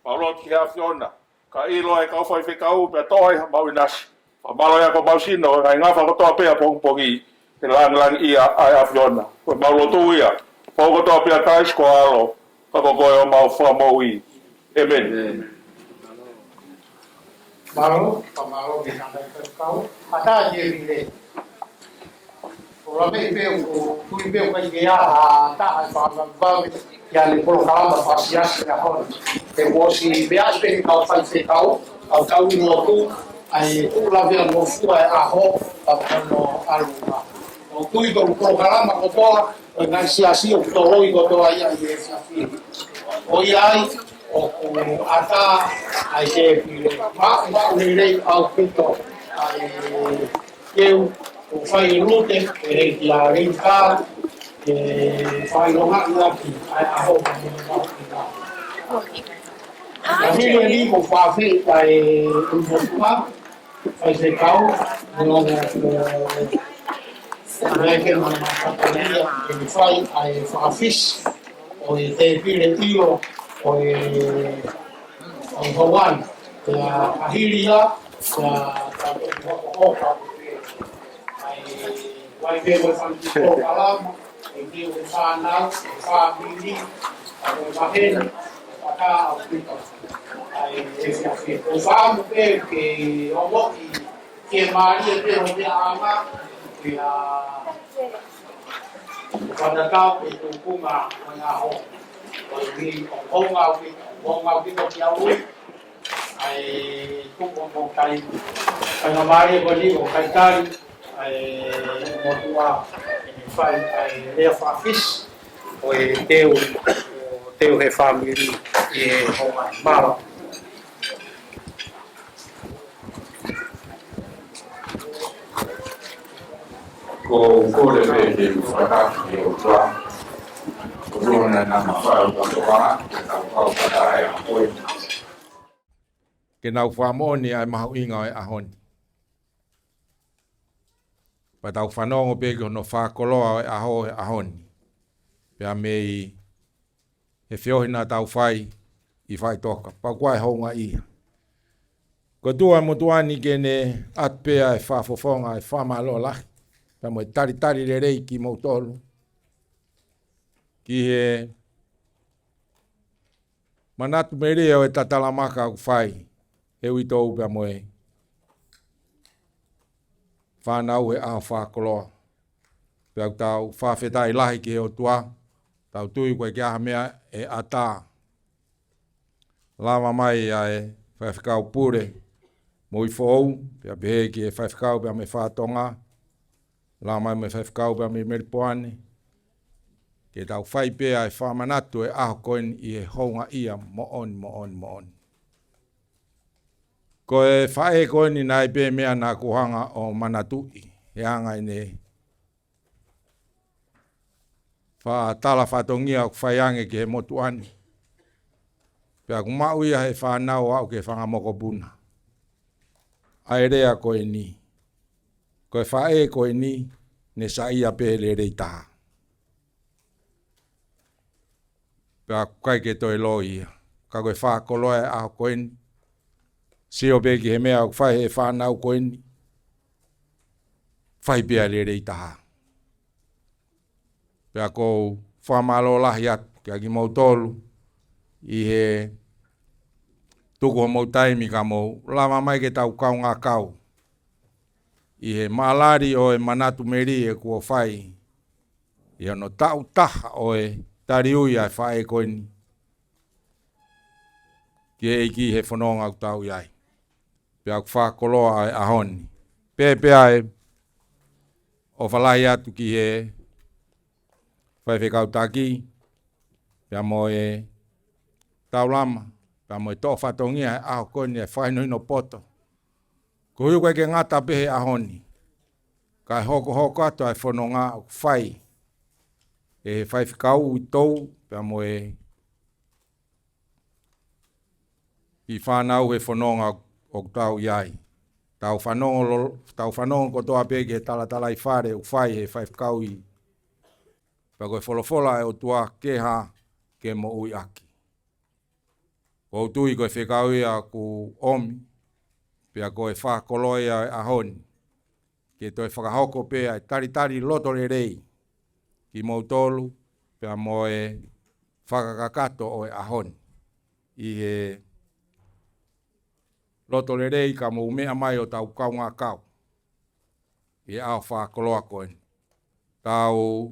Paula ki ha fiona. Ka ilo e kau fai kau pe toi mau inas. Pa malo ya ko mau sino ngai ngafa ko to pe pongi. Te lang ia ai fiona. Ko mau tu ia. Po ko to pe tai sko alo. Ka ko o mau fa mau i. Amen. Malo, pamalo di sana kau. Ada je bile. Orang itu kui beu kai dia tak apa yang program pasias ya hon. Emosi bias pe kau fai kau no tu ai tu la via no fu ai aho no aluma. O kui do program ko to ngai siasi o to roi ko to ai ai siasi. O ai o ata ai ke ma ni au pito ai eu o fai lute e la rinca fai longa laki a ho la mire ni mo fa fi ai un po fai se cau no che non fa fai ai fa fish o te pire tio o Hawaii a hiria vai ver o fantástico Palama, em que o fanal, o família, o barreiro, o cá, o pico. Aí esse aqui, o famo que o boque que Maria tem onde a ama que a quando cá o tupuma na rua, o bom que a ui, aí tu bom cai, a Maria boli o cai motua fai ai fa fish o teu he family e o malo ko le be fa ka ki o twa. Ko na na fa o to wa ka ka ai o. Ke nau fa mo ni ai mau inga ai ahon. Pa tau whanongo peke no whakoloa e aho e ahoni. Pea mei he whiohina tau whai i whai toka. Pa kuai honga ia. Ko tua mo tuani kene atpea e whafofonga e whamalo lahi. Pea mo e tari le rei ki mo tolu. Ki he manatu me reo e tatalamaka ku whai. E uitou pea mo e whanau he aho whakoloa. Pea tau whawhetai lahi ki he o tua. Tau tui koe ki aha mea e ata. Lama mai a e whawhikau pure. Mo i whou. Pea pehe ki e whawhikau pea me whatonga. Lama mai me whawhikau pea me meripoane. Ke tau whai pea e whamanatu e aho koen i e honga ia mo on. Ko e whae koen i nai pe mea nā kuhanga o manatui. He hanga i ne. Wha tala whatongia o whaiange ki he motuani. Pea kumau ia he whanau au ke whangamoko puna. Ai rea koe ni. Koe whae koe ni, ne sa ia pele rei taha. Pea kai ke toi lo ia. Ka koe whakoloa e aho koe ni. Seo peki he mea whai he whanau koe ni. Whai pea le rei taha. Pea kou whamalo lahi atu, kia ki mau tolu, i he tuku ho mau taimi ka mau lama mai ke tau kau ngā kau. I he maalari o e manatu meri e kua whai. I ano tau taha o e tariui ai whae koe ni. Ki e iki he whanonga au tau iai. Pea ku whakoloa ai ahoni. Pea e o whalai atu ki he whai whekau taki, pea mo e tau lama, pea mo e tō whatongia e aho koni e whainoi no poto. Ko hui koe ke ngata pehe ahoni. Kai hoko ato ai whanonga o whai. E whai whikau i tau, pea mo e i whanau he whanonga o tau iai. Tau whanonga ko toa peke he tala i whare o whai he whai whikau i. Pea koe wholofola e o tua ke ha ke mo ui aki. Ko tui koe whekau ia ku omi, pia koe whakolo ia ahoni. Ke toi whakahoko pia tari loto le rei, ki mautolu, pia moe whakakakato o ahoni. I he loto le rei ka mo mea mai o tau kau ngā kau. I au whakoloa koe. Tau,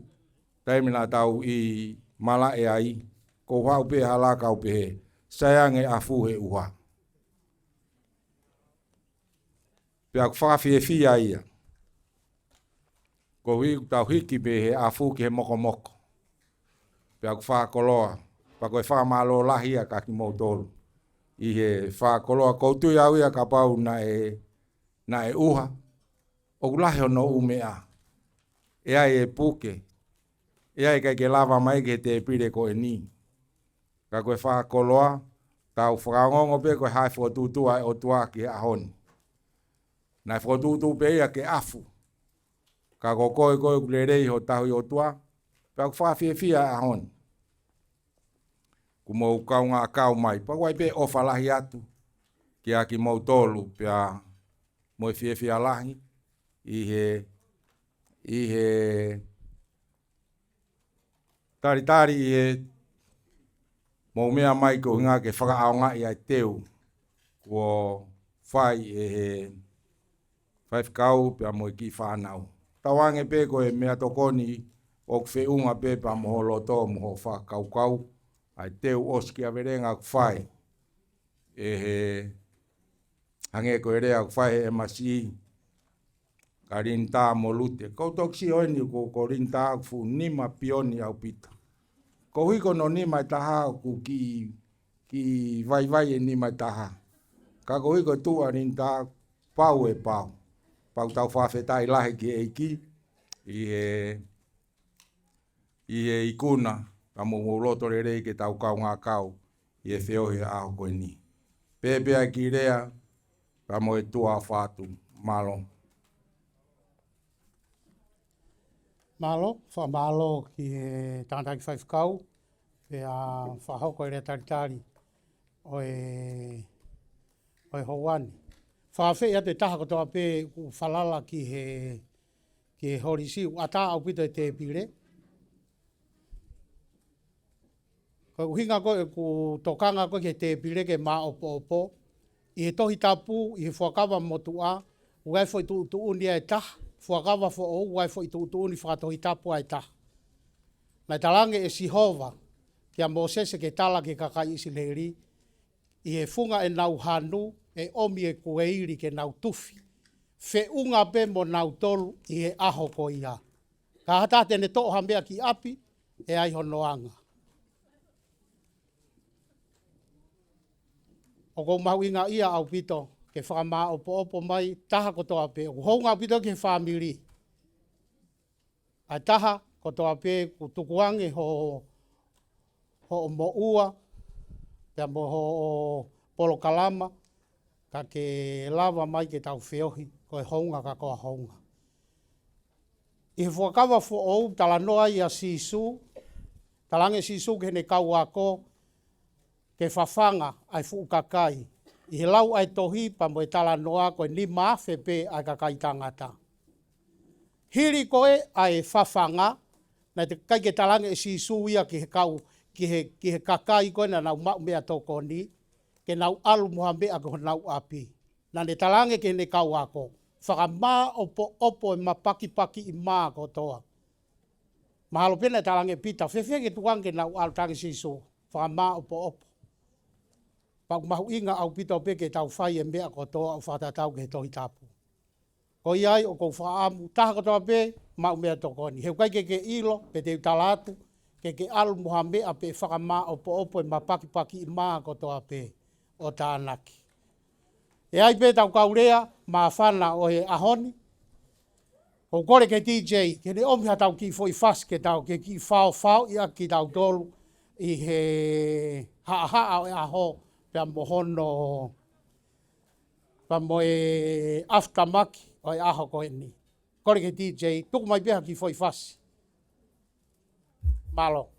taimina tau i mala e ai, ko whau pe hala kau pe he, sayange a fu he uha. Pea ku whakawhiewhia ia. Ko tau hiki pe he a fu ki he moko moko. Pea ku whakoloa, pa koe whakamalo lahi a ka ki mautolu. I he whakoloa koutui au ia ka pau na e uha. O kulahi ono umea. E ai e puke. E ai kai ke lava mai ke te pire ko e ni. Ka koe whakoloa, tau whakangongo pe koe hai whotutua e o tua ki ahoni. Nai whotutu pe ia ke afu. Ka koe kule rei ho tahu i o tua, pea ku whawhiewhia ahoni. Ku mou kau ngā kau mai, pa wai pe o whalahi atu, ki a ki mou tolu, pea moi whiewhia lahi, i he tari i he mou mea mai ko hinga ke whakaaonga i ai teu, kua whai e he whaifkau pea moi ki whanau. Tawange pe ko e mea tokoni o kwheunga pe pa moho loto moho whakaukau, ai teu oski a verenga kwhai. E he hange ko erea kwhai e masi ka rinta mo lute. Kau toksi oini ko rinta fu nima pioni au pita. Ko hiko no nima i taha ku ki vai e nima i taha. Ka ko hiko tua rinta pau e pau. Pau tau whawhetai lahi ki eiki. I he ikuna. Ka mo loto re rei ke tau kau ngā kau. I e whiohi aho koe ni. Pēpea ki rea. Ka mo e tua whātu. Malo. Malo, whamalo ki he tātai whaifkau, pia whahoko i rea taritari o e houani. Whawhea te taha kotoa pē ku whalala ki he horisiu, a tā au pito e te pire. Ko hinga koe ku tokanga koe ke te pire ke mā opo. I he tohi tapu, i he whakawa motua, uai fo i tu unia e taha. Whakawa fo o uai fo i tu uni whakatohi tapu ai taha. Nai talange e Sihova, kia Mosese ke tala ke kakai isi leiri, i he funga e nau hanu, e omi e kueiri ke nau tufi. Feunga pe mo nau tolu i he aho ko ia. Ka hata tene toha mea ki api, e ai honoanga. O kou mahu inga ia au pito, ke whakamā opo mai, taha kotoa pe. O hounga pito ke whamiri. Ai taha kotoa pe, ku tukuange ho mo ua, pia mo ho polo kalama, ka ke lava mai ke tau whiohi, koe hounga ka koa hounga. I he whakawa fo ou, tala noa i a sisu, talange sisu ke ne kau ako, ke whawhanga ai fuukakai. I he lau ai tohi pa mo e tala noa koe ni mawhepe ai kakai tangata. Hiri koe ai whawhanga, na te kai ke talange e sisu ia ki he kau, ki he kakai koe na nau mau mea toko ni, ke nau alu muha mea ko nau api. Na ne talange ke ne kau ako. Whakamā opo e mapaki i maa kotoa. Mahalo pena talange pita, whewhe ke tuange nau alu tangi sisu. Whakamā opo. Pau mahu inga au pita o peke tau whai e mea kotoa au whatatau ke tohi tapu. Ko iai o kou whaamu, taha kotoa pe, mau mea tokoni. Heu kai ke ilo, pe te utalatu, ke alu muha mea pe whakamā opo e mapaki i maa kotoa pe o tānaki. E ai pe tau kaurea, maa whana o he ahoni. O kore ke DJ, ke ne omiha tau ki foi fas ke tau, ke ki whao ia ki tau tolu i he haa o e aho, pia mohono, pa mo e aftermaki o e aho koe ni. Kore ke DJ, tuku mai beha ki foi fas. Malo.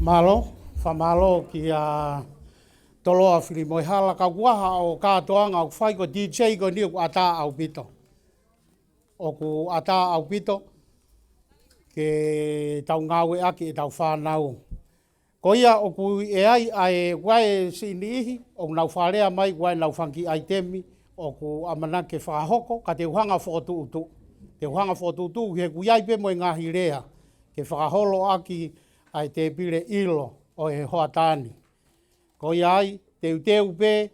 Malo, whamalo ki a toloa whiri moi hala ka waha o kātoanga o whai ko DJ ko ni o ata au pito. O ku ata au pito ke tau ngawe aki e tau whanau. Ko ia o ku e ai ai wae sini ihi o nau wharea mai wae nau whanki ai temi o ku amana ke whahoko ka te uhanga whotu utu. Te uhanga whotu utu he ku iai pe moi ngahi rea ke whaholo aki ai te pire ilo o e hoatani. Ko iai, te uteu pe,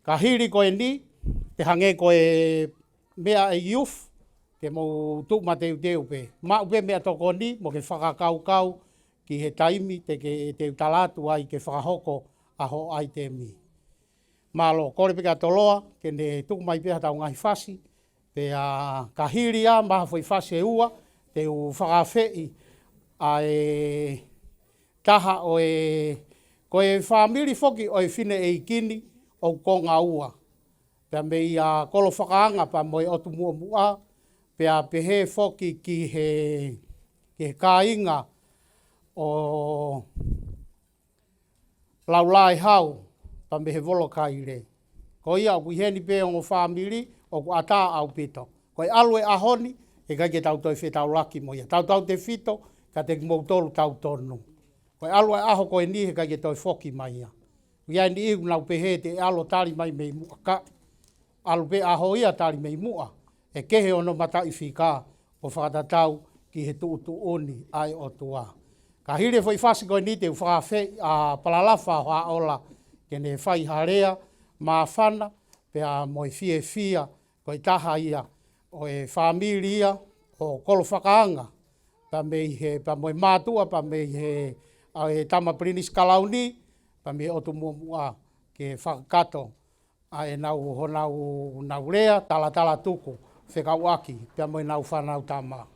ka hiri koe ni, te hange koe mea e youth, ke mo tukma te uteu pe. Ma upe mea toko ni, mo ke whakakau ki he taimi, te utalatu ai ke whakahoko aho ai te mi. Malo, kore peka toloa, ke ne tukmai pe hatau ngahi whasi, te ka hiri a, maha fwoi whasi e ua, te u whakawhei, ai taha o e koe whamiri foki o e whine e ikini o konga ua. Pea me i a kolo whakaanga pa moe otu mua mua, pea pehe foki ki he kāinga o laulai hau, pa me he volo kaire. Ko ia ku heni pe o whamiri o ku ata au pito. Koe alue ahoni, e kai ke tau toi whetau laki mo ia. Tau te fito, ka te moutolu tau tonu. Koe alua aho koe ni he kai ke toi foki mai ia. Ia ni iu nau pehe te alo tari mai mei mua ka. Alu pe aho ia tari mei mua. E kehe ono mata i whika o whakatatau ki he tuutu oni ai o tua. Ka hire foi whasi koe ni te whakawhe a palalafa hoa ola ke ne whai harea maa whana pe a moi fie fia koe taha ia o e whamilia o kolo whakaanga. Pa mei he, pa moi mātua, pa mei he e tama prinis kalauni, pa mei otu mua ke whakakato a e nau honau rea, tala tuku, whekau aki, pia moi nau whanau tama.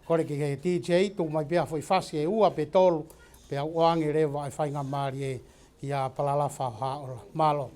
Kore ki he DJ, tu mai pia foi whasi e ua pe tolu, pia uange rewa e whainga maari e ki a palalafa haola. Malo.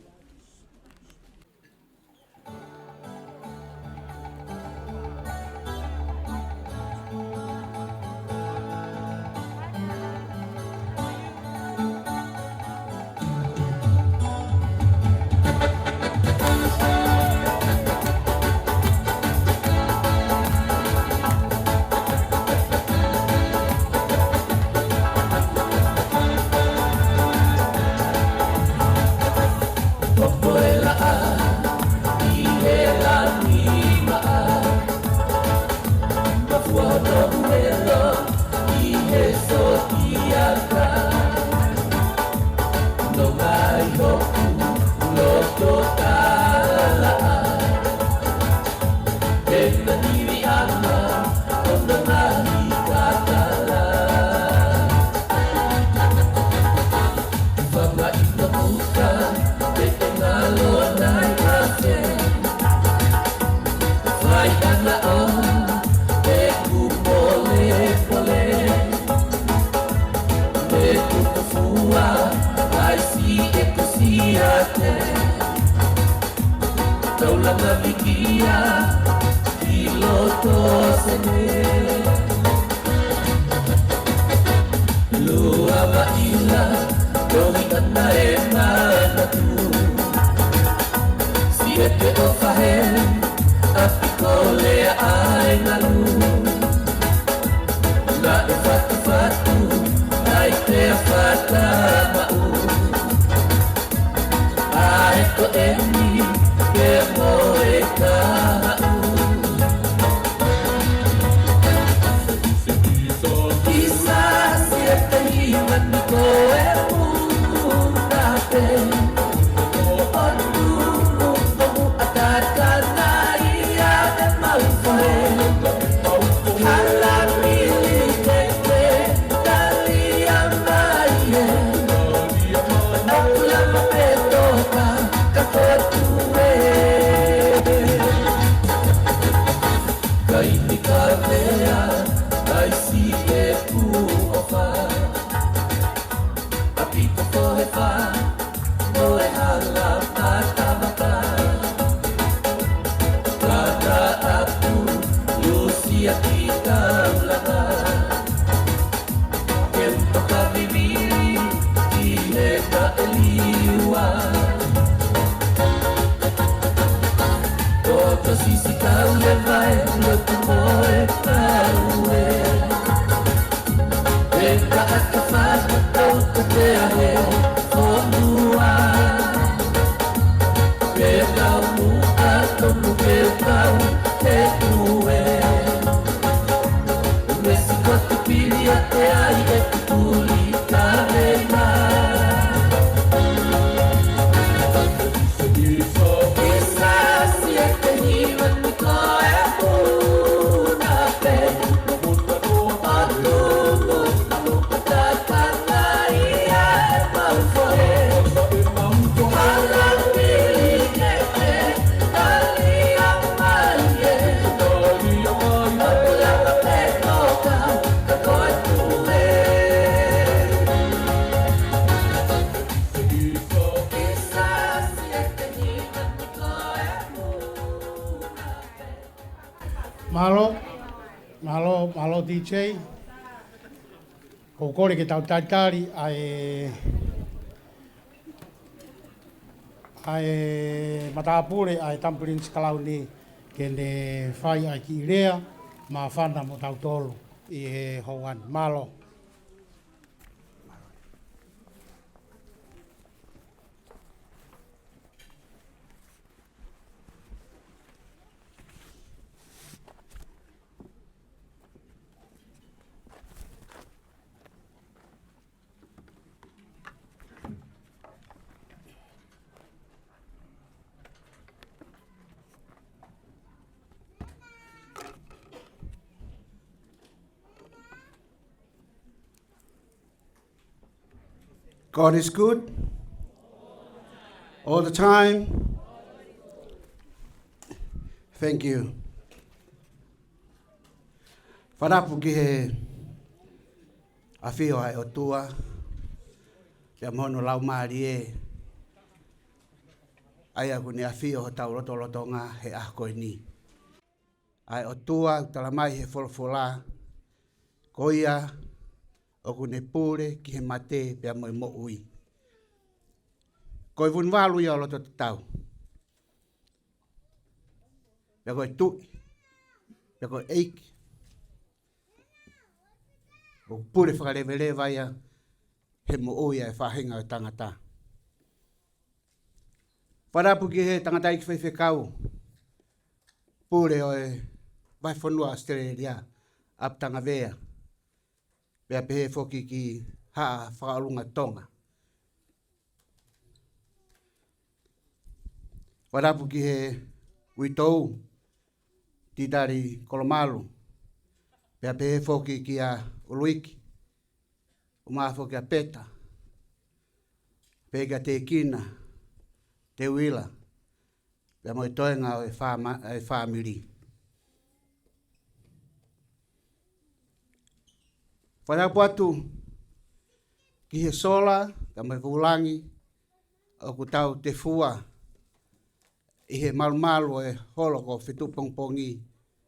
God Malo DJ. Ko kore ke tau taitari ai matapure ai tampurin skalau ni kene fai ai ki rea ma fana mo tau tolu i he hoan malo. God is good all the time. Thank you. Wharapu ki he awhio ai o tua, kia mohono lau maari e, ai aku ni awhio ho tau roto ngā he ahkoi ni. Ai o tua, tala mai he wholawhola, koia, oku ne pūre ki he mate pia mo ui. Koe vunwalu ia o loto te tau. Pia koe tui, pia koe eiki. O pūre whakarewelewa ia he mo ui e whahinga o tangata. Wharapu ki he tangata iki whaiwhekau. Pūre o e vai whanua Australia, ap tanga vea. Pea pehe whoki ki haa whakalunga tonga. Warapu ki he uitou, Tidari Kolomalu. Pea pehe whoki ki a uluiki. Umaa whoki a peta. Pega te kina, te wila. Pea moi toenga o e whamiri. Wharapu atu ki he sola, ka mai vulangi, o ku tau te fua, i he malumalu e holo ko Fetu'upongipongi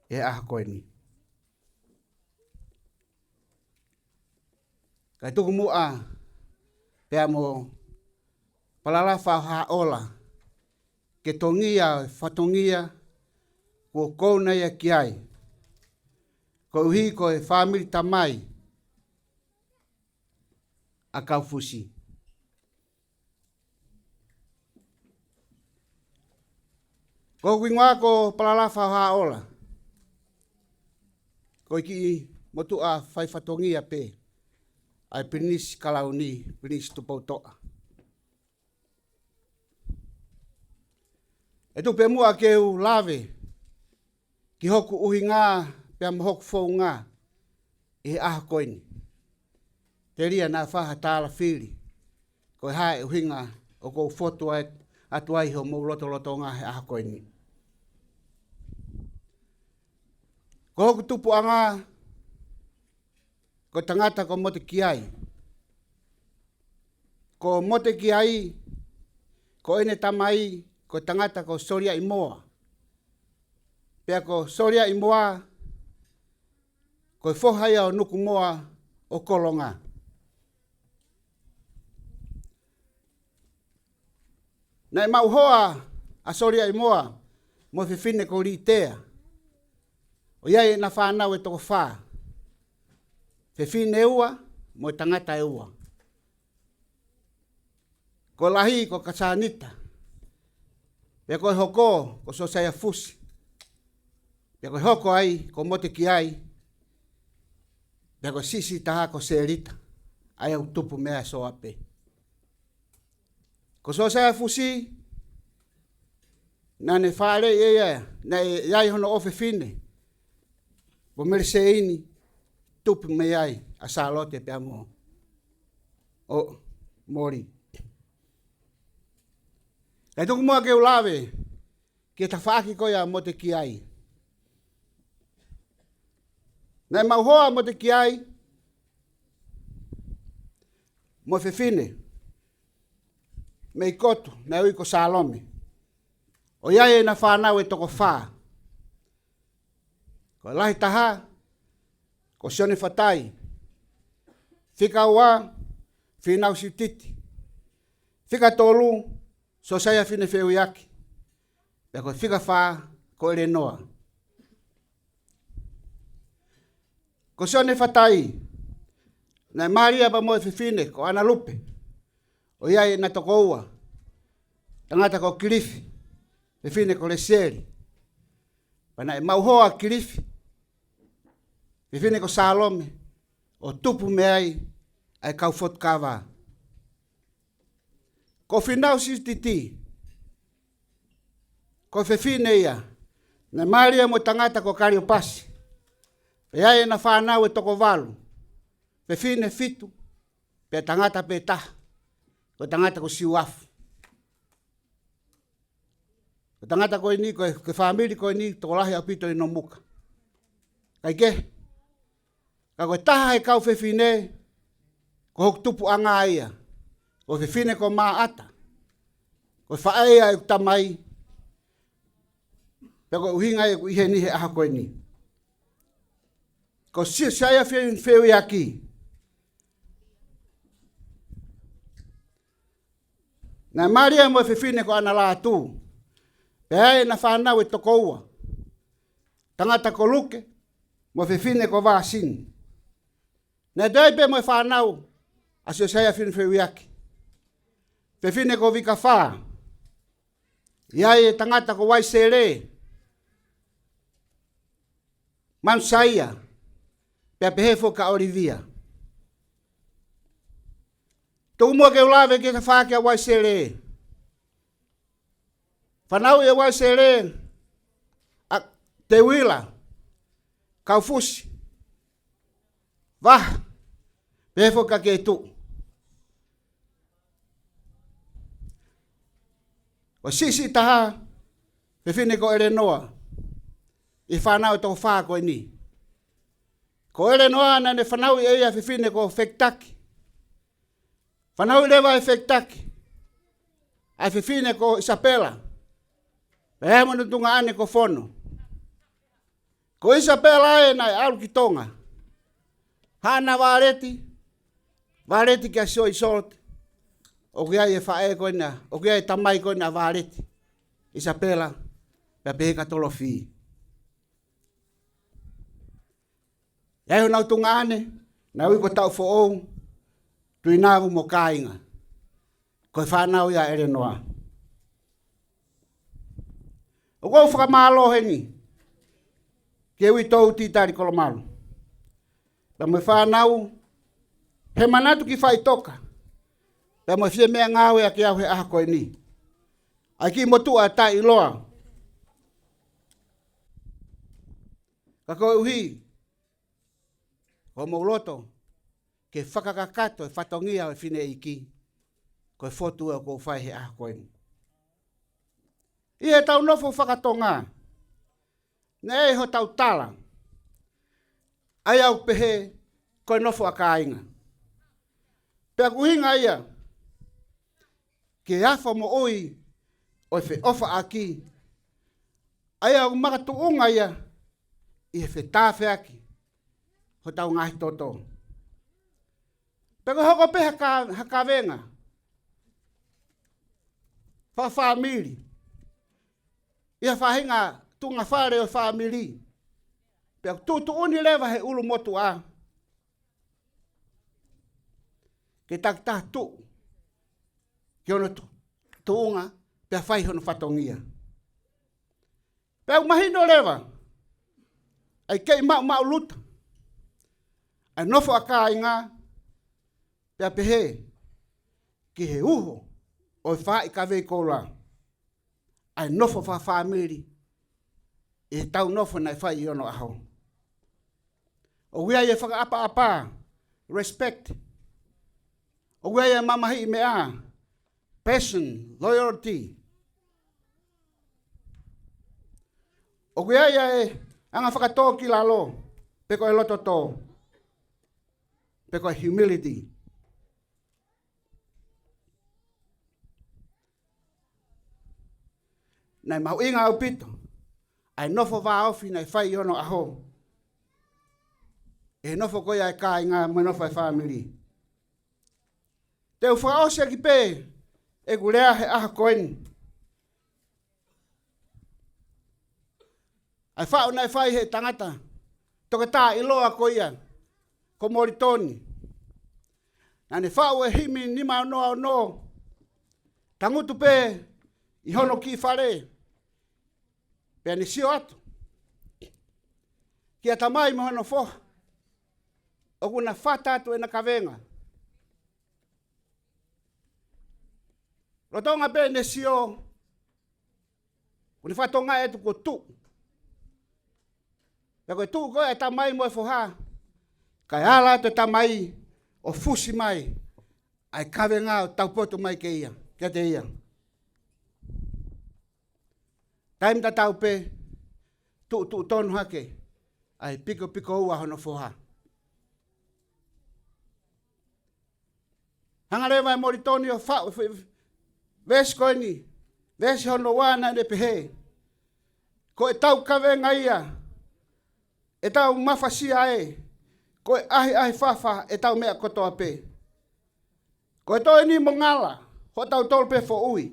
e ahakoini. Kai tuku mua, pea mo palalafa haola, ke tongia, whatongia, ko kouna ia ki ai, ko uhi ko e whamiri tamai, a Kaufusi. Ko wingoa ko palalafa haola. Ko iki motu a whaifatongia pe. Ai pinis kalauni, pinis tupautoa. E tu pe mua ke u lave. Ki hoku uhi ngā, pia mohoku fau ngā. I aha koini. Te ria nā whaha tāla whiri. Ko hae uhinga o kou fotu atu ai ho mou loto ngā he aha koini. Ko hoku tupu a ngā, ko tangata ko mote ki ai. ko mote ki ai, ko ene tamai, ko tangata ko soria i moa. Pea ko soria i moa, ko fohai o nuku moa o kolonga. Na mauhoa a soria i moa, mo whiwhine ko ritea. O iai na whanau e toko whaa. Whiwhine ua, mo tangata e ua. Ko lahi ko kasanita. Pea ko hoko ko sosaya fusi. Pea ko hoko ai ko mote ki ai. Pea ko sisi taha ko serita. Ai au tupu mea so ape. Ko sosaya fusi. Na ne whare ia. Na iai hono ofe fine. Ko merse ini. Tupu me ai. A salote pea mo. O mori. Kai tuku mua ke ulawe, ke ta whaaki koia mo te ki ai. Nai mauhoa mo te ki ai, mo whiwhine, me i kotu, na ui ko Salome. O iai e na whanau e toko whaa. Ko lahi taha, ko sione whatai. Whika ua, whinau si titi. Whika tolu, so saya fine feu yaki. Pea ko whika whaa, ko ere noa. Ko sione whatai. Na Maria pa moe whiwhine, ko ana lupe. O iai na toko ua. Tangata ko kirifi. Whiwhine ko le seri. Pana e mauhoa kirifi. Whiwhine ko Salome. O tupu me ai Kaufusi kawa. Ko whinau si titi. Ko whiwhine ia. Na Maria mo tangata ko Kariopasi. Pea e na whanau e toko walu. Whiwhine fitu. Pea tangata pe taha. Ko tangata ko siuafu. Ko tangata ko ini, ko whamiri ko ini, toko lahi apito i no muka. Kai ke? Ka koe taha e kau whiwhine, ko hoku tupu anga ia. Ko whiwhine ko maa ata. Ko whaea e tamai. Pea ko uhinga e ku ihe nihe aha koe ni. Ko siaya wheu i aki. Na Maria mo whiwhine ko ana Latu. Pea e na whanau e toko ua. Tangata ko luke, mo whiwhine ko vāsini. Na doi pe mo whanau, asio saya wheu i aki. Whiwhine ko vika whaa. Iai e tangata ko waisere. Mansaia. Pea pehefo ka Olivia. Tuku mua ke ulawe ke ka whaa ke a waisere. Whanau e waisere. A te wila. Kaufusi. Wah. Pehefo ka ke tu. O sisi taha, whiwhine ko ere noa. I whanau toko whaa koe ni. Ko ere noa na ne whanau i eia whiwhine ko whektaki. Whanau i lewa e whektaki. Ai whiwhine ko Isabela. Pehe mo nutunga ane ko whono. Ko Isabela e na alu ki tonga. Hana wāreti. Wāreti kia sio i sote. O kia e whae koe na, o kia e tamai koe na wāreti. Isabela, pia pehe katolo whi. Iai ho nau tunga ane, na ui ko tau fo ou, tui nāgu mo kāinga. Koe whanau ia ere noa. O kou whakamālo he ni, ke ui tau titari Kolomalu. Pia mo whanau, he manatu ki whai toka. Pea mo fie mea ngāwe a ki au he aha koe ni. Ai ki motua a tai iloa. Ka koe uhi. Ko mauloto. Ke whakakakato e whatongia o whine iki. Koe whotua o kou whai he aha koe ni. I he tau nofo whakatonga. Ne e ho tau tala. Ai au pehe koe nofo a kāinga. Pea kuhinga ia. ke afa mo oi o fe ofa aki. Aia o makatu unga ia i fe tafe aki. Ho tau ngahi toto. Pero hoko pe haka venga. Fa family. Ia fahinga tunga fare o family. Pe tu uni leva he ulu motu a. Ke tak tu. Ke ono tuunga pe fai hono fatongia. Pe mahino leva. Ai kei mau luta. Ai nofo aka inga. Pe pehe. Ki he uho. O fai ka vei kola. Ai nofo fa family. E tau nofo nai fai ono aho. O wia ye whaka apa. Respect. O wia ye mamahi mea. Passion. Loyalty. O wia ye anga whakatō ki lalo. Peko e loto tō. Peko e humility. Nai mau inga au pito. Ai nofo wā ofi nai whai ono aho. E nofo koia e kā inga mo nofo e family. Te u whakaosia ki pē. E gurea he aha koeni. Ai whao nai whai he tangata. Toka tā iloa koia. Ko moritoni. Nane whao e himi nima no no. Tangutu pē. I hono ki whare. Pea ni sio atu. Kia tamai mo hono foha. O kuna whata atu e na kawenga. Rotonga pe ne sio. Kuni whatonga e tu ko tu. Pea koe tu koe e tamai mo e foha. Kai ala te tamai o fusi mai. Ai kawenga o taupoto mai ke ia. Kia te ia. Taim ta tau pe, tu tonu hake, ai piko ua hono foha. Hangarewa e moritoni o whao, vesi koeni, vesi hono wana ne pehe. Ko e tau kawenga ia, e tau mafasia e, ko e ahi fafa e tau mea kotoa pe. Ko e toi ni mo ngala, ho tau tolu pe fo ui,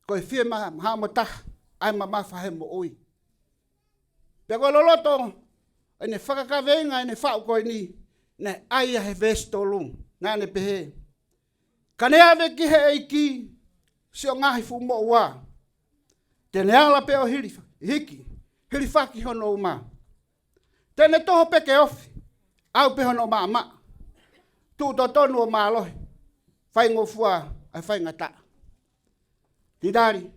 ko e fie maha mo taha. Ai mama fahe mo ui. Pea koe loloto, ene whakakawenga ene whao koe ni, ne aia he vesto lung, nā ne pehe. Ka ne ave ki he eiki, sio ngahi fu mo ua. Te ne ala peo hiki, whaki hono uma. Te ne toho peke ofi, au pe hono maa. Tu to tonu o maa lohe, whai ngofua, ai whai ngata. Tidari.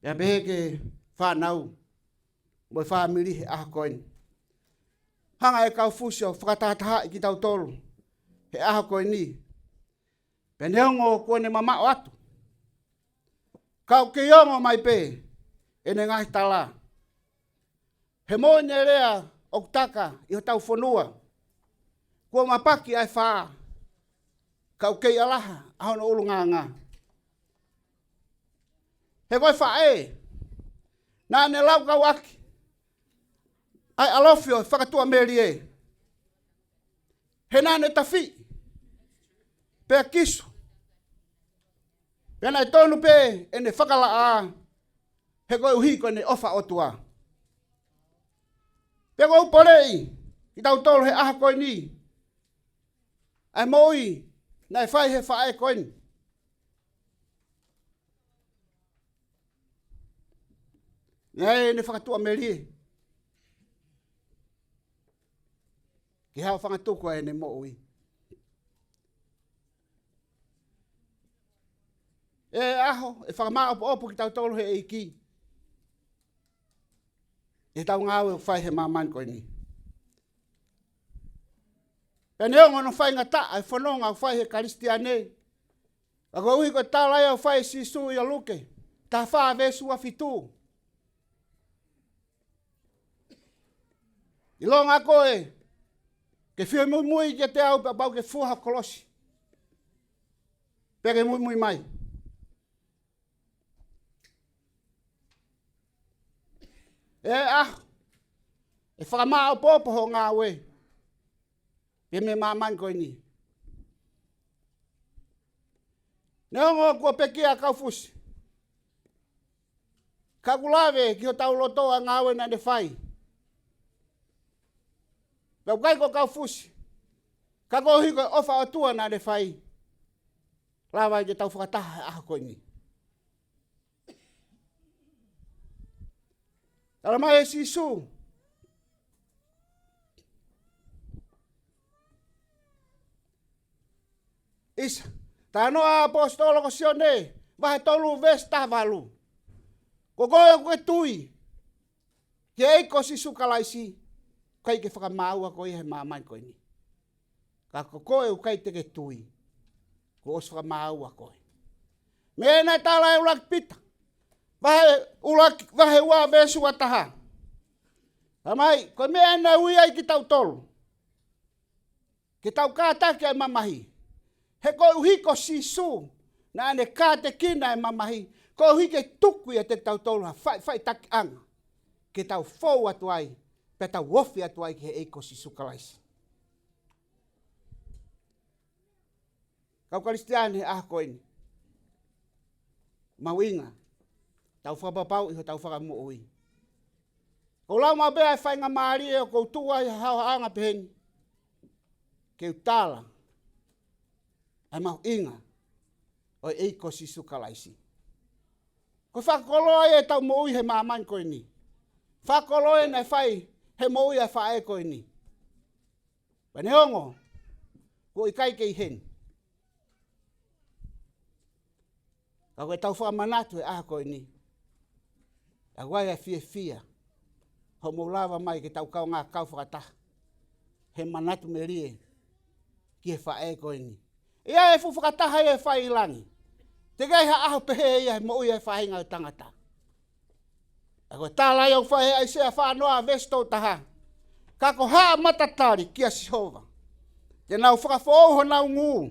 Ya behe ke whanau, mo whamiri he aha koeni. Hanga e Kaufusi o whakatataha i ki tau tolu, he aha koeni. Pe neongo kone mama o atu. Kau ke iongo mai pe, e ne ngahi tala. He mo ne rea o kutaka i ho tau whanua. Kua mapaki ai whaa. Kau kei alaha, ahono ulu ngā. He koe whae, nā ne lau kau aki. Ai alofio whakatua meri e. He nā ne tawhi. Pea kisu. Pea nai tonu pe e ne whakala a. He koe uhi koe ne ofa otua. Pea koe uporei. I tau tolu he aha koe ni. Ai moi. Nai whai he whae koe ni. Nei ne whakatua meri. Ki hao whangatuko e ne mo ui. E aho, e whakamaa opo ki tau tolu he eiki. E tau ngāwe whai he mamani koe ni. E neo ngono whai ngata, ai whanonga whai he karistiane. Ako ui koe tālai au whai sisu i a luke. Tā whaa vesu a fitu. I longa koe, ke whio mui ke te au pa pau ke fuha kolosi. Peke mui mai. E whakamā o pōpo ho ngā we. Pe me māman koe ni. Neongo kua pekia Kaufusi. Kakulawe ki ho tau lotoa ngā we na ne whai. Pau kai ko Kaufusi. Kako hiko ofa o tua na ne whai. Lawa i te tau whakataha aha koe ni. Tala mai e sisu. Isa. Tano a apostolo ko sione. Vahe tolu vesta valu. Koko e koe tui. Ke eiko sisu kalaisi. Kai ke whakamaua koe he mamai koe ni. Ka koko e ukai te ke tui. Ko os whakamaua koe. Mena tala e ulak pita. Vahe ua vesu ataha. Amai, koe mea na ui ai ki tau tolu. Ki tau kātake ai mamahi. He koe uhiko sisu. Na ane kāte kina ai mamahi. Koe uhike tuku ia te tau tolu. Whai taki anga. Ki tau fou atu ai. Pe tau wofi atu ai ki he eiko sisu kalaisi. Kau karistiane ah koe ni. Mau inga. Tau whapapau iho tau whakamu ui. Ko lau ma bea e whainga maari e o kou tua i hao haanga peheni. Ke utala. Ai mau inga. O eiko sisu kalaisi. Ko whakoloa e tau mo ui he maaman koe ni. Whakoloa e nei whai he mo ui e whae koe ni. Pane ongo. Ko ikai ke i hen. Ka koe tau whamanatu e aha koe ni. A wai e fia. Ho mo lava mai ke tau kau ngā kau whakataha. He manatu me rie. Ki he whae koe ni. Ia e fu whakataha e whai ilangi. Te gai ha aho pehe ia he mo ui e whainga o tangata. A koe tālai au whae ai sea whanoa vesto taha. Kako haa matatari kia Sihova. Te nau whakafooho nau ngū.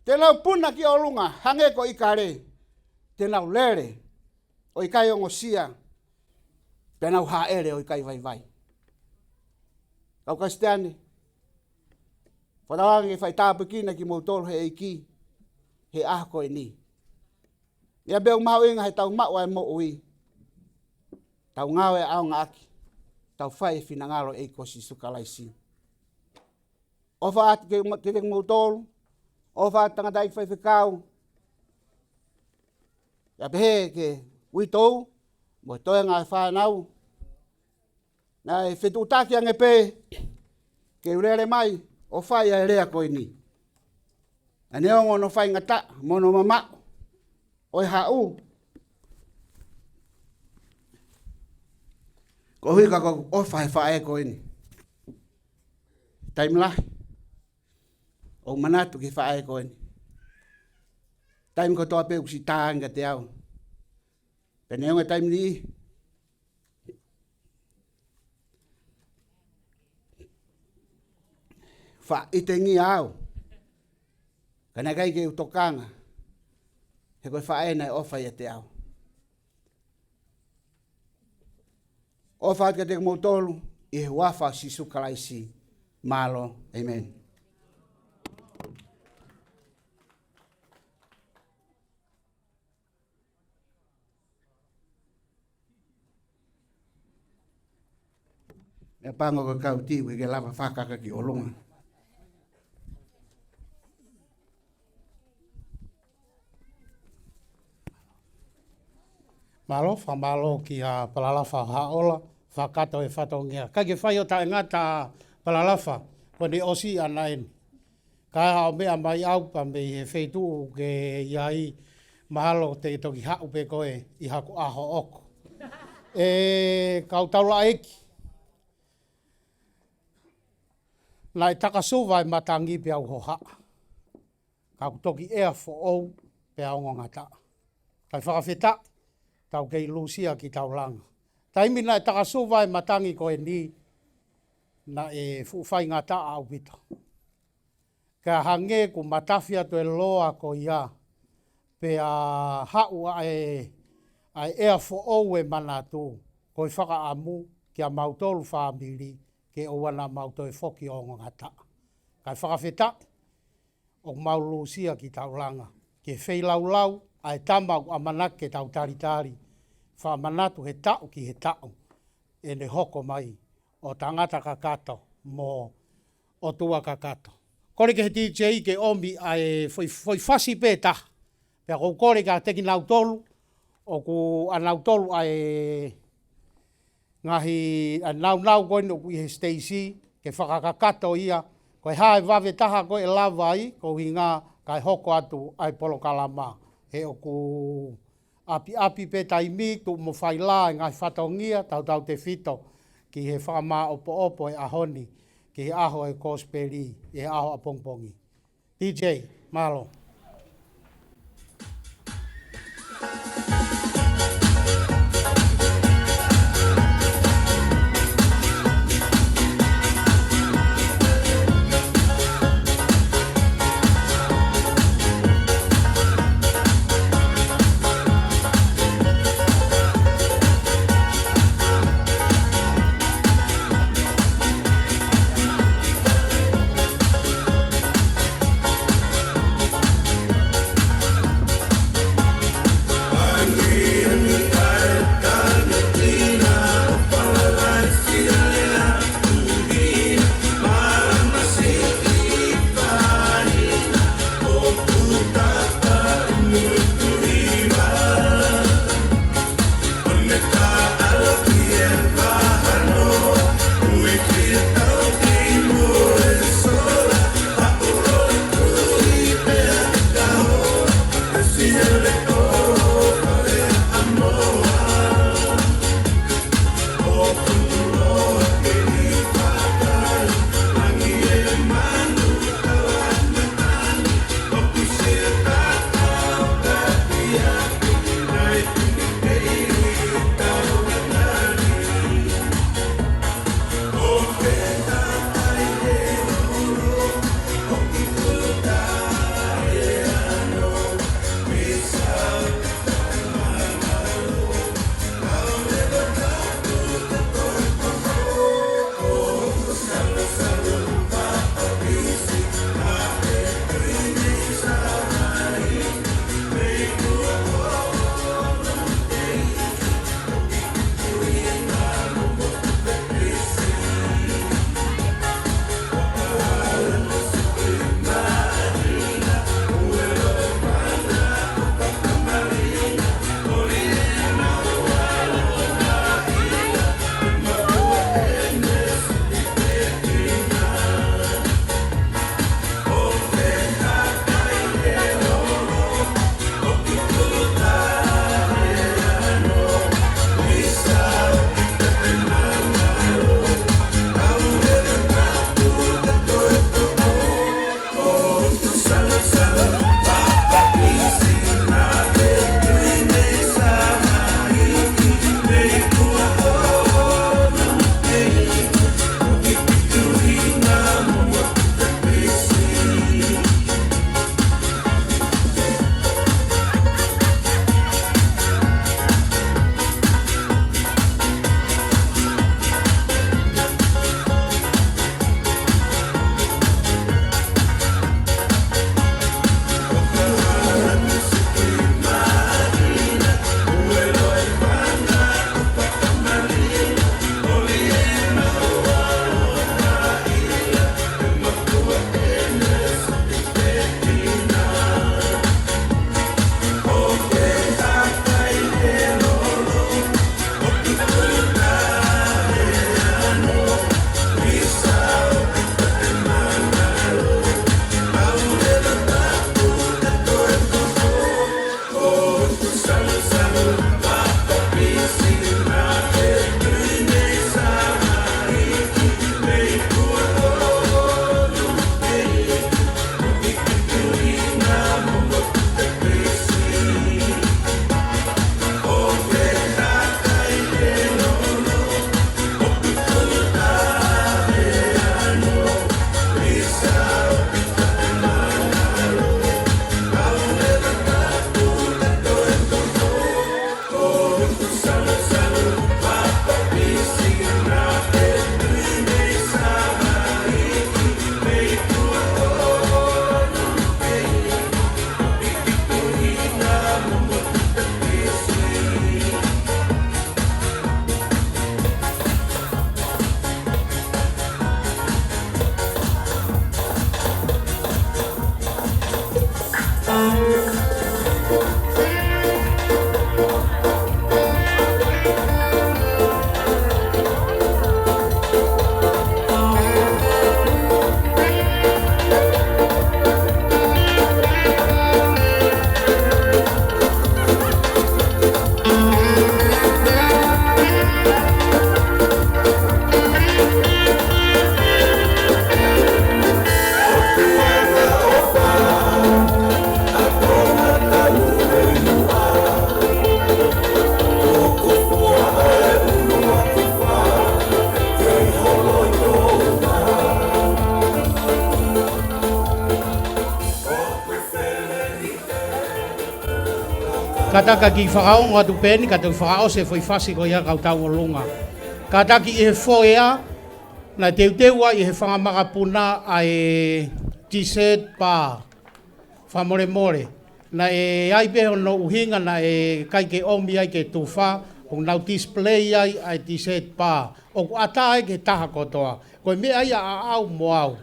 Te nau puna ki olunga hange ko ikare. Te nau lere o ikai ongo sia. Te nau haere o ikai vai. Kau kasteane. Whatawangi whai tāpukina ki mautolo he eiki. He aha koe ni. Ia beo mau inga he tau mau ai mo ui. Tau ngau e au ngaki. Tau whai e whinangalo eiko sisu kalaisi. Ofa ati ke te mautolo. Ofa ati tangata i whai whikau. Ia pehe ke uitou. Mo toe ngā whanau. Na e Fetu'utaki ange pē. Ke urere mai. O whai a rea koe ni. A neongo no whai ngata. Mono mamau. Oi hau. Ko hui ka ko o whae koe ni. Taimlahi. O manatu ki whae koe ni. Taim ko toa peu si tāanga te au. Pene onga taim ni. Wha ite ngi au. Kana kai ke utokanga. He koe whae nei ofa ia te au. Ofa ka te mautolu. I he wafa sisu kalaisi. Malo. Amen. Me pango ko kau tiwi ke lava whakaka ki olunga. Malo, whamalo ki a palalafa haola, whakato e whatongia. Ka ke whai o ta ngata palalafa, kone osi anaen. Ka hao mea mai au pa me he whetu ke iai mahalo te toki hau pe koe i haku aho oko. Kau taula eki. Nai takasuwa e matangi pe au hoha. Kau toki ea fo ou pe au ngata. Kai whakawheta. Tau kei lusia ki tau langa. Taimi nai takasuwa e matangi koe ni na e fuwhai ngata au pita. Ka hange ku matawhia to e loa ko ia pe a hau ai ea fo ou e manatu Ko i whakaamu kia mautolu whamiri ke o wana mautoi whoki o ngata. Kai whakawheta o maulusia ki taulanga. Ke wheilau ai tamau amanake tau taritari. Whamanatu he tau ki he tau. E ne hoko mai o tangata kakato mo o tua kakato. Kore ke he DJ ke omi ai foi fasi pēta. Pea kou kore ka teki nautolu o ku anautolu ai ngahi nau koe no kui he Stacy ke whakakakato ia koe hae wawe taha koe lava ai ko hinga kai hoko atu ai polo kalama he o ku api pe taimi tu mo whaila ngai whatongia tau te fito ki he whama opo e ahoni ki he aho e kosperi e aho a pongpongi. DJ, malo. Misa Kataka ki whakao ngā tupeni, kata whakao se whai whasi ko ia kau tau o lunga. Kataki i he whoea, na teuteua i he whangamaka puna a e t-shirt pa whamore more. Na e aipe no uhinga na e kai ke omi ai ke tuwha, o nau display ai a t-shirt pa. O ku ata ai ke taha kotoa. Koe me ai a au mo au.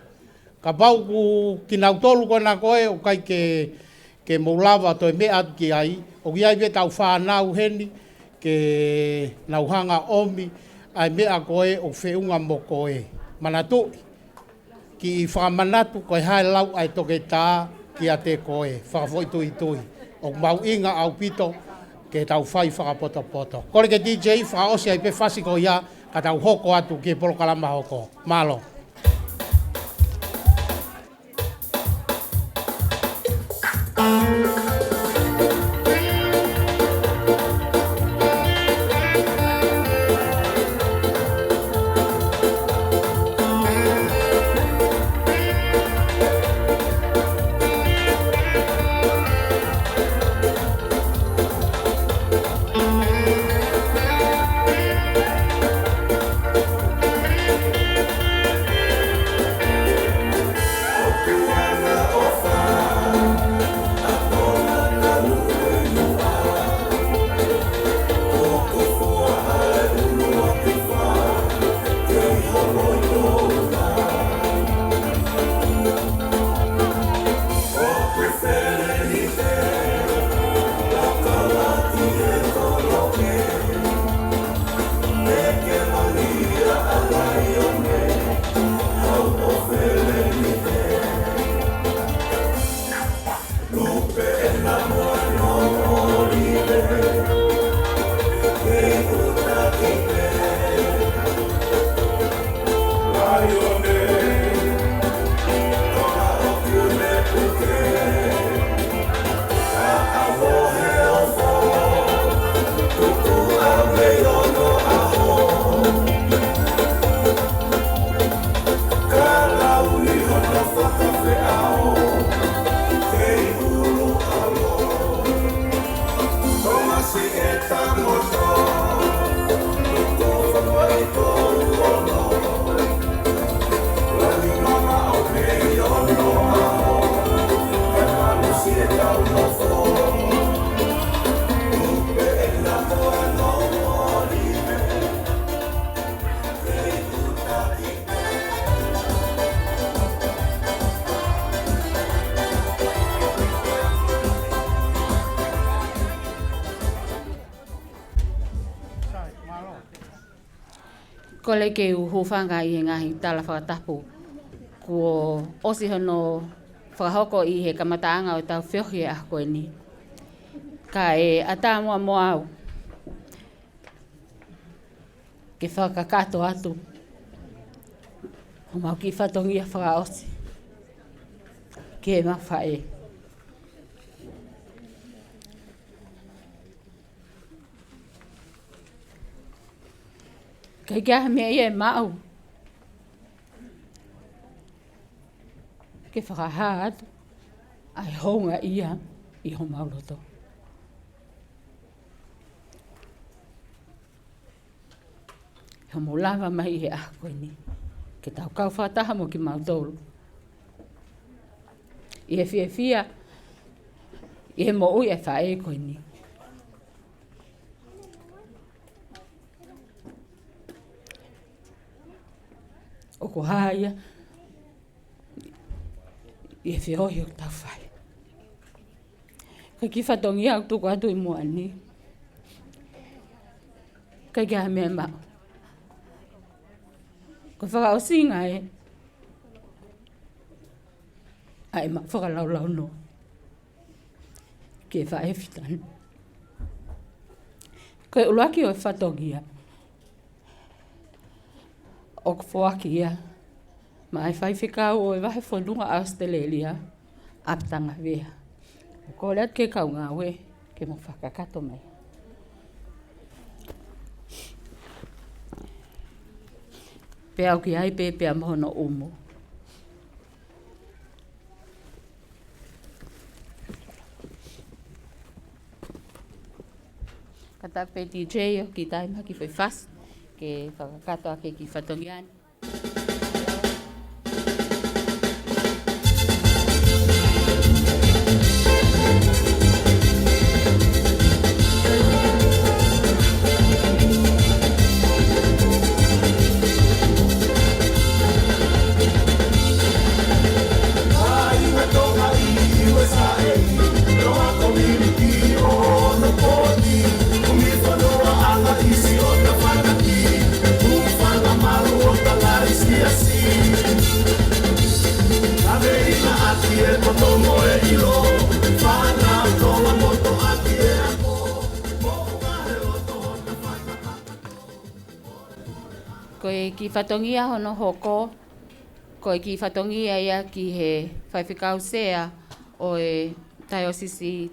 Ka pau ku ki nau tolu kona koe o kai ke moulawa toi me atu ki ai. O ki ai pe tau whanau heni ke nau hanga omi ai mea koe o whiunga mo koe. Manatu, ki whamanatu koe hae lau ai toke tā ki a te koe, whakafoi tui tui. O mau inga au pito ke tau whai whakapoto poto. Kore ke DJ whakaosi ai pe whasi ko ia ka tau hoko atu ki polo kalama hoko. Malo. Ko le ke uhufanga i he ngahi tala whakatapu. Ko osi hono whakahoko i he kamataanga o tau whiohi a koe ni. Ka e ata mua mua au. Ke whakakato atu. O mau ki whatongia whakaosi. Ke mawhae. Kai kia mea ia e mau. Ke whakaha atu. Ai honga ia i ho mauloto. He mo lava mai he a koe ni. Ke tau kau whataha mo ki mautolu. I he fia fia. I he mo ui e whae koe ni. O ko haia, i e whiohi o tau whai. Kai ki whatongi au tuku atu i mua ni. Kai kia mea mau. Ko whakao singa e. Ai ma whakalau lau no. Ke whae whitanu. Kai uluaki o e whatongi au. O ko whaki ia. Ma e whai whikau o e wahe whanunga Australia. Aptanga wea. Ko leat ke kau ngā we. Ke mo whakakato mai. Pea au ki ai pea mohono umo. Kata pe DJ o ki taima ki whai whas. Ke whakakato ake ki whatongiani. Koe ki whatongia hono hoko, koe ki whatongia ia ki he whaiwhikau sea o e taiosisi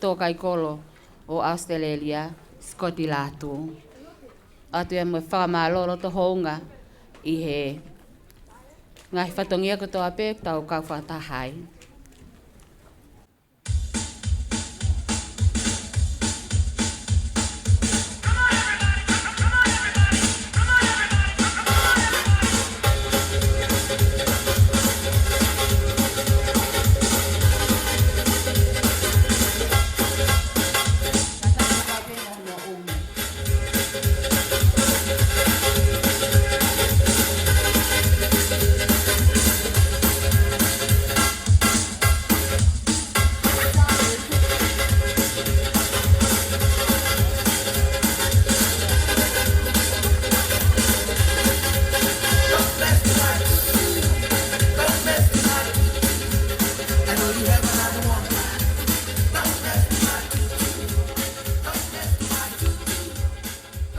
tōkai kolo o Australia, Scotty Latu. Atu e mo whakamālolo to hounga i he ngahi whatongia ko toa pe tau kau whatahai.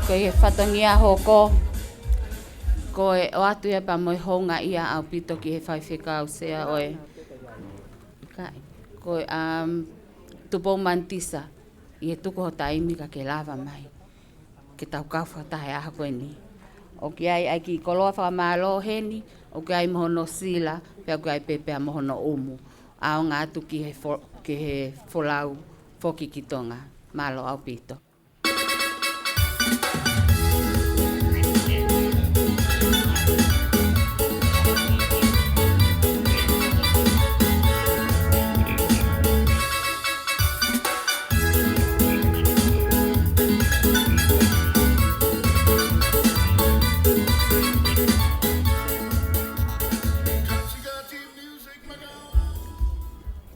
Koe whatongia hoko, koe o atu e pa moi honga ia au pito ki he whaiwhikau sea oe. Koe tupo mantisa, i he tuko ho taimi ka ke lava mai, ke tau kau whatahe aha koe ni. O ki ai ki koloa whakamālo heni, o ki ai mohono sila, pia ki ai pepea mohono umu. Ao ngā atu ki he wholau whoki ki tonga, mālo au pito.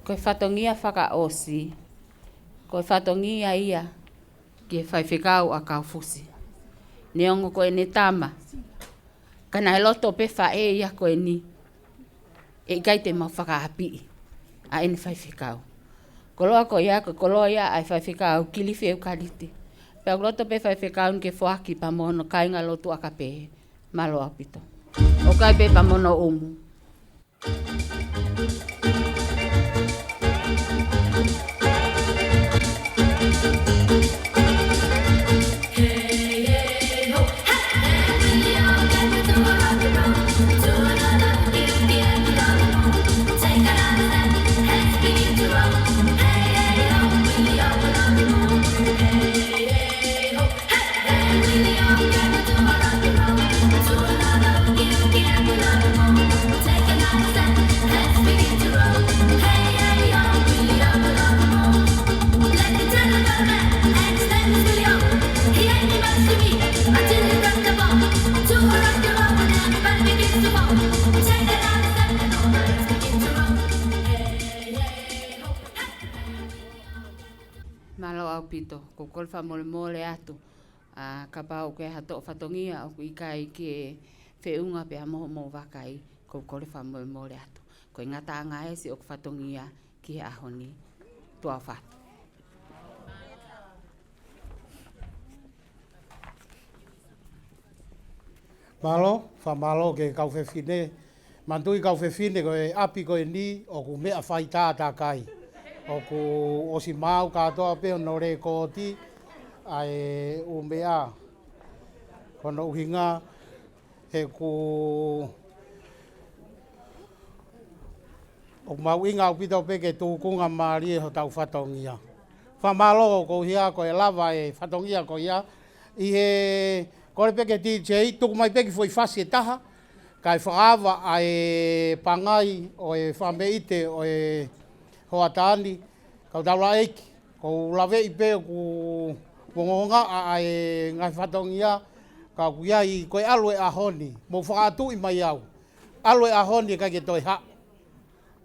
Koe whatongia whakaosi, koe whatongia ia ki whaiwhikau a Kaufusi. Neongo koe ne tama, kana he loto pe whae ia koe ni, e kai te mau whakaapi a ene whaiwhikau. Koloa koe ia, koloa ia ai whaiwhikau kiliwhi eukaliti. Pea loto pe whaiwhikau ni ke whaki pa mono kainga lotu akape, malo apito. O kai pe pa mono umu. Malo au pito, ko kolfa mole atu. Ka pau ke hato whatongia o i kai ke whiunga pe mo wakai ko kolfa mole atu. Ko ngata ngā esi o whatongia ki he ahoni tua whatu. Malo, whamalo ke kauwhewhine. Mantui kauwhewhine koe api koe ni o ku mea whai tātā kai. O ku osi mau katoa peo no re kōti ai u mea. Kono uhinga he ku o mau inga upita pe ke tūkunga maari e ho tau whatongia. whamalo ko hia ko e lava e whatongia ko hia. I he kore peke DJ, tuku mai peke foi whasi e taha. Kai whaawa a e pangai o e whameite o e hoatani. Kau taura eiki. Ko lawe i pe ku ngonga a e ngai whatongia. Ka kuia i koe alue a honi. Mo whaatu i mai au. Alue a honi kai ke toi ha.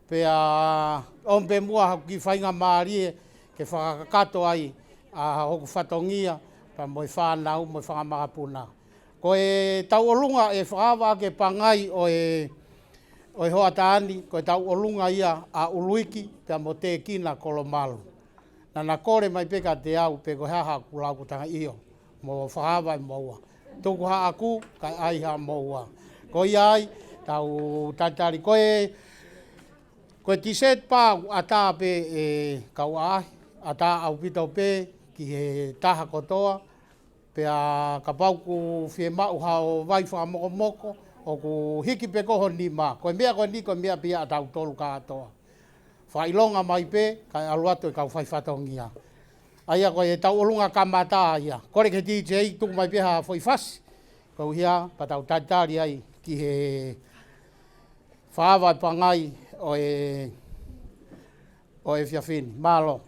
Pea ompe mua ki whainga maarie ke whakakato ai a hoku whatongia pa moi whanau, moi whangamakapuna. Ko e tau olunga e whaawa ke pangai o e hoataani, ko e tau olunga ia a uluiki pea mo te kina Kolomalu. Nana kore mai peka te au pe ko haha kulau tanga iyo mo whaawa i moua. Tuku ha aku kai ai ha moua. Ko iai tau tatari koe tiset pā ata pe e kau ahi, ata au pito pe ki he taha kotoa, pea ka pauku whie mau hao vai whamoko moko, o ku hiki pe koho ni mā. Koe mea koe ni koe mea pia atau tolu ka atoa. Whailonga mai pe, kai aluato e kau whaifatongia. Aia koe e tau olunga kamata ia. Kore ke DJ tuku mai pia hoi fasi. Kau hia patau tatari ai ki he whaawai pangai o e whiawhini. Malo.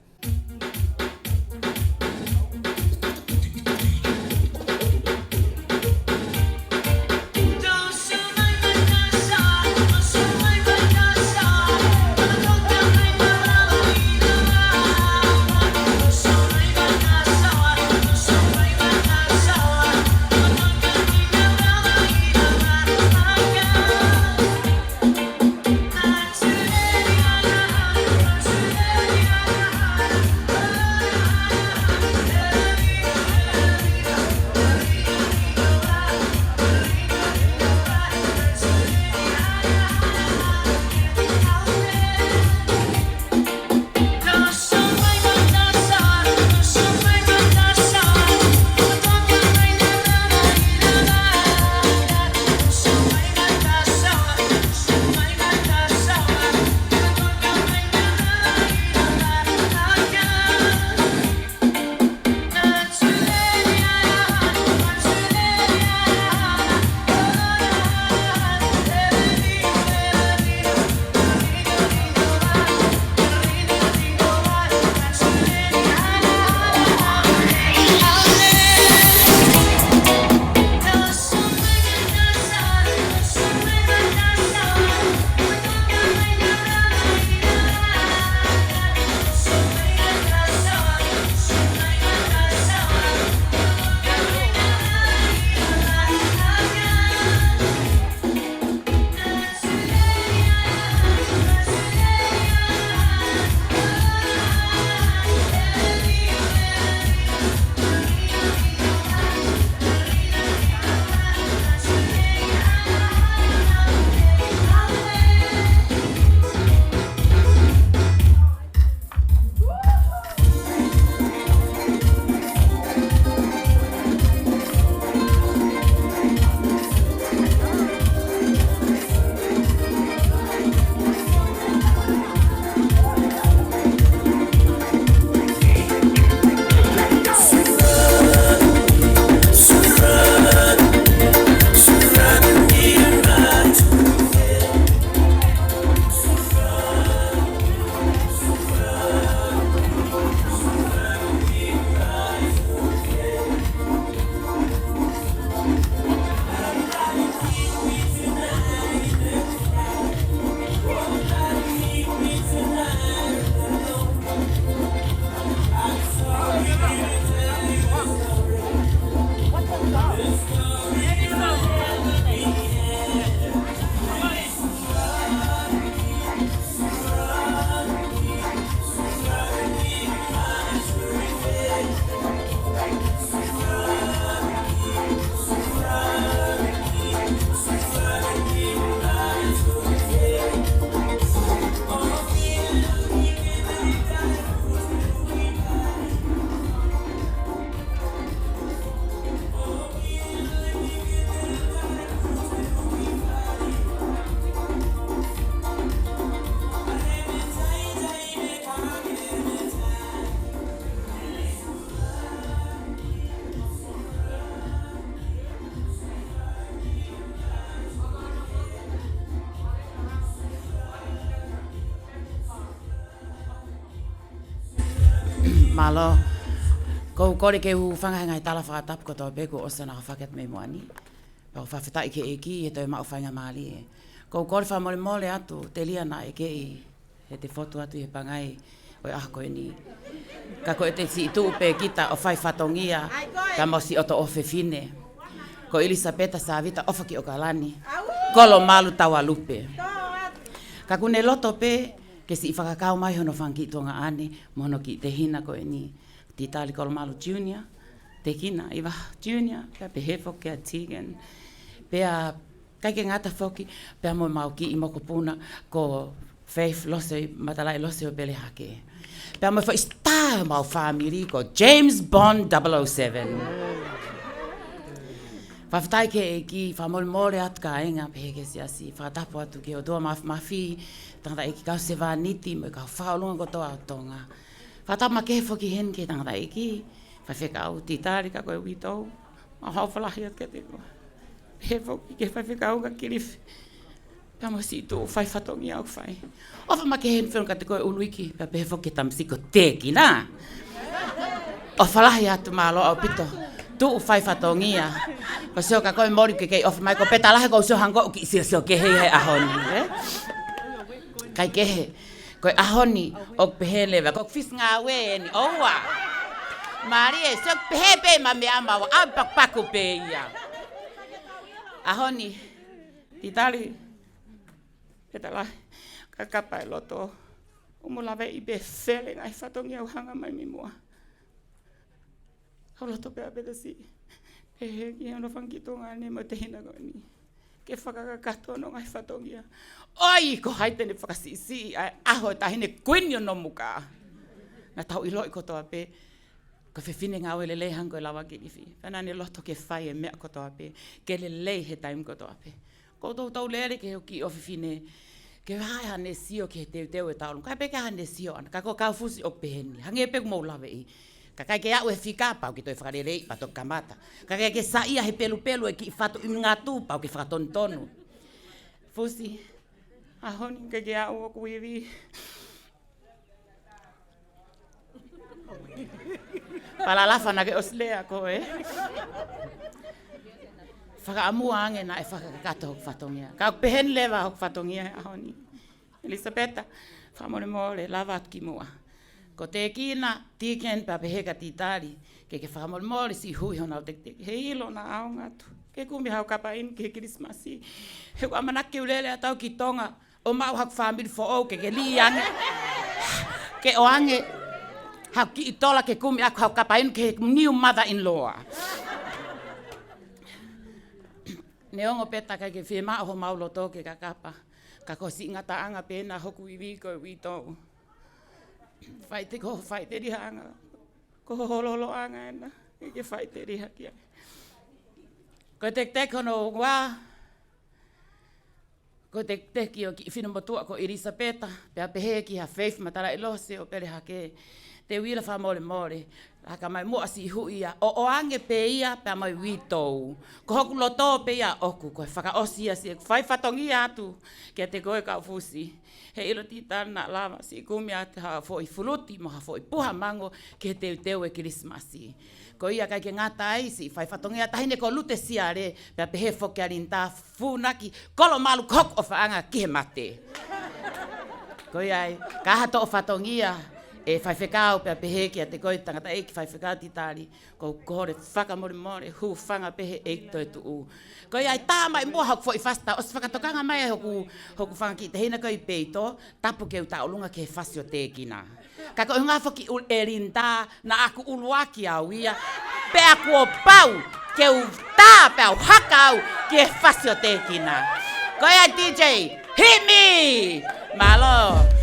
Malo. Ko kore ke hu whanga ngai tala whakatap ko tō peku o sana whakat me moani. Pau whawhetai ke eki e toi mau whainga maali e. Ko kore wha mole mole atu te lia na e ke i he te fotu atu he pangai o aha koe ni. Ka koe te si itu upe kita o whai whatongia ka mo si oto ofe fine. Ko Elisabeta sa vita ofa ki o kalani. Kolomalu tawa lupe. Ka kune loto pe ke si whakakau mai hono whanki tonga ane mono ki te hina koe ni. Titali Kolomalu Junior, te kina, iwa Junior, pia pe he foki a Tegan, pia kaike ngata foki, pia mo mau ki i moko puna ko Faith lose, matalai lose o pele hake. Pia mo fo star mau family ko James Bond 007. Whawhetai ke e ki, whamole atu ka inga pe ke si asi, whakatapo atu ke o doa mawhi, tangata e ki kau se wāniti, mo i kau whaolunga ko toa tonga. Whatama ke foki hen ke tangata iki, whawhekau titari ka koe witou, ma hawhalahi at ke te koe. He foki ke whawhekau ka kiriwhi, pia mo si tu whai whatongi au whai. Ofa ma ke hen whiun ka te koe unuiki, pia pe he foki tamsiko teki na. O whalahi atu malo au pito, tu whai whatongia. Ko seo ka koe mori ke kei ofa mai ko petalahe ko seo hango uki seo ke hei ahoni. Kai kehe. Koe ahoni o pehelewa, ko fis ngā weni, oua. Marie, so pehepe ma me ama wa apapaku pe ia. Ahoni, titali, petala, kakapai loto, umulawe i be fele ngai whatongi au hanga mai mi mua. Au loto pea peta si, pehe ki ono whankitonga ne mo te hina koe ni. Ke whakakakato no ngai whatongia. Oi, ko haite ne whakasisi, aho e tahine kuinio no muka. Na tau iloi ko toa pe, ko whiwhine ngā ue lelei hango e lawa ki riwhi. Whana ne loto ke whai e mea ko toa pe, ke lelei he taim ko toa pe. Ko tau lere ke hoki o whiwhine, ke hai hane sio ke he teu e taulung. Kai pe ke hane sio ana, kako kaufusi o peheni. Hange e peku mau lawe i. Ka kai ke au e whikapau ki toi whakarerei, pato kamata. Ka kai ke saia he pelu e ki whatu i ngā tūpau ki whakatontonu. Fusi, ahoni ke au o kuiwi. Palalafa na ke oslea ko e. Whakaamua ange na e whakakato hok whatongia. Ka pehen lewa hok whatongia ahoni. Elisabeta, whamore mole, lava atu ki mua. Ko te kina, tiken pa peheka titari, ke whamore mole si hui hona o te he ilo na aongatu. Ke kumi hau kapa in ke Krismasi. He kua manake ulele atau ki tonga, o mau hak whamiri fo au ke li ange. Ke o ange, hau ki itola ke kumi aku hau kapa in ke new mother-in-law. Neongo peta kai ke whiema o maulo toke ka kapa. Ka ko si ngata anga pena hoku i wiko i wito. Whaite ko whaite riha anga. Ko hololo anga ena. Ke whaite riha kia. Ko tek hono wā. Ko tek o ki whinumotua ko Elisabeta. Pea pehe ki ha Faith matara i lose o pere hake. Te wila wha mole. Haka mai mua si hui ia. O ange pe ia pea mai witou. Ko hoku loto pe ia oku. Ko whaka osia si. Whai whatongi atu. Kia te koe Kaufusi. He ilo titana na lama si kumi ate ha fo i fuluti. Mo ha fo i puha mango. Ke teu e Krismasi. Ko ia kai ke ngata ai si. Whai whatongi ata hine ko lute siare. Pea pehe foki arinta funaki. Kolomalu kok o whaanga ki he mate. Ko ia ai. Kahato o whatongia. E whaiwhekau pia pehe ki a te koe tangata e ki whaiwhekau titari. Ko kore whakamore hu whanga pehe e toi tu u. Ko iai tā mai mua hauk fo i whasta. O se whakatokanga mai hoku whanga ki te hina koe peito. Tapu ke uta olunga ke whasio te kina. Ka koe hunga whaki e rinda na aku uluaki au ia. Pea kua pau ke u tā pea u haka au ke whasio te kina. Ko iai DJ, hit me! Malo!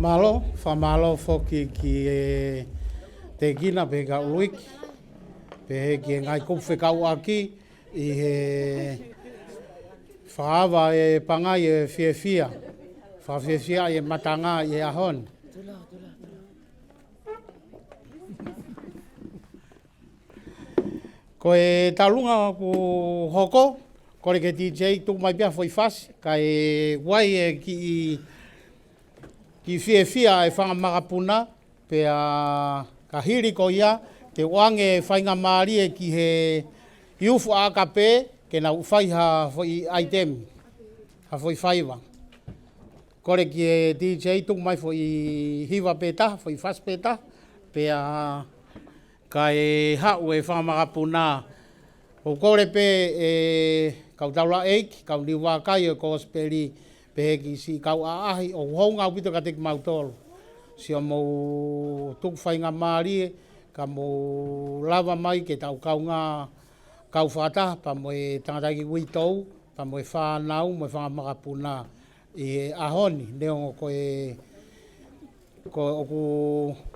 whamalo foki ki te kina pe ka uiki. Pe ki ngai kuwhi kau aki i he whaawa e pangai e whiawhia. Whawhiawhia e matanga e ahon. Ko e talunga ku hoko, kore ke DJ tuk mai pia foi fasi, ka e wai e ki whiawhia e whangamakapuna, pe a ka hiri ko ia, te wange whainga maari e ki he iufu akape, ke na uwhai ha foi item, ha foi whaiwa. Kore ki e DJ tuk mai foi hiwa peta, foi fasi peta, pe a ka e hau e whamakapuna. O kore pe e kau taula eiki, kau ni wakai e kosperi pe ki si kau aahi o honga upito ka teki mautolo. Si o mou tuku whainga maari ka mou lava mai ke tau kau ngā kau whata pa mo e tangataki witou, pa mo e whanau, mo e whangamakapuna i ahoni. Neongo ko e ko oku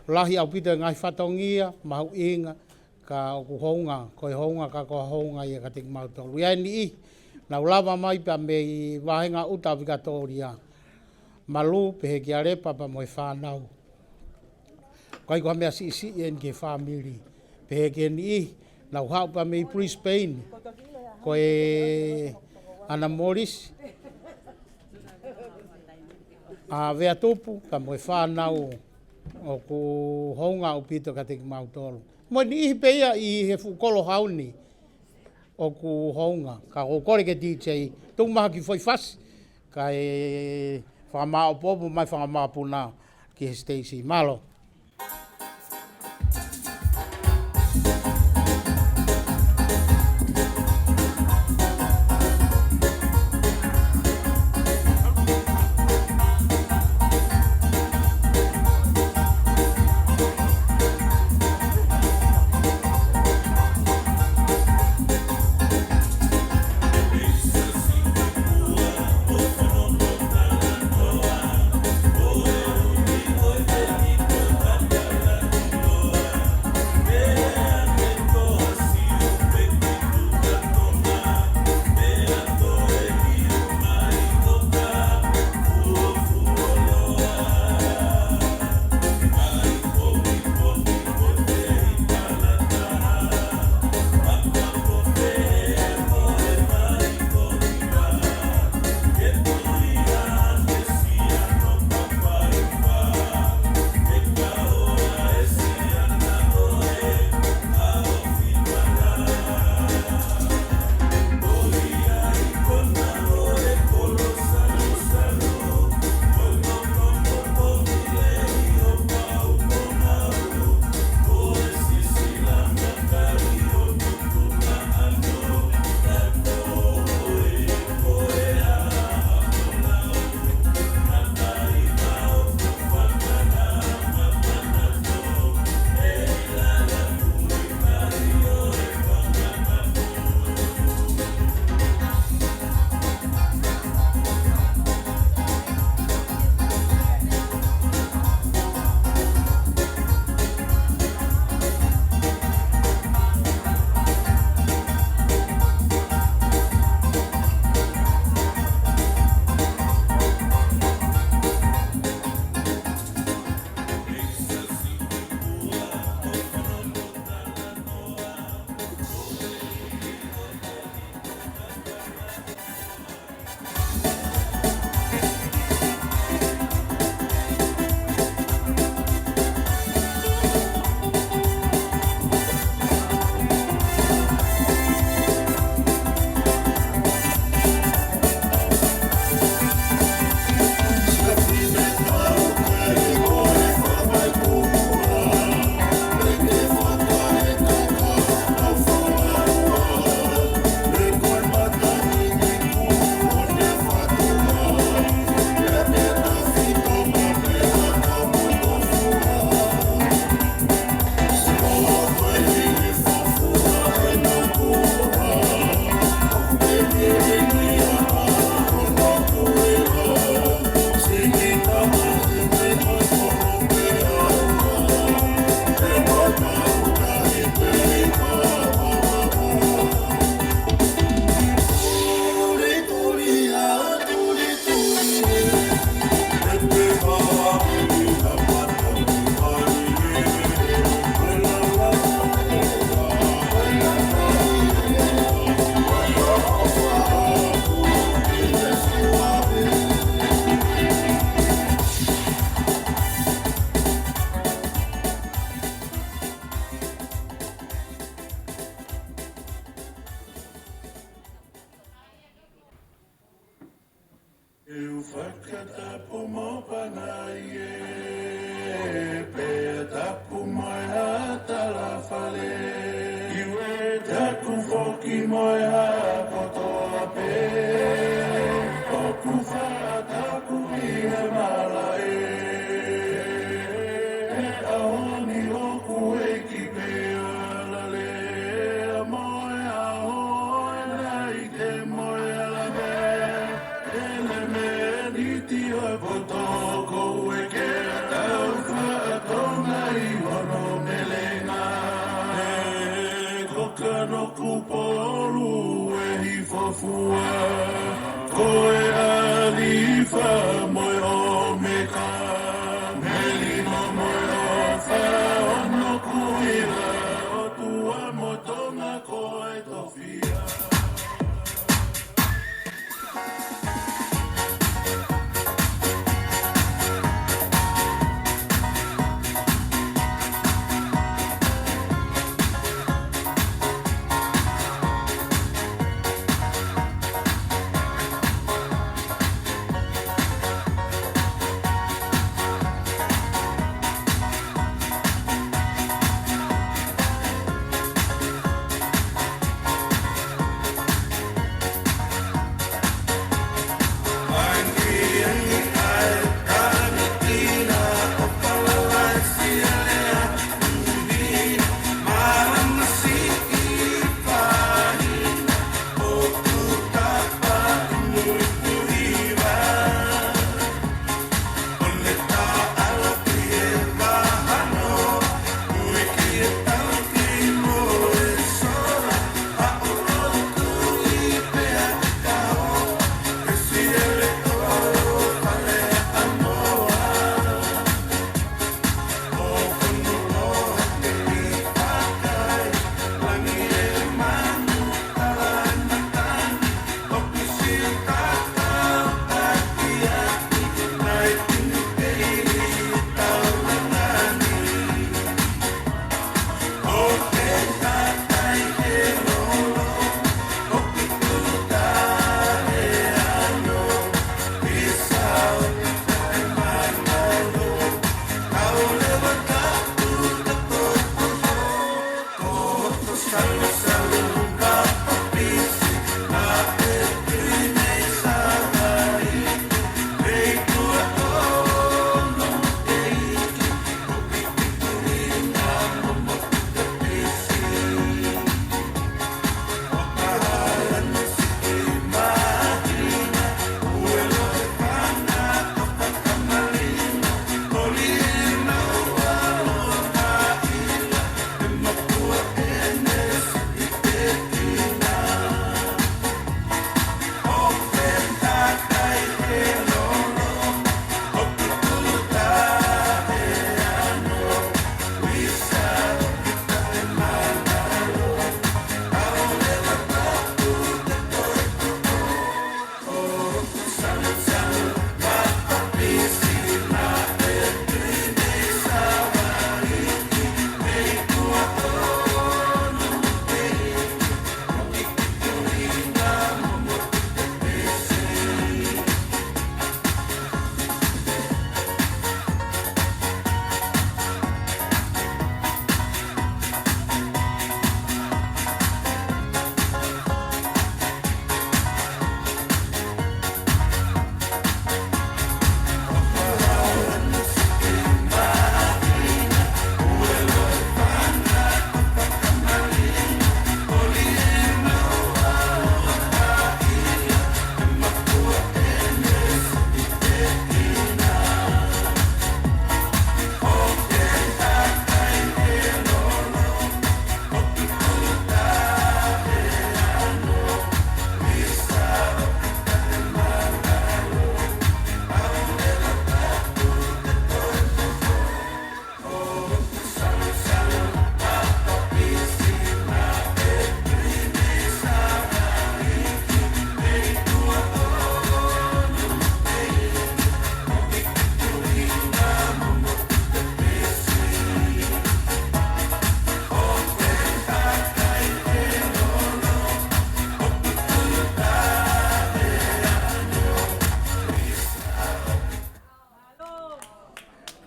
lahi au pita ngai whatongia, mahu inga, ka oku honga, koe honga ka koe honga i a katik mautolu. Ia ni i, na ulava mai pa me i wahenga uta vikatoria. Malu pehe ki arepa pa moe whanau. Koe koe mea si isi en ke whamiri. Pehe ki ni i, na uhau pa me i Brisbane. Koe Ana Morris, a vea tupu, ka moe whanau o ku honga o pito ka teki mautolo. Mo ni ihi peia i he fukolo hauni o ku honga. Ka o kore ke DJ, tung maha ki foi fasi, ka e whakamao popo mai whakamao puna ki he Stacey. Malo.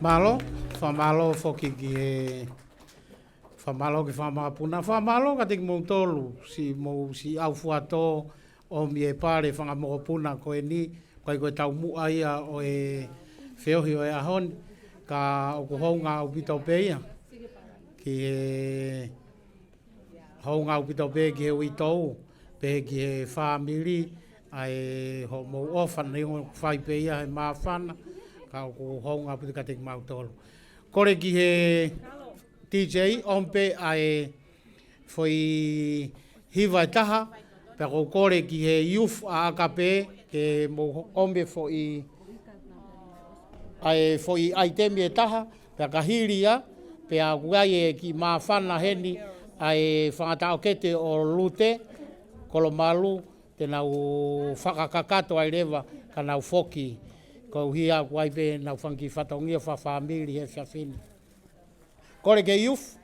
Whamalo whoki ki he whamalo ki whamapuna. Whamalo ka tiki mou tolu si au fuato o mi e pare whangamokopuna ko e ni koe tau mua ia o e whiohi o e ahoni ka o ko hounga au pito peia ki he hounga au pito peia ki he uitou pe ki he whamiri ai ho mou ofana ingo whai peia he mawhana ka o ko hounga pito ka teki mau tolu. Kore ki he DJ ompe ai foi hiva e taha pe ko kore ki he youth a akape ke mo ombe foi ai temi e taha pe ka hiria pe a guai ki mawhana heni ai whangata o kete o Lute Kolomalu te nau whakakakato ai rewa ka nau foki ko hia guai pe nau whangi whatongia whawhamiri he whiawhini. Kore ke youth.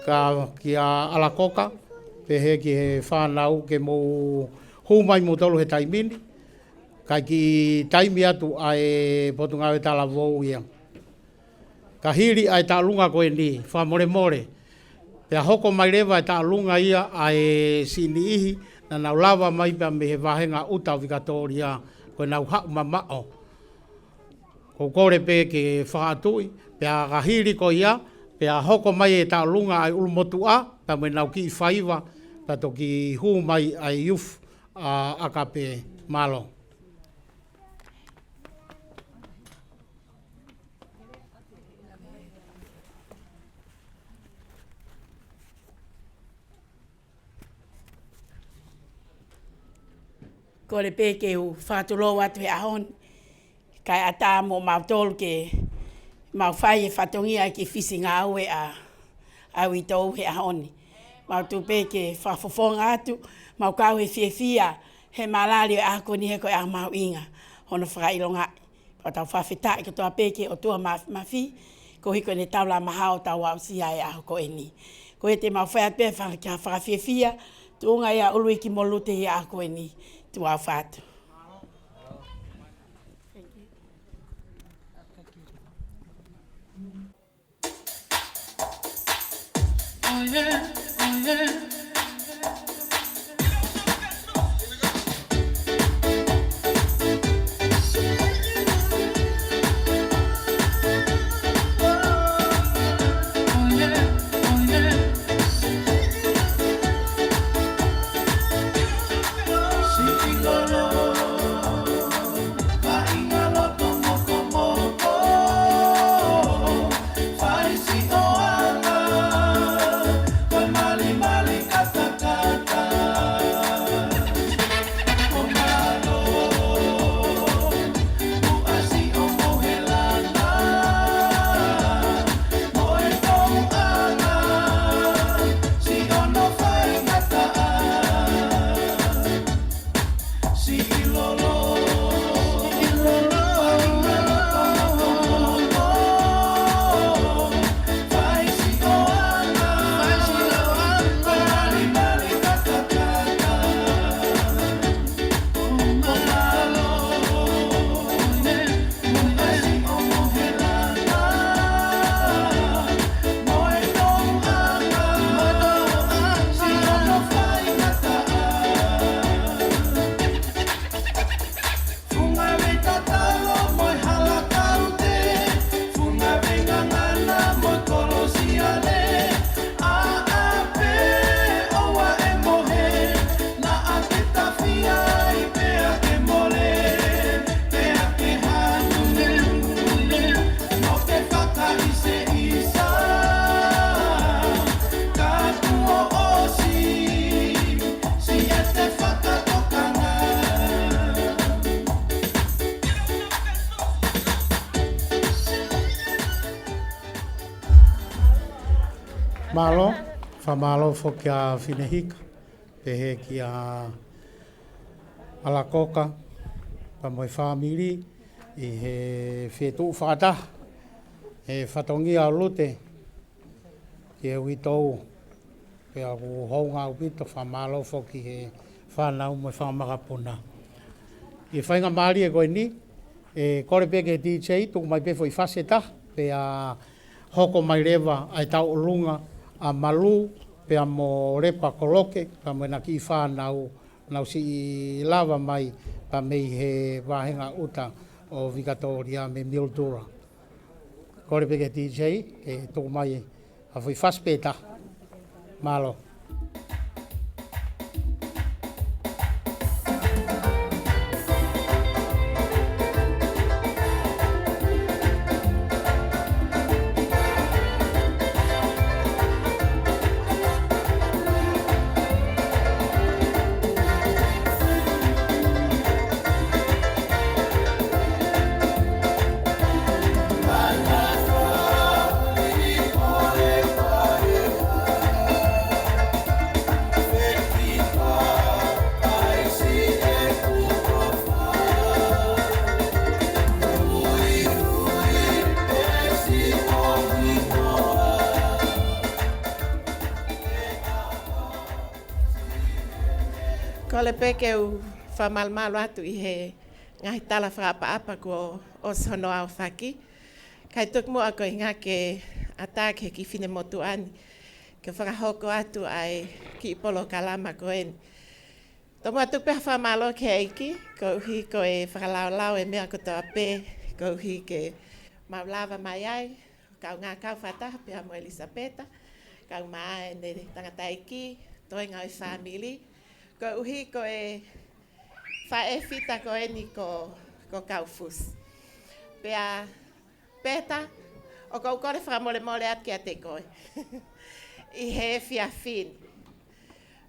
Ka ki a alakoka pe he ki he whanau ke mo humai mo tolu he taimini ka ki taimi atu ai potunga e tala vou ia ka hiri ai ta lunga ko ni fa more more pe hoko mai rewa e ta lunga ia ai sini ihi na nau lava mai pe me he vahenga uta vikatoria ko nau ha mamao ko kore pe ke whaatui pe a ka hiri ko ia pe a hoko mai e ta lunga ai ulmotua pa me nau ki whaiva pa to ki hu mai ai youth a akape malo. Ko le pe ke u whātulo atu e ahon kai ata mo mautol ke mau whai e whatongia ki whisinga au e au i tau he ahoni. Mau tu pe ke whafofonga atu, mau kau he whiawhia he malari e ako ni he koe a mau inga. Hono whakailonga, pa tau whawhetai ka toa pe ke o tua mawhi, ko hiko ne taula mahao tau au sia e aho ko e ni. Ko he te mau whai atu e whawhiawhia, tuunga ia ului ki molute e ako e ni, tu au whatu. Malo, whamalo fo kia whinehika, pehe kia alakoka, pa moi whamiri, i he Fetu'upongipongi, he whatongi au lute, ki e witou, pe a ku hounga upito, whamalo fo ki he whanau moi whamakapuna. I whainga maari e koe ni, e kore peke DJ, tuku mai pefo i whaseta, pe a hoko mai rewa ai tau ulunga, a malu pe a mo repa koloke pa mo na ki whanau nau si lava mai pa mei he wahenga uta o Victoria me Mildura. Kore peke DJ e tō mai a fui whaspeta. Malo. Kole peke u whamalmalo atu I he ngahi tala whaapa ko o sono au whaki. Kai tuk mua ko I ngā ke atake ki whine motu ani. Ke whakahoko atu ai ki polo kalama ko eni. Tō mua tuk peha whamalo ke eiki, ko uhi ko e whakalaulau e mea ko tō ape, ko uhi ke maulava mai ai, kau ngā kau whataha peha mo Elisabeta, kau maa e ne tangata iki, toi ngau I whamili, ko uhi ko e whaefita ko eni ko Kaufusi. Pea peta, o kou kore whakamole mole at kia te koe. I he whiawhini.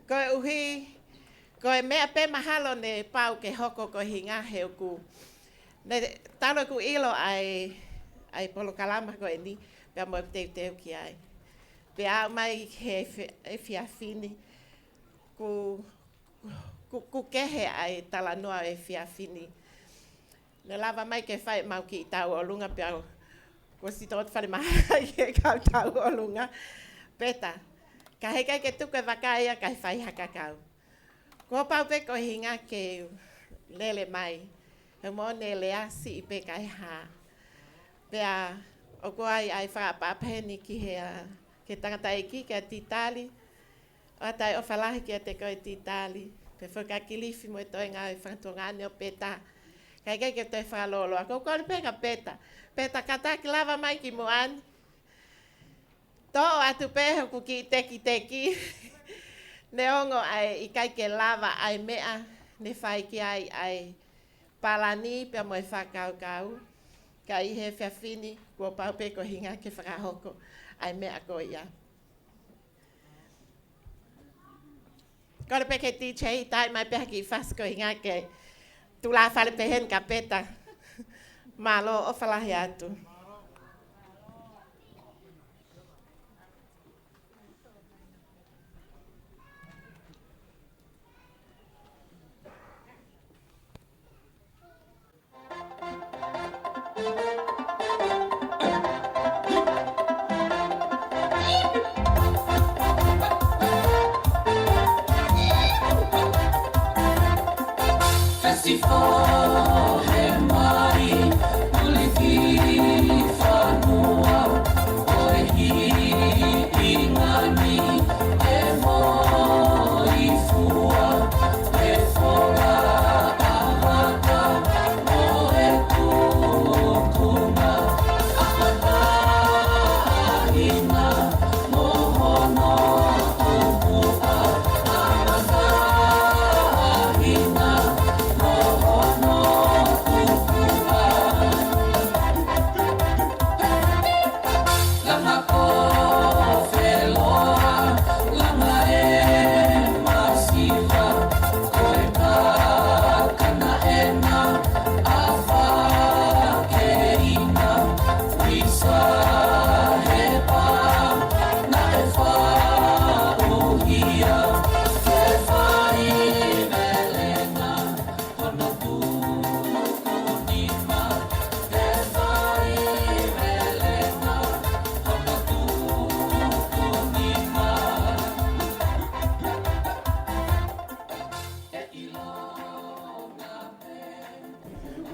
Ko uhi, ko e mea pe mahalo ne pau ke hoko ko hinga he ku. Ne talo ku ilo ai polo kalama ko eni, pea mo teu ki ai. Pea mai he whiawhini, ku kehe ai tala noa e whiawhini. Ne lava mai ke whai mau ki tau o lunga pia ko si tot whare maha ke kau tau o lunga. Peta, ka hekai ke tuke wakaia kai whai haka kau. Ko pau pe ko hinga ke lele mai. He mo ne lea si I pe kai ha. Pea, o ko ai whaapapeni ki he ke tangata e ki ke titali. O tai o falahi ke te koe titali. Pe whakakilifi mo e toi ngā e whangtongane o peta. Kai ke toi whalolo. Ako kore peka peta. Peta kata ki lava mai ki moani. Tō atu peho ku ki teki. Ne ongo ai i kai ke lava ai mea. Ne whai ki ai palani pia mo e whakau. Ka i he whiawhini kua paupeko hinga ke whakahoko. Ai mea ko ia. Kore peke teacher tai mai peha ki whasko hinga ke tula whale pehen ka peta. Malo o whalahi atu.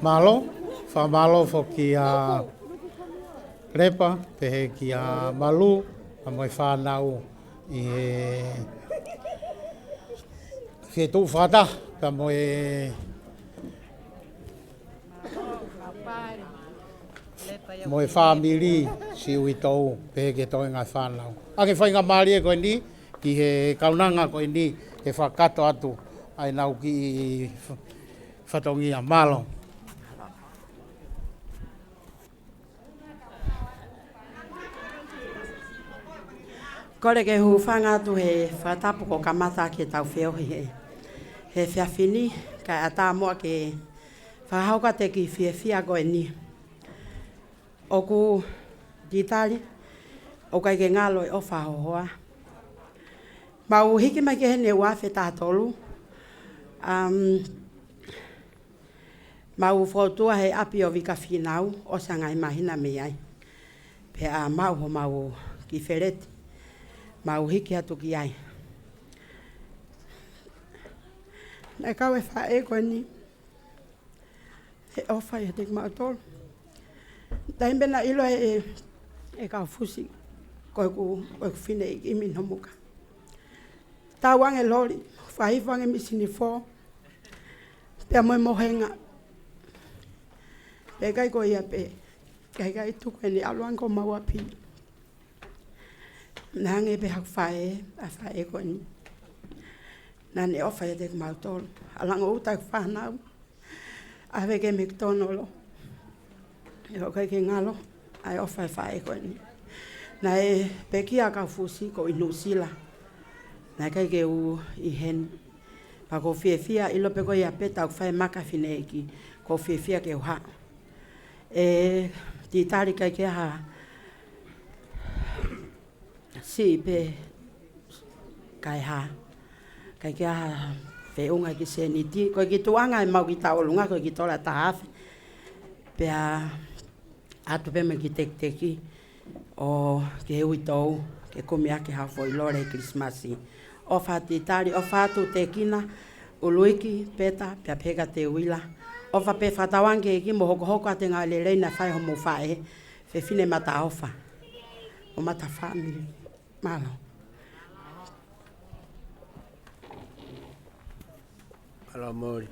Malo, whamalo fo ki a repa, pehe ki a malu, a moi whanau i he Fetu'upongipongi, ka moi whamiri si ui tau, pehe ke toi ngai whanau. Ake whainga maari e koe ni, ki he kaunanga koe ni, he whakato atu, ai nau ki whatongi a malo. Kore ke hufanga tu he whatapu ko kamata ke tau whiohi he. He whiawhini, kai ata mua ke whahauka te ki whiawhia koe ni. Oku ditari, o kai ke ngalo e o whahohoa. Mau hiki mai ke hene ua whetā tolu. Mau whotua he api o vika whinau, o sangai mahina me ai. Pea mau ho mau ki whereti. Mau hiki atu ki ai. Nai kau e whae koe ni. He awhai e te mau tolu. Tai mbena ilo e Kaufusi koe ku whine i imi nomuka. Tau ange lori, whahifu ange misini fō. Pea moe mohenga. Pe kai koe ia pe. Kai kai tuku e ni aluan ko mau api. Nange pe hak whae, a whae koe ni. Nane o whae te mau tolu. Alango utai whanau. Awe ke McDonald's. E o kai ke ngalo. Ai o whae koe ni. Na e pe kia Kaufusi ko i Nusila. Na kai ke u i hen. Pa ko whiawhia ilo pe koe ia peta au whae maka whine eki. Ko whiawhia ke uha. E ti tari kai ke ha. Si pe kai ha. Kai ke ha whiunga ki se ni ti. Koe ki tuanga e mau ki taolunga koe ki tola tahafi. Pea atu pe me ki teki. O ke hui tau. Ke kumia ke hafo i lore Christmasi. O whati tari, o whatu te kina. Uluiki peta pea peka te uila. O wha pe whatawange eki mo hoko hoko ate ngā le reina whai homo whae. Fe fine mata ofa. O mata family. Malo. Ala mori.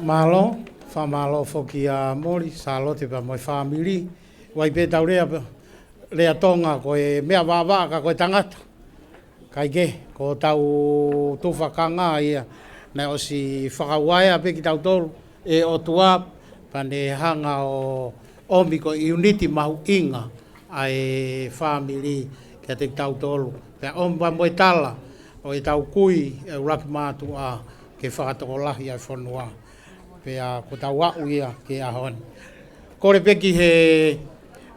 Malo, fa malo foki a mori, salo te pa moi family, wai pe tau rea tonga koe mea wawa ka koe tangata. Kai ke, ko tau tufakanga ia, na o si whakawaya pe ki tau tolu, e o tua, pane hanga o omi ko unity mahu inga, ai family kia te tau tolu. Pea omba moe tala, o e tau kui, e uraki mātu a, ke whakatokolahi ai whanua. Pea ko tau au ia ke ahon. Kore peki he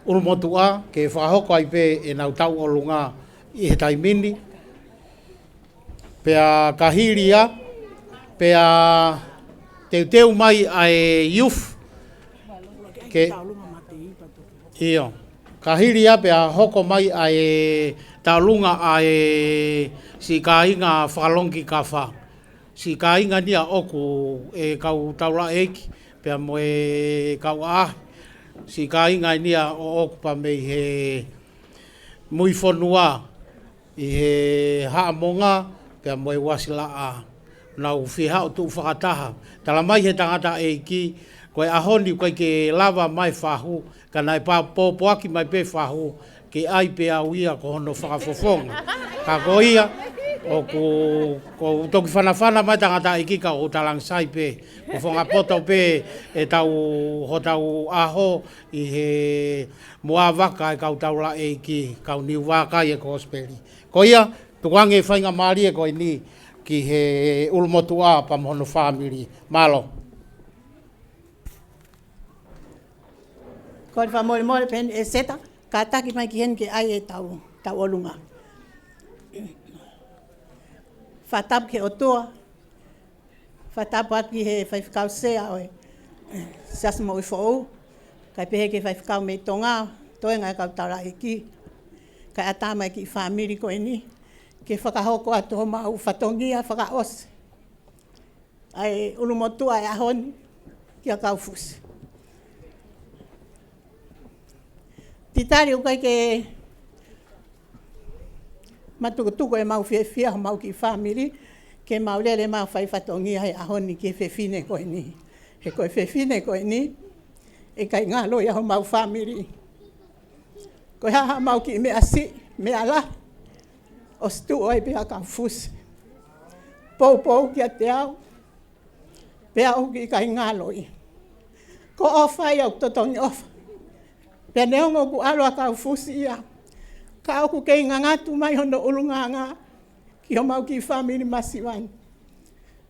urumotua ke whahoko ai pe e nau tau olunga i he taimini. Pea kahiria, pea teu mai ai youth. Ke iyo. Kahiria pea hoko mai ai taulunga ai si kainga whalongi ka wha. Si kainga nia oku e kau taula eki, pea moe kau ahi. Si kainga nia o oku pa mei he mui whanua i he haamonga, pea moe wasila a. Nau whihao tu whakataha. Tala mai he tangata eki, koe ahoni koe ke lava mai whahu, ka nai pōpoaki mai pe whahu, ke ai pe au ia ko hono whakafofonga. Ka ko ia, o ko toki whanawhana mai tangata i kika o talang sai pe. Ko whonga poto pe e tau ho tau aho i he mua waka e kau taula e ki kau ni waka e ko hosperi. Ko ia, tukange whainga maari e ko ni ki he ulmotua pa mohono family. Malo. Ko le famole mole pen e seta ka taki mai ki hen ke ai e tau olunga. Fatap ke otua. Fatap aki he whaifikau sea oe. Sas mo i fōu. Kai pehe ke whaifikau me tonga. Toi ngai kau tara e ki. Kai atama e ki whamiri ko e ni. Ke whakahoko atu ho mau whatongia whakaose. Ai ulumotua e ahoni ki a Kaufusi. Titari ukai ke matukutuko e mau whiawhia mau ki whamiri. Ke mau lele mau whai whatongia e ahoni ki whewhine ko e ni. He koe whewhine ko e ni. E kai ngā loi aho mau whamiri. Koe haha mau ki mea si, mea la. O stu oi pia Kaufusi. Pou ki a te au. Pea au ki kai ngā loi. Ko ofai au totongi ofa. Pea neongo ku alo a Kaufusi ia. Ka au ku kei ngangatu mai hono ulunga ngā. Ki ho mau ki whamiri masiwani.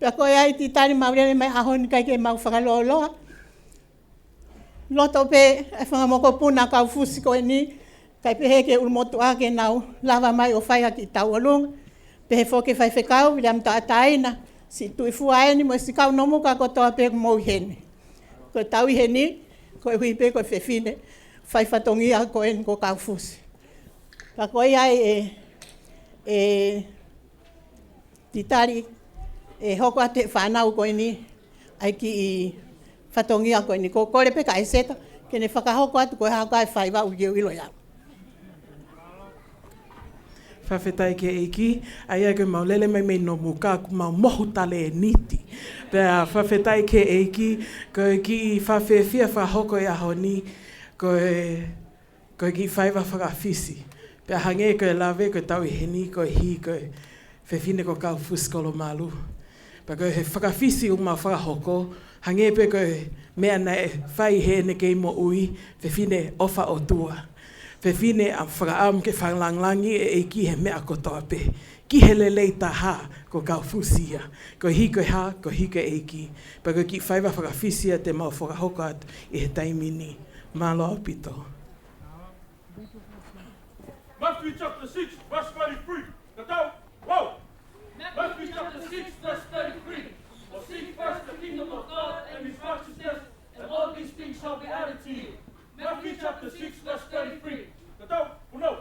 Pea koe ai ti tari maurele mai ahoni kai ke mau whakaloloa. Loto pe e whangamoko puna Kaufusi ko e ni. Kai pehe ke ulmotu ake nau lava mai o whaiha ki tau alunga. Pehe whoke whaiwhekau, wile am taataina. Si tui fuaeni mo si kau nomuka ko toa pe mo hene. Ko tau i heni, ko e hui pe ko whewhine. Whaiwhatongia ko en ko Kaufusi. Ka koe ai titari e hoko ate whanau ko ni. Ai ki i whatongia ko ni. Ko kore pe ka e seta. Kene whakahoko atu ko e haka e whaiwa ugeo ilo iau. Whawhetai ke eiki, ai ai koe mau lele mai no muka, ku mau mohu tale e niti. Pea whawhetai ke eiki, koe ki whawhewhia whahoko e aho ni, koe ki whaiwa whakawhisi. Pea hange koe lawe, koe tau i heni, koe hi, koe whewhine ko Kaufusi Kolomalu. Pea koe he whakawhisi o mau whakahoko, hange pe koe mea nei whai he ne kei mo ui, whewhine ofa o tua. Whewhine am whakaam ke whanglanglangi e eiki he mea kotoa pe. Ki he lelei ta ha ko Kaufusi ia. Ko hi koe ha, ko hi ke eiki. Pa ko ki whaiwa whakawhisia te mau whakahoko atu i he taimini. Malo au pito. Matthew chapter 6, verse 33. Katau, wow! Matthew chapter 6, verse 33. For seek first the kingdom of God and his righteousness, and all these things shall be added to you. Matthew chapter 6, verse 33. Katau, uno.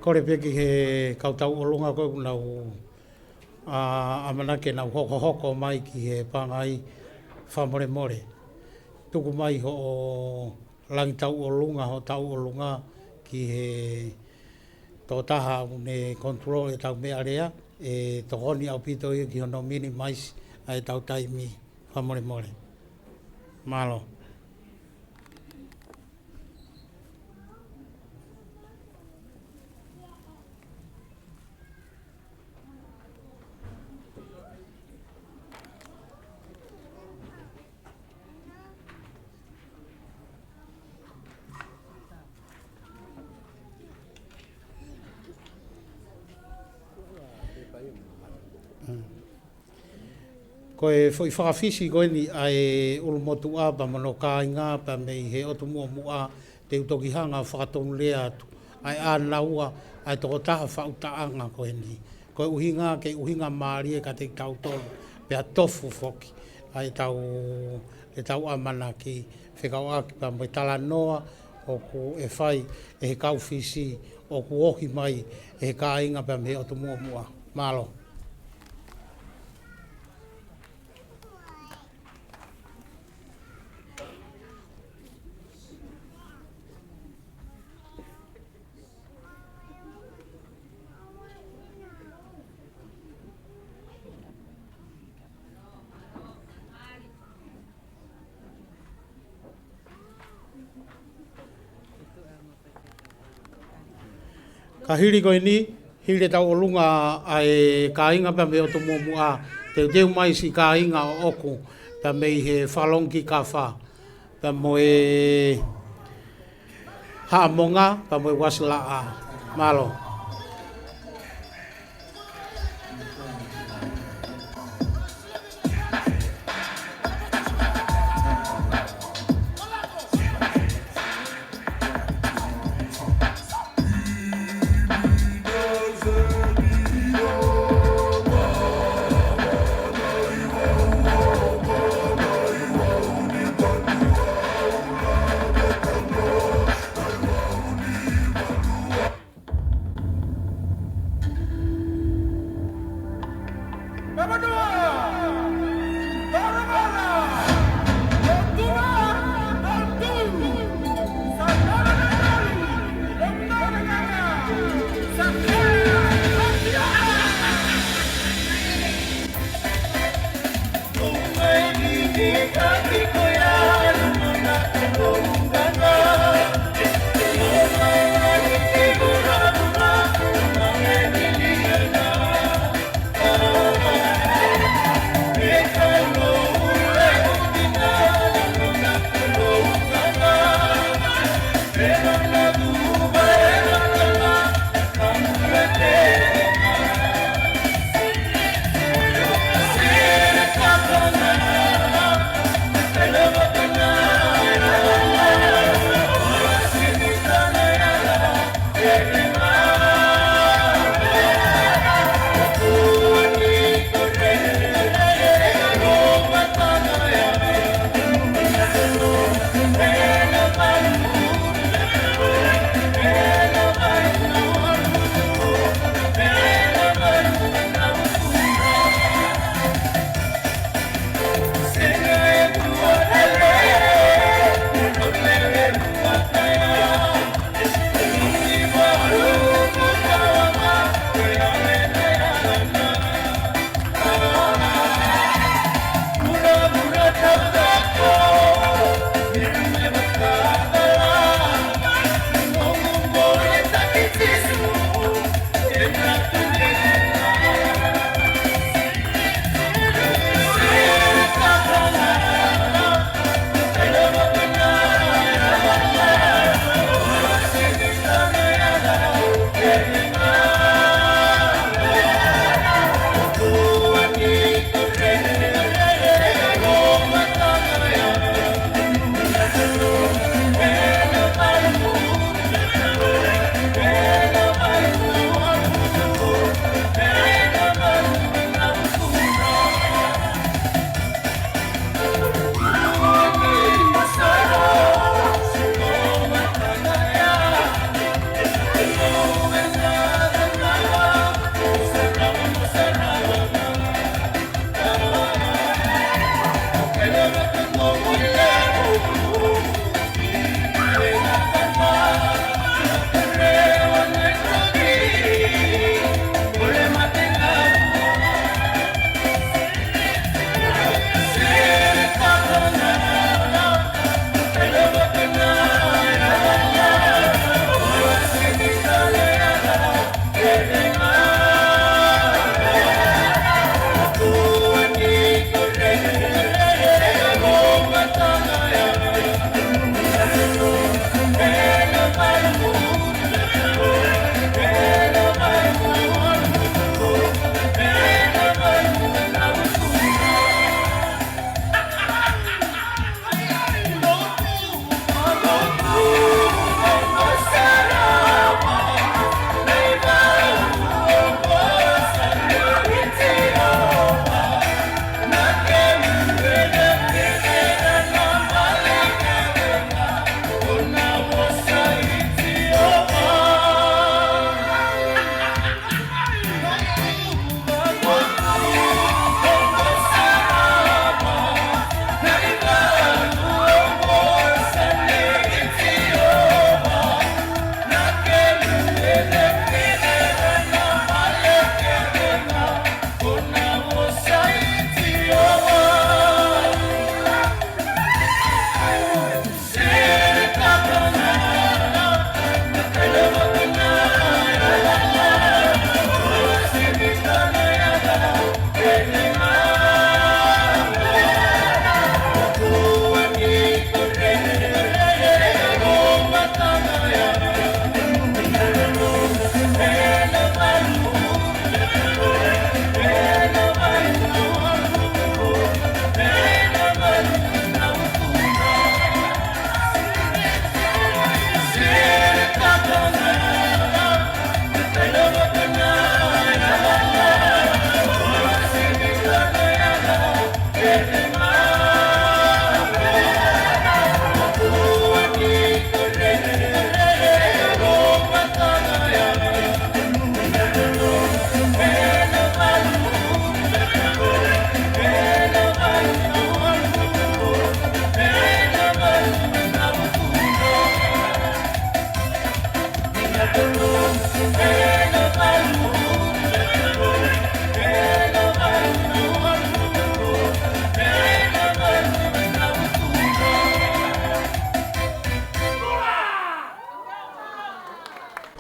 Kore peki he kautau olunga koe nau amanake nau hoko mai ki he pangai whamore more. Tuku mai ho o langi tau olunga ho tau olunga ki he tō taha ne kontrol e tau mea rea e tohoni au pito i ki hono mini mais ai tau taimi whamore more. Malo. Koe foi whakawhisi koe ni ai ulumotu a pa mano kāinga pa mei he otu mua mua te utoki hanga whakatonu lea atu. Ai ānaua ai toko taha whautaanga koe ni. Koe uhinga ke uhinga maari e ka te tautolu pea tofu foki. Ai tau amana ki whekau aki pa mai tala noa o ku e whai e he Kaufusi o ku ohi mai e he kāinga pa mei otu mua mua. Malo. Ka hiri koe ni, hiri tau olunga ai ka inga pa me o to mua te mai si ka inga o oku pa me he whalongi ka wha. Pa mo e haamonga, pa mo e wasila a malo.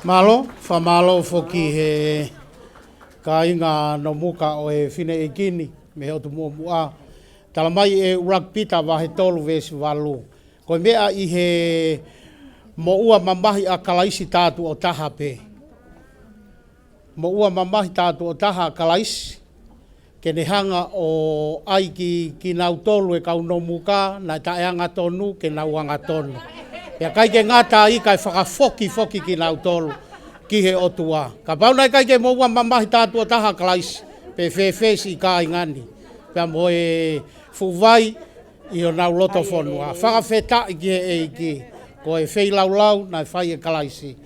Malo, whamalo foki he ka inga no muka o he whine e kini, me hotu mua mua. Tala mai e urak pita wa he tolu vesi walu. Ko mea i he mo ua mamahi a kalaisi tātu o taha pe. Mo ua mamahi tātu o taha a kalaisi. Ke ne hanga o aiki ki nau tolu e kau no muka, na ta eanga tonu ke nau anga tonu. Pea kai ke ngata i kai whakafoki ki nau tolu ki he otua. Ka pauna kai ke mo ua mamahi tātu o taha kalaisi. Pe whewhesi i ka ingani. Pea mo e fuwai i o nau loto whonua. Whakawheta i ki he eiki. Ko e whei lau na e whai e kalaisi.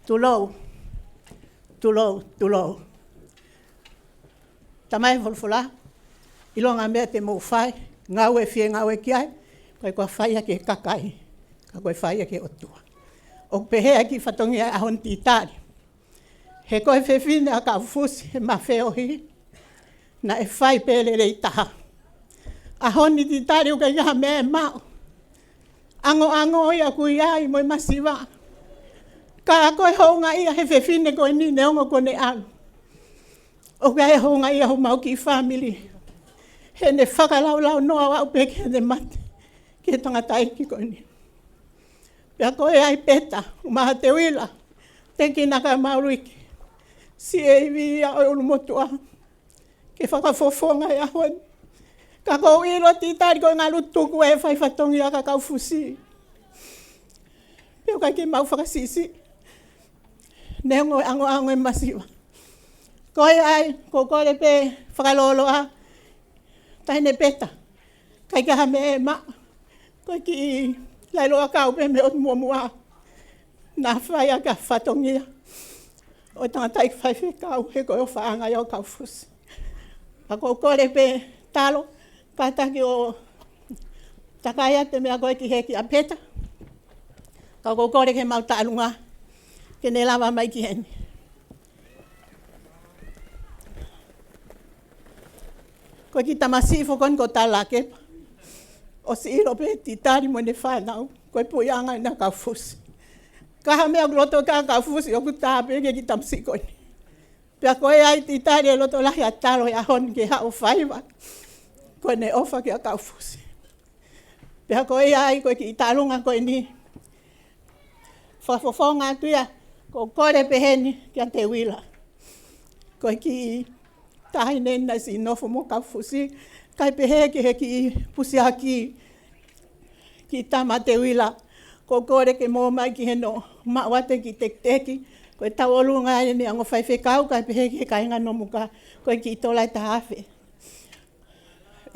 Tulou. Tamai volfola, ilonga mea te mo whai, ngau e fie ngau e kiai, koe kua whaia ke kakai, ka koe whaia ke otua. O pehea ki whatongia ahon titari. He koe whewhine a Kaufusi, he mawheohi, na e whai pele rei taha. Ahon ni titari uka iaha mea e mao. Ango ia kui ai moi masiwa. Ka koe hounga ia he whewhine koe ni neongo kone alu. O ka e hounga ia ho mau ki family. He ne whakalau noa wau peke he ne mate. Ke tangata iki koe ni. Pea koe ai peta, umaha te wila. Teki naka mauruiki. Si e vi a olu motua. Ke whakafofonga e ahon. Ka kou ilo titari koe ngā lutuku e whai whatongi a ka Kaufusi. Pea kai ki mau whakasisi. Neongo ango e masiwa. Koe ai, ko kore pe whakalolo a. Taine peta. Kai ka hame e ma. Koe ki lailo a kau pe me o mua. Nā whai a ka whatongia. O tangata i whai whekau he koe o whaanga i o Kaufusi. A ko kore pe talo. Ka taki o takaia te mea koe ki heki a peta. Ka ko kore ke mau tālunga. Ke ne lawa mai ki heni. Koe ki tamasifo kon ko tala kepa. O si iro pe titari mo ne whanau. Koe pui anga i na Kaufusi. Kaha mea loto ka Kaufusi o ku tāpe ke ki tamsiko ni. Pea koe ai titari e loto lahi a talo e ahon ke hao whaiwa. Koe ne ofa ki a Kaufusi. Pea koe ai koe ki italunga koe ni. Whafofonga tuia. Ko kore peheni kia te wila. Koe ki tahine na si nofo mo Kaufusi. Kai pehe ki he ki pusiaki ki tama te wila. Ko kore ke mō mai ki he no mawate ki tekteki. Koe tau olunga e ni ango whaiwhekau. Kai pehe ki he kainga no muka. Koe ki itolai tahawe.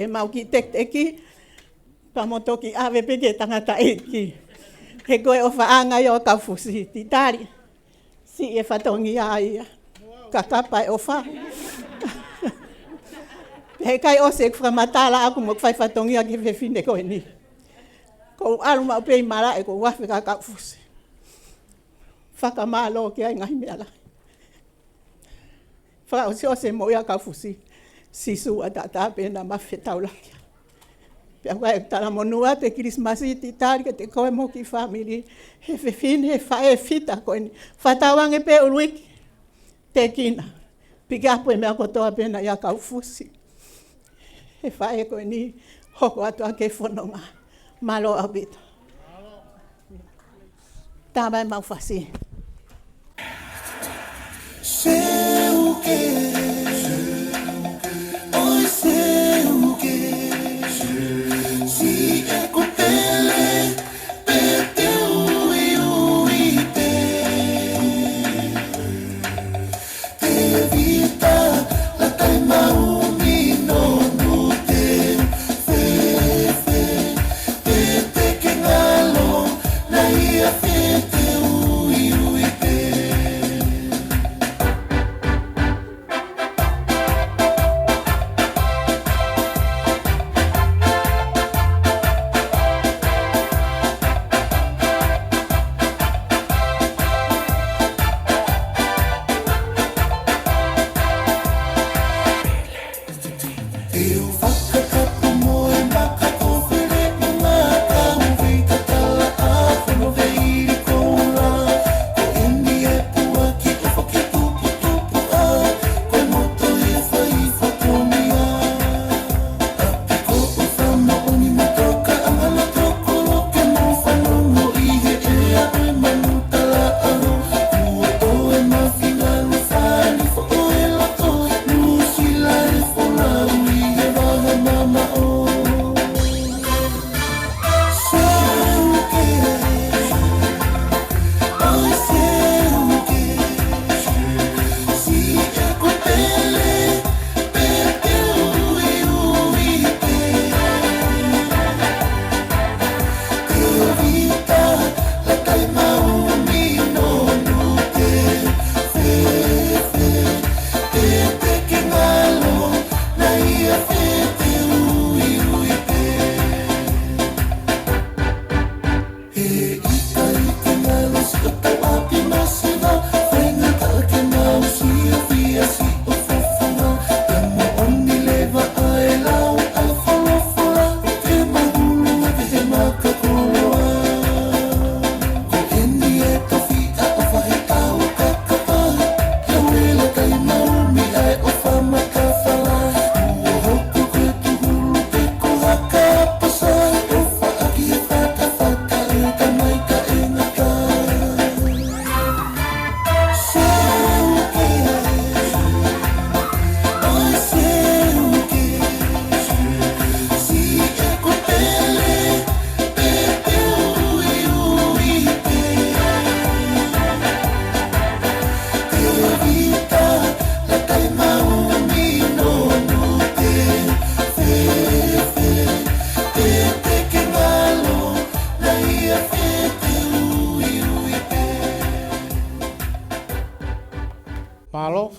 E mau ki tekteki. Pamoto ki awe peke tangata eki. He koe o whaanga i o Kaufusi. Titari. Si e whatongi a ia. Ka kapa e o wha. He kai o se whamatala aku mo whai whatongi a ki whewhine koe ni. Ko alu mau pei mara e ko wafi ka Kaufusi. Whakamalo ki ai ngahi mea lai. Whaka o si o se mo ia Kaufusi. Sisu a tata pena mawhi taulakia. Pea koe tala monua te Kirismasi titari ke te koe mo ki family. He whewhine he whae fita koe ni. Whatawange pe uruiki. Te kina. Piki apu e mea kotoa pena ia Kaufusi. He whae koe ni hoko atua ke whanonga. Malo abita. Tāmai mau whasi. Evita la taima umino no te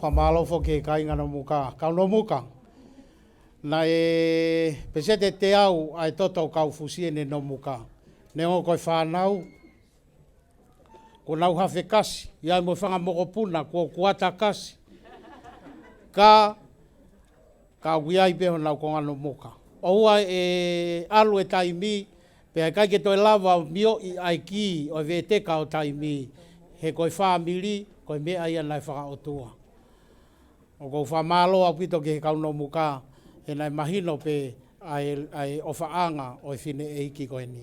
Whamalo fo ke kainga no muka, kau no muka. Na pesete te au ai toto Kaufusi ne no muka. Ne o koe whanau, ko nau hawhe kasi, iai mo whanga moko puna, ko kuata kasi. Ka wiai peho nau ko ngano muka. Oua alu e taimi, pe ai kai ke toi lava mio i ai ki, o ve te kao taimi, he koe whamiri, koe mea ia nai whaka otua. O kou whamalo au pito ke he kauno muka, he nai mahino pe ai ofaanga o whine e iki koe ni.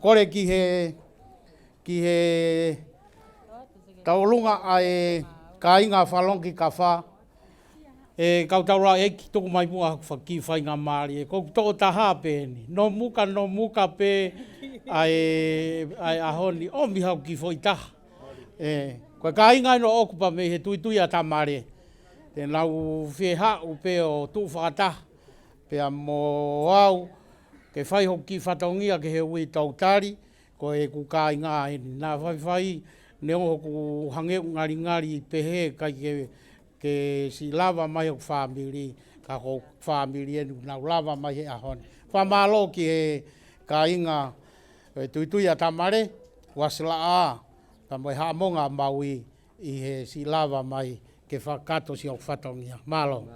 Kore ki he taulunga ai ka inga whalongi ka wha, e kautaura e ki tuku mai mua whaki whainga maari, e kou toko taha pe ni. No muka pe ai ahoni, o mi hau ki fo i taha. Koe ka inga ino okupa me he tuitui a tamare. Te nau wheha upe o tu whakataha. Pea mo au, ke whai hoki whatongia ke he ui tautari, ko e ku ka inga heni. Nā whai ne o ku hange ngari pehe kai ke si lava mai o whamiri, ka ko whamiri enu nau lava mai he ahone. Whamalo ki he ka inga tuitui a tamare, wasila a, ka moe haamonga maui i he si lava mai ke whakato si o whatongia. Malo.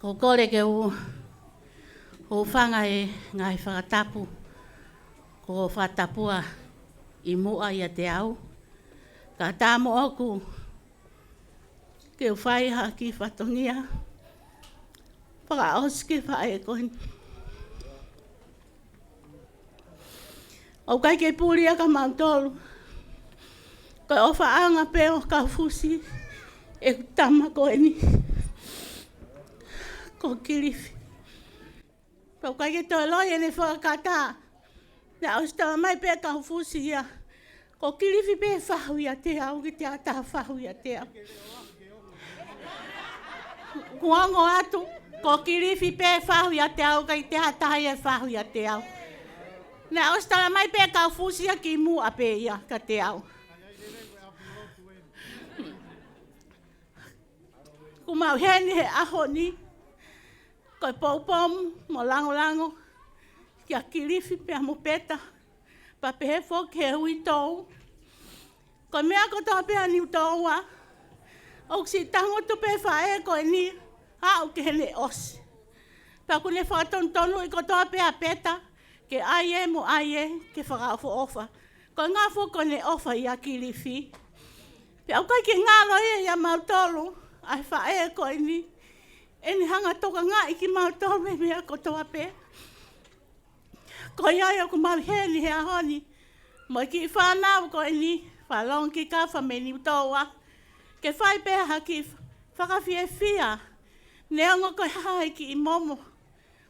Ko kore ke o whanga e ngai whakatapu, ko whatapua i mua ia te au. Ka tāmo oku ke whai haki whatongia, whakaoske whae kohen. O kai ke pūria ka mautolu, ka o whaanga pe o Kaufusi e tama koeni. Ko kirifi. Pau kai ke toi loi ene whakata, na o stawa mai pe Kaufusi ia, ko kirifi pe whahu ia te au, ki te ata whahu ia te au. Kuango atu, ko kirifi pe whahu ia te au, kai te ata ia whahu ia te au. Na o stawa mai pe Kaufusi ia ki mua pe ia ka te au. Kumau heni he aho ni, koe paupamu, mo lango, kia kirifi pe amo peta, pa pehe fo ke hui tou, Ko mea ko tō pēha ni utoa. O si tango tu pe whae ko ni. Ha o ke hele osi. Pea kune whakatontonu i ko tō pēha peta. Ke aie mo aie ke whakaofo ofa. Ko ngā fuko ne ofa i a kilifi. Pea o kai ke ngālo ia mautolu. Ai whae ko ni. E ni hanga toka ngā i ki mautolu me mea ko tō pēha. Ko iai o ku mau heni he ahoni. Mo ki whanau ko ni. Whalong ki kawha me ni utoa. Ke whai pēha ki whakawhie whia. Neongo ko hai ki i momo.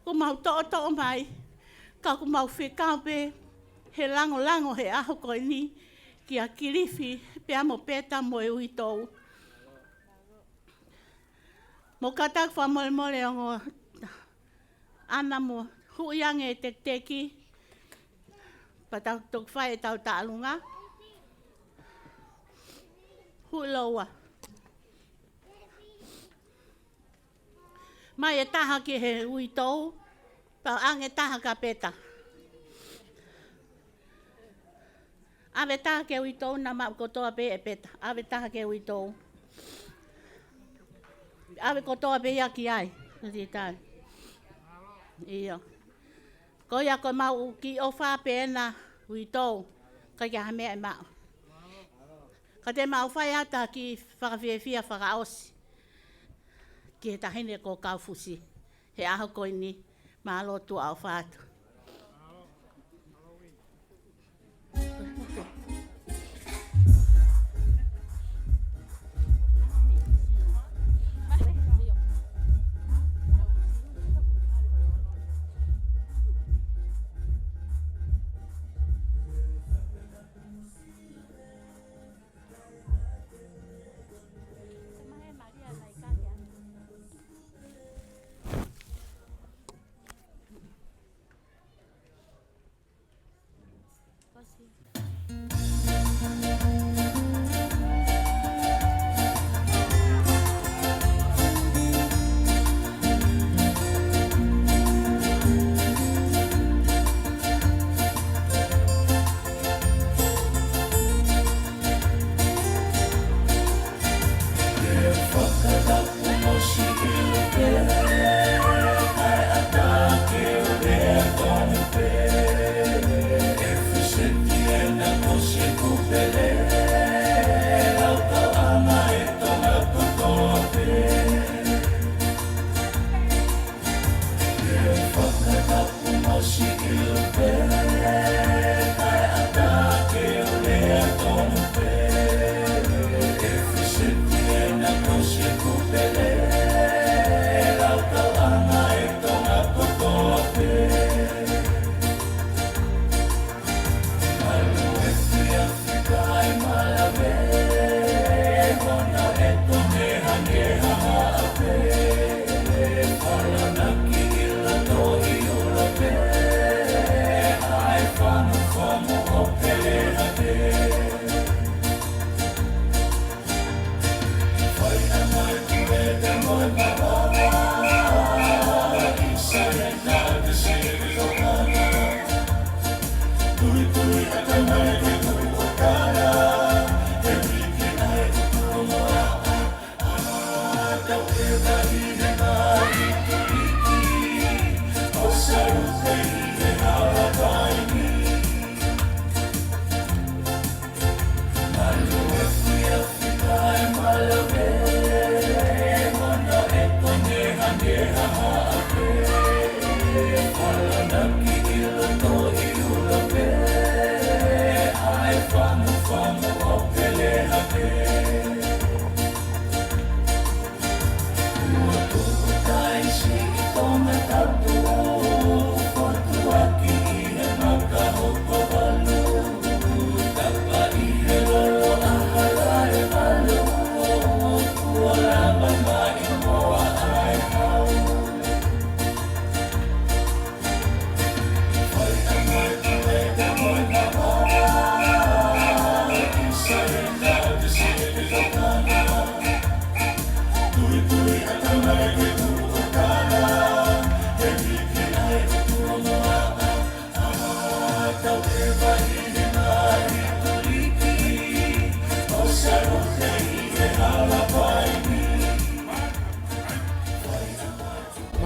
Ku mau to'o mai. Ka ku mau whikau pē. He lango he aho ko ni. Ki a kiriwhi pēa mo pēta mo e ui tōu. Mo katak whamole o ngō. Ana mo huiange te teki. Patau tuk whai e tau tālunga. Huiloa. Mai e taha ki he ui tōu. Pau ange taha ka peta. Awe taha ke ui tōu na mau kotoa pe e peta. Awe taha ke ui tōu. Awe kotoa pe ia ki ai. Nasi tāi. Iyo. Ko ia ko mau ki o wha pe ena ui tōu. Ka kia hamea e mau. Ka te mau whai ata ki whakawhiawhia whakaosi. Ki he tahine ko Kaufusi. He aho koi ni. Maa lotu au whātu.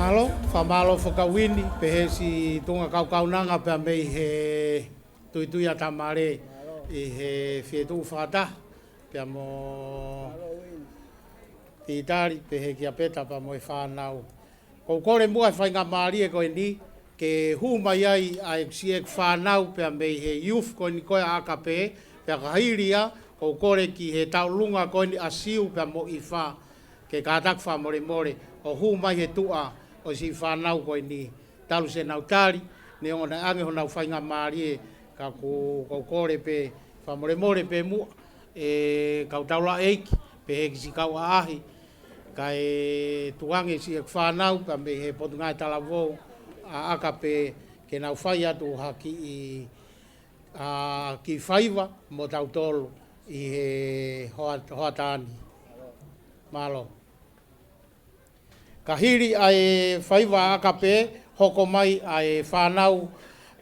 Malo, whamalo whakawini, pehe si tunga kaukaunanga pia mei he tuitui a tamare i he whietu whata, pia mo titari, pehe kia peta pa mo e whanau. Kou kore mua e whainga maari e koe ni, ke huma iai a e si e whanau pia mei he youth koe ni koe akape, pia kahiria, kou kore ki he taulunga koe ni asiu pia mo i wha, ke kātak wha more more, o huma he tua, o si whanau koe ni talu se nautari, ne o na ange ho nau whainga maari e ka kou kore pe whamore more pe mua, e kau taula eiki, pe he kisi kau aahi, ka e tuange si e whanau, ka me he potungai talavou, a aka pe ke nau whai atu haki i ki whaiva mo tau tolu i he hoatani. Malo. Ka hiri ai whaiva aka pe, hoko mai ai whanau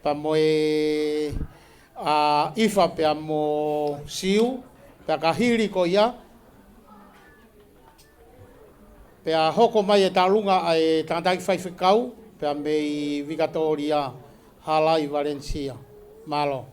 pa mo e iwha pia mo siu, pia ka hiri ko ia, pia hoko mai e talunga ai tātai whaiwhikau, pia mei Victoria Halai Valencia. Malo.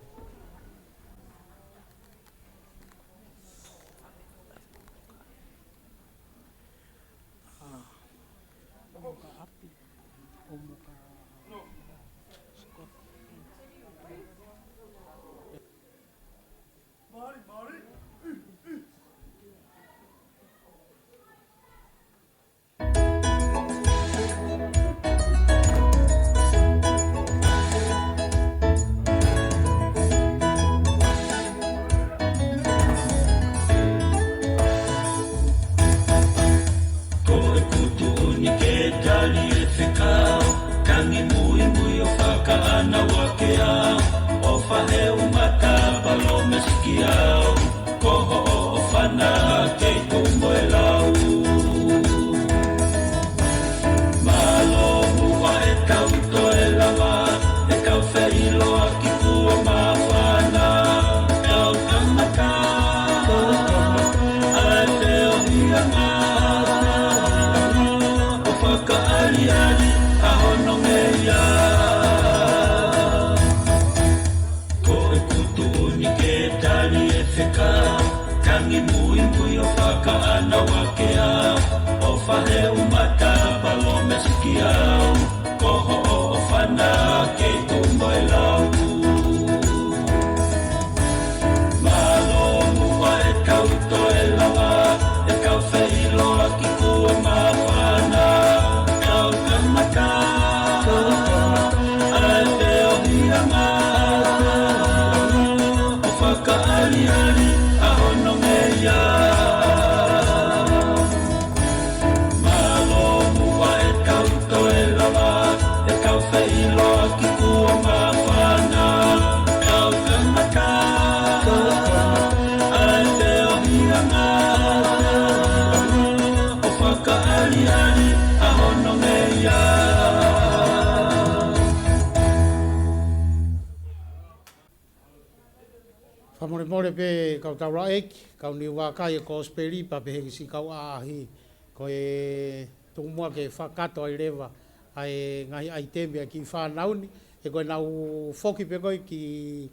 More pe kau tau raeki, kau ni wakai e kosperi pa pe heki si kau aahi, ko e tumua ke whakato ai rewa, ai ngai ai tembea ki whanauni, e koe nau whoki pe koe ki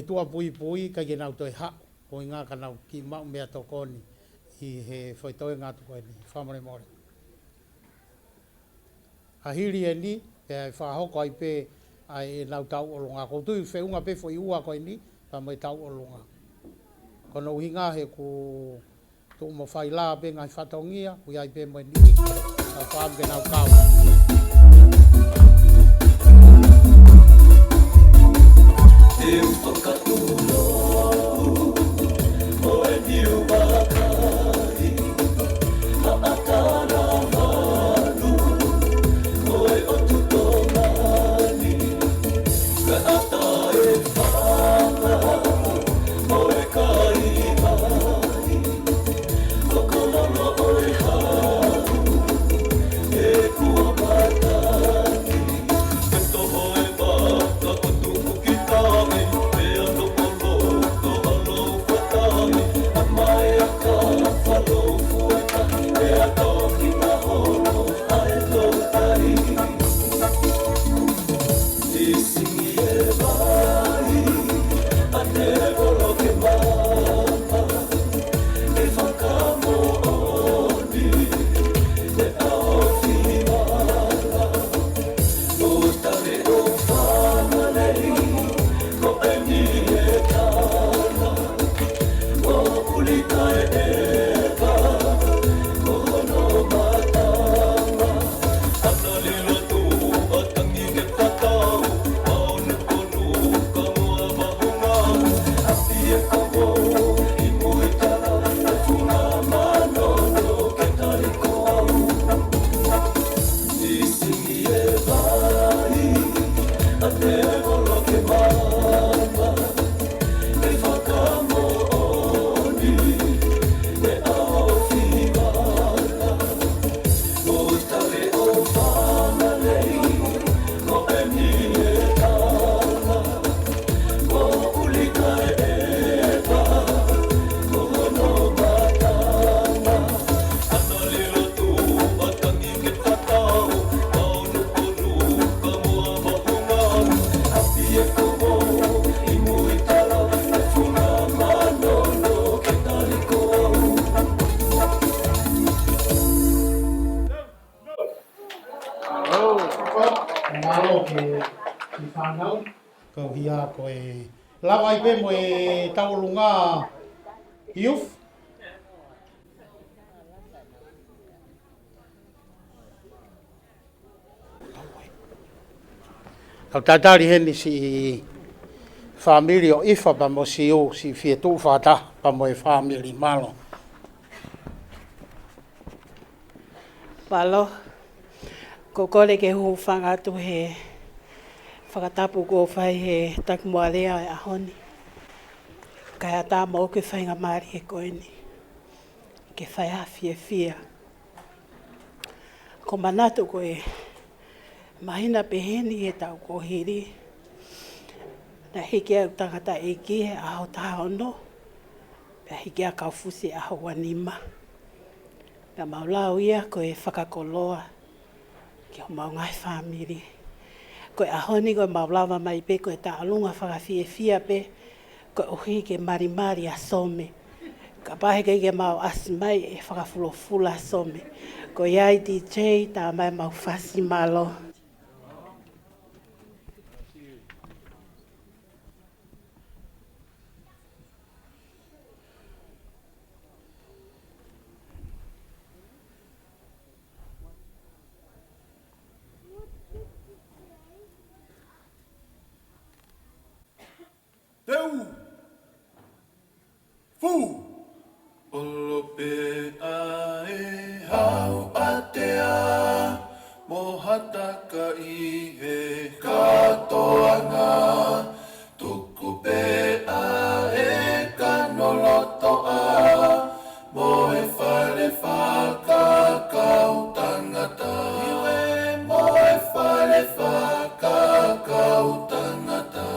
tua pui pui, kai ke nau toi hau, ko i ngā ka nau ki mau mea tokoni, i he whaitoe ngā tu koe ni, whamore more. A hiri e ni, pe ai whahoko ai pe, ai nau tau olonga, ko tui whiunga pe fo i ua koe ni, pa mai tau o lunga. Kono uhinga he ku tu mo whai la pe ngai whatongia, ui ai pe mai ni, a whaam ke nau kau. E whakatulo, o e niu wakai, a atara manu, o e otu tongani, ka ata e whanga, o e kai mai, o kololo o e hau, e kua mataki, e toho e waka, o tuku ki tae, e ano Ko hia ko e lawa i pe mo e taulunga youth. Au tatari heni si family o ifa pa mo si o si Fetu'upongipongi pa mo e family malo. Palo, ko kore ke huwhanga atu he whakatapu ko whai he takumoarea e ahoni. Kai a tā mau ke whainga maari e koeni. Ke whai hawhia whia. Ko manatu ko e mahina peheni e tau ko hiri. Na hiki au tangata e ki he aho taha ono. Pea hiki a Kaufusi aho wanima. Pea maulau ia ko e whakakoloa. Ki ho mau ngai whamiri. Ko e ahoni ko e maulawa mai pe ko e ta alunga whakawhia whia pe. Ko e uhi ke marimari a some. Ka pahe ke mau asimai e whakafulofula some. Ko iai DJ ta mai mau whasi malo. Teu fu olo pe ai hau atea mohataka i he katoanga tuku pe ai kanoloto a mo e whare whakakau tangata iwe mo e whare whakakau tangata.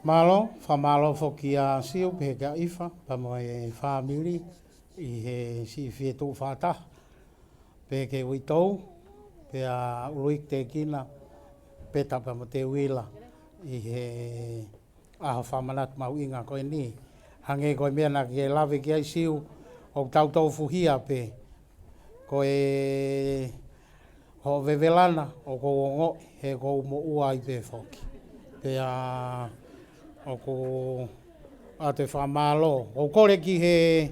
Malo, whamalo whoki a siu peka ifa, pa mo e whamiri i he si Fetu'upongipongi. Peke uitou, pe a uruik te kina, peta pa mo te wila i he aho whamanat mau inga koe ni. Hange koe mea na ke lawe ki ai siu, o tautau fuhia pe, koe ho vevelana o ko ongo he ko mo ua i pe whoki. Pe a o ko a te whamalo. O kore ki he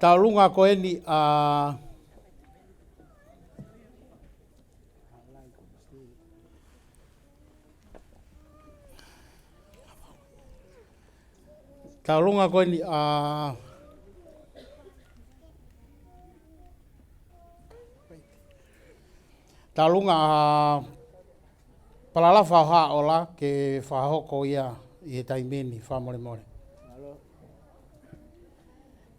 taurunga koe ni a taulunga koe ni taulunga palalafa ha ola ke whahoko ia i taimeni whamore more.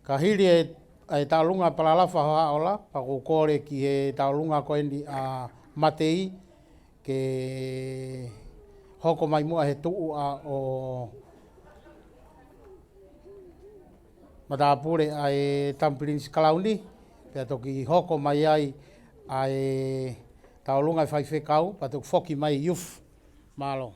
Ka hiri e taulunga palalafa ha ola, pako kore ki he taulunga koe ni matei ke hoko mai mua he tuu o matapure ai Tamplins Kalauni, pia toki hoko mai ai taulunga whai whekau, patuk whoki mai youth malo.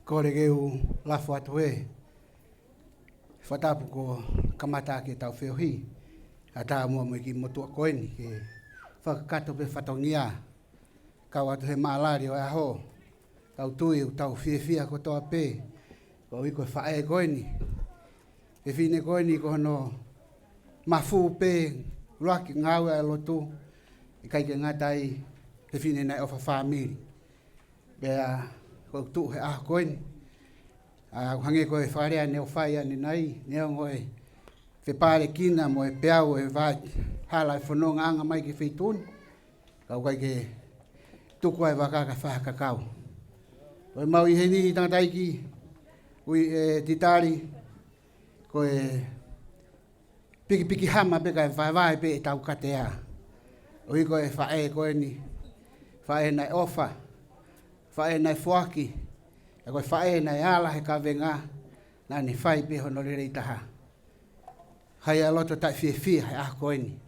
Kore geu lafo atu e. Whatapu ko kamata ke tau whiohi. Ata mua mo ki motua koeni ke whakakato pe whatongia. Kau atu he maalari o aho. Tau tui tau whia ko toa pe. Ko iko whae koeni. E whine koeni ko no mafu pe ruaki ngau e lotu. I kai ke ngatai he whine nai ofa whamiri. Bea ko tu he ah koeni. Hange ko e wharea ne o whai ane nai. Neo ngoe te pare kina mo e peau e vai hala e whanonga anga mai ke whitun. Kau kai ke tuku ai wakaka whakakau. O e mau i heni i tangataiki ui e titari ko e piki hama peka e whai pe e tau katea. O i ko e whae koe ni whae nai ofa, whae nai fuaki, e ko e whae nai ala he ka venga na ni whai pe hono rere i taha. Hai a loto tai fie hai ah koe ni.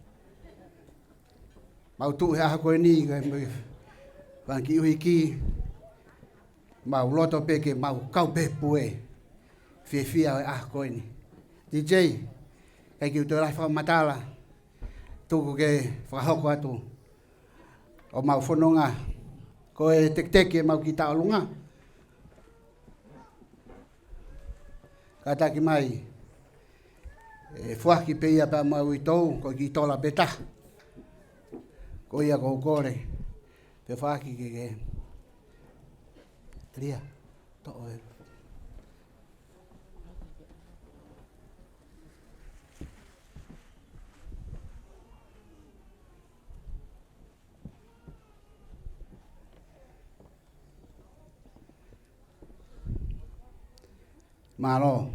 Mau tu he ah koe ni koe mui wanki ui ki mau loto peke mau kau pe pue fie ai ah koe ni. DJ kai ki utorai whamatala tuku ke whahoko atu o mau whanonga ko e teke mau ki taolunga kataki mai e fuaki pe ia pa mau i tou ko ki tola beta ko ia ko kore pe fuaki ke tria to e malo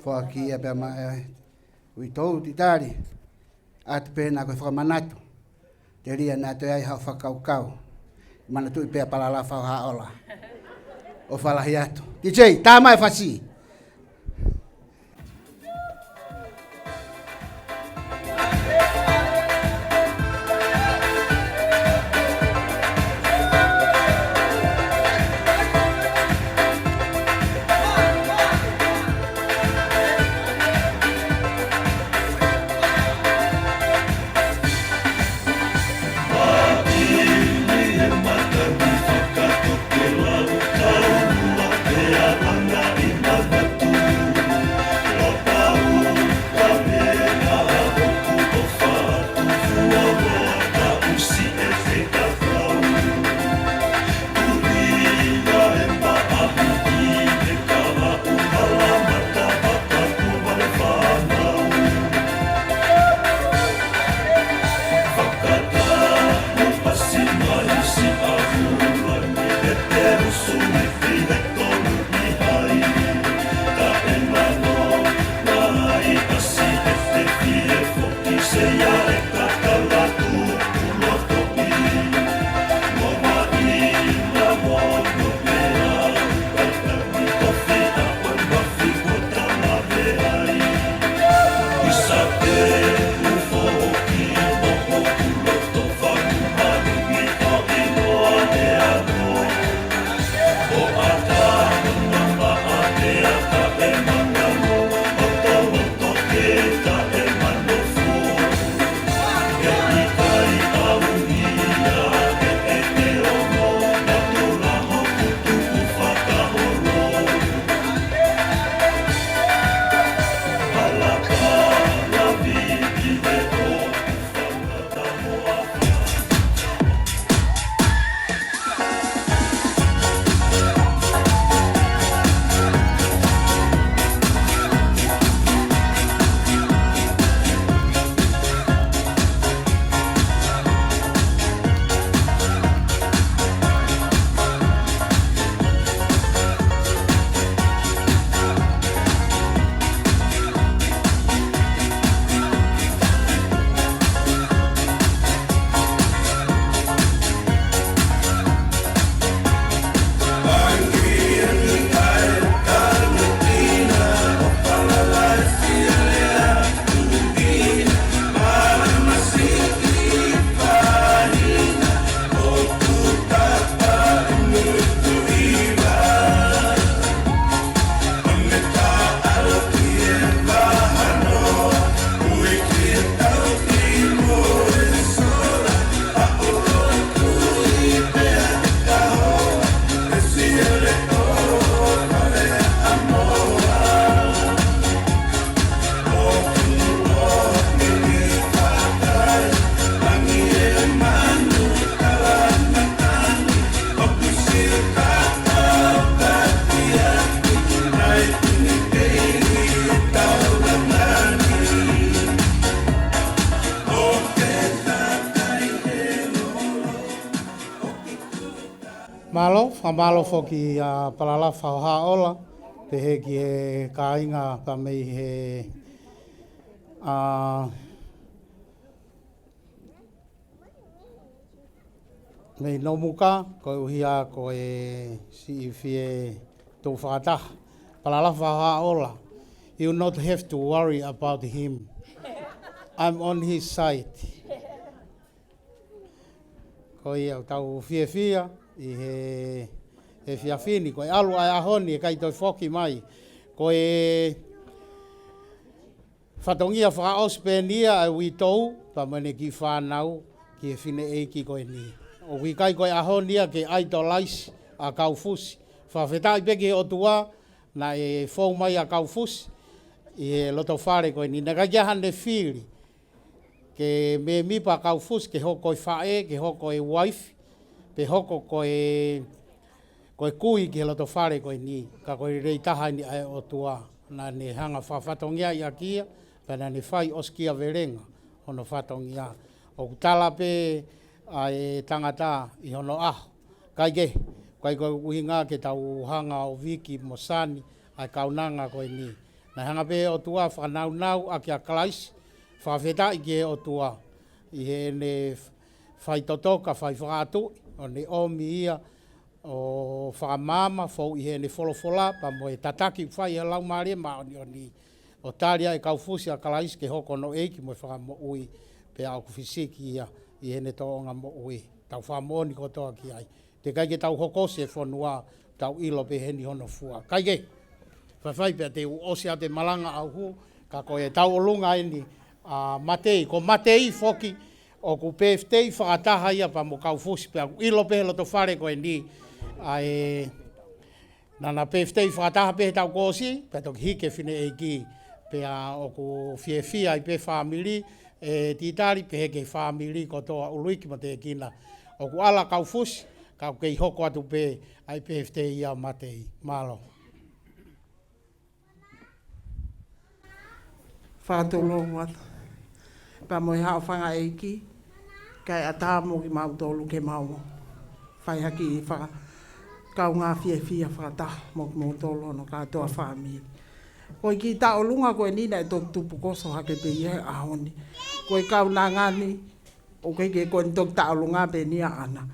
fuaki ia pa mai ui tou titari atu pe na ko whakamanato te ria na te ai hau whakaukau mana tui pe palala whau haola o whalahi atu DJ, tā mai whasi Whamalo foki palala whauhaola, te he ki he kāinga pa mei he mei nomuka, ko uhia ko e si i fie tō whakataha. Palala whauhaola, you not have to worry about him. I'm on his side. Ko ia tau fia i he fiafini, ko e alu ai ahoni e kai toi foki mai. Ko e whatongia whakaospenia ai witou, pa mene ki whanau ki e whine eiki koe ni. O wikai koe ahonia ke idolize a Kaufusi. Whawhetai peke o tua na e whau mai a Kaufusi i he loto whare koe ni. Naka kia hane whiri ke me mipa Kaufusi ke hoko e whae, ke hoko e wife, pe hoko koe kui ke loto whare koe ni. Ka koe rei taha ni ai o tua. Na ne hanga whawhatongia i a kia, pena ne whai oskia verenga hono whatongia. O kutala pe ai tangata i hono aho. Kaike, kai koe uhinga ke tau hanga o wiki mo sani ai kaunanga koe ni. Na hanga pe o tua whanau a kia klaisi, whawheta i ke o tua. I he ne whai totoka, whai whakatu, o ne omi ia, o whakamama, fau i he ne wholofola, pa mo e tataki whai e lau maria ma o ni. O taria e Kaufusi a klaisi ke hoko no eiki mo e whakamo ui, pe au kufisiki ia, i he ne toonga mo ui. Tau whamoni ko toa ki ai. Te kaike tau hokose e whanua, tau ilo pe heni hono fua. Kaike, whawhai pe te uosi a te malanga au hu, ka koe tau olunga eni Matei. Ko Matei foki o ku PFT whakataha ia pa mo Kaufusi pe au ilo pe lo to whare koe ni. Ai, nana PFT whakataha pe tau kosi, pe toki hike whine e ki. Pe o ku fia i pe whamiri, e titari pe heke whamiri ko toa uluiki ma te kina. O ku ala Kaufusi, kau kei hoko atu pe ai PFT ia Matei. Malo. Whātolo wata. Pa moi hao whanga eiki, kai ata mo ki mau tolu ke mau. Whai haki i whaka kau ngā fia whakataha mo ki mau tolu no katoa whamiri. Koe ki tao lunga koe nina e tok tupu koso hake pe ia ahoni. Koe kau nā ngani, o kei ke koe tok tao lunga pe nia ana.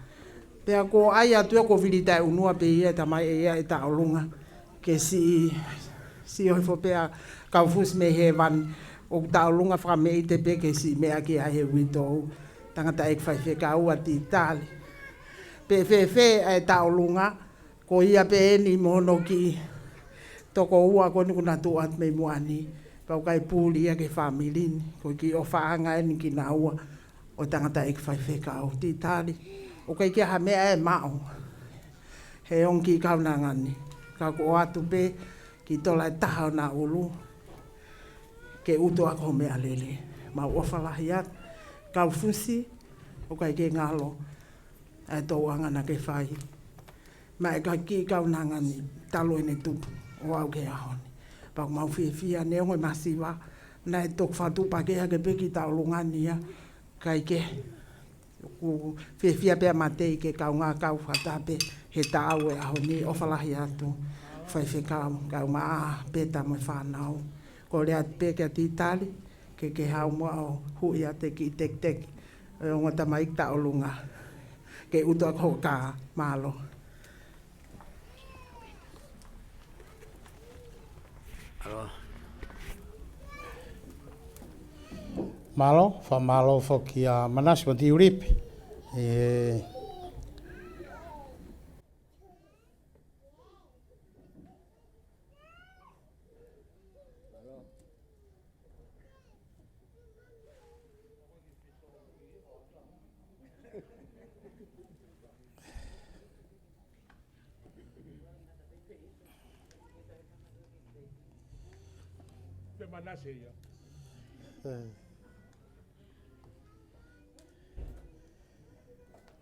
Pea ko ai atu ko vilita e unua pe ia tamai e ia e tao lunga. Ke si oifo pea Kaufusi me he van o tao lunga whaka me i te peke si mea ki a he witou. Tangata ek whai wheka ua ti tali. Pe whewhe e tao lunga, ko ia pe eni mono ki toko ua ko nuku natu at me muani. Pau kai pūli ia ke whamilini, ko ki o whaanga eni ki na ua o tangata ek whai wheka o ti tali. O kai kia ha mea e mao. He onki kauna ngani. Ka ko atu pe ki tola e taha o na ulu. Ke uto ako mea lele. Ma uafalahi at. Kaufusi, o kai ke ngalo. E tau angana ke whai. Ma e kai ki kauna ngani. Talo ene tupu. O au ke ahoni. Pau mau fia ne ongoi masiwa. Na e tok whatu pa ke hake peki tau lungania. Kai ke. Ku fia pia Matei ke kau ngā kau whatape. He tau e ahoni. O whalahi atu. Whai whekau. Kau maa peta mo whanau. Ko rea peke a titali. Ke hau mua o hui a te ki tek. O ngata maik ta o lunga. Ke uto ako ka malo. Malo, fa malo foki a manasi mo ti uripi.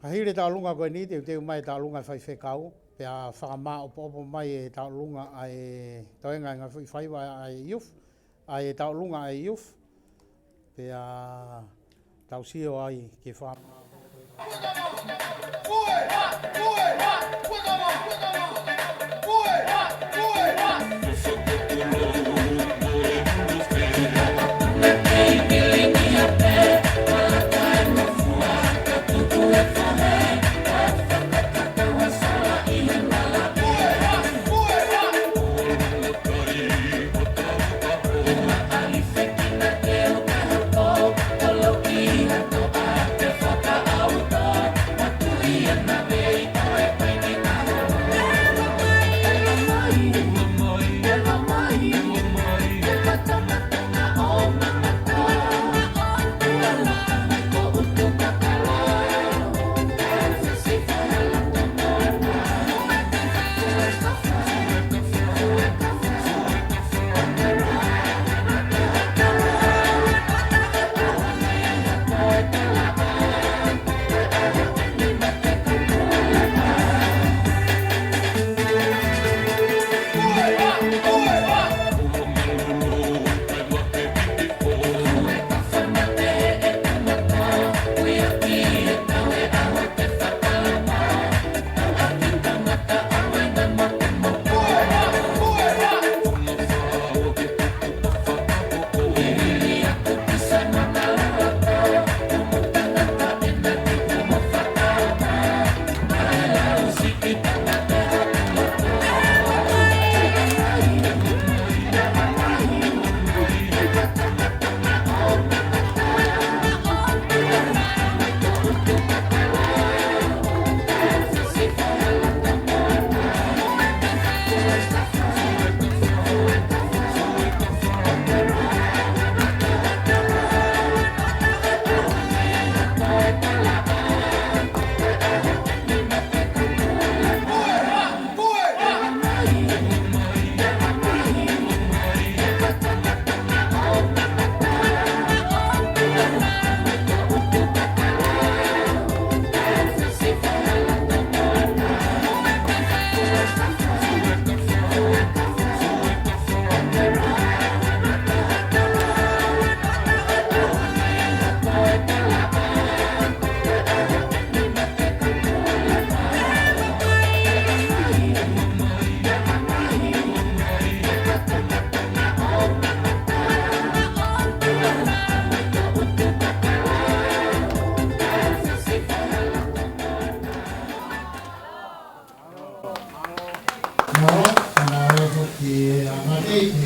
Ahire tau lunga koe ni, te mai tau lunga whai whekau. Pea whakama opo mai e tau lunga ai toenga ngā whaiwa ai youth. Ai tau lunga ai youth. Pea tau sio ai ke whakama.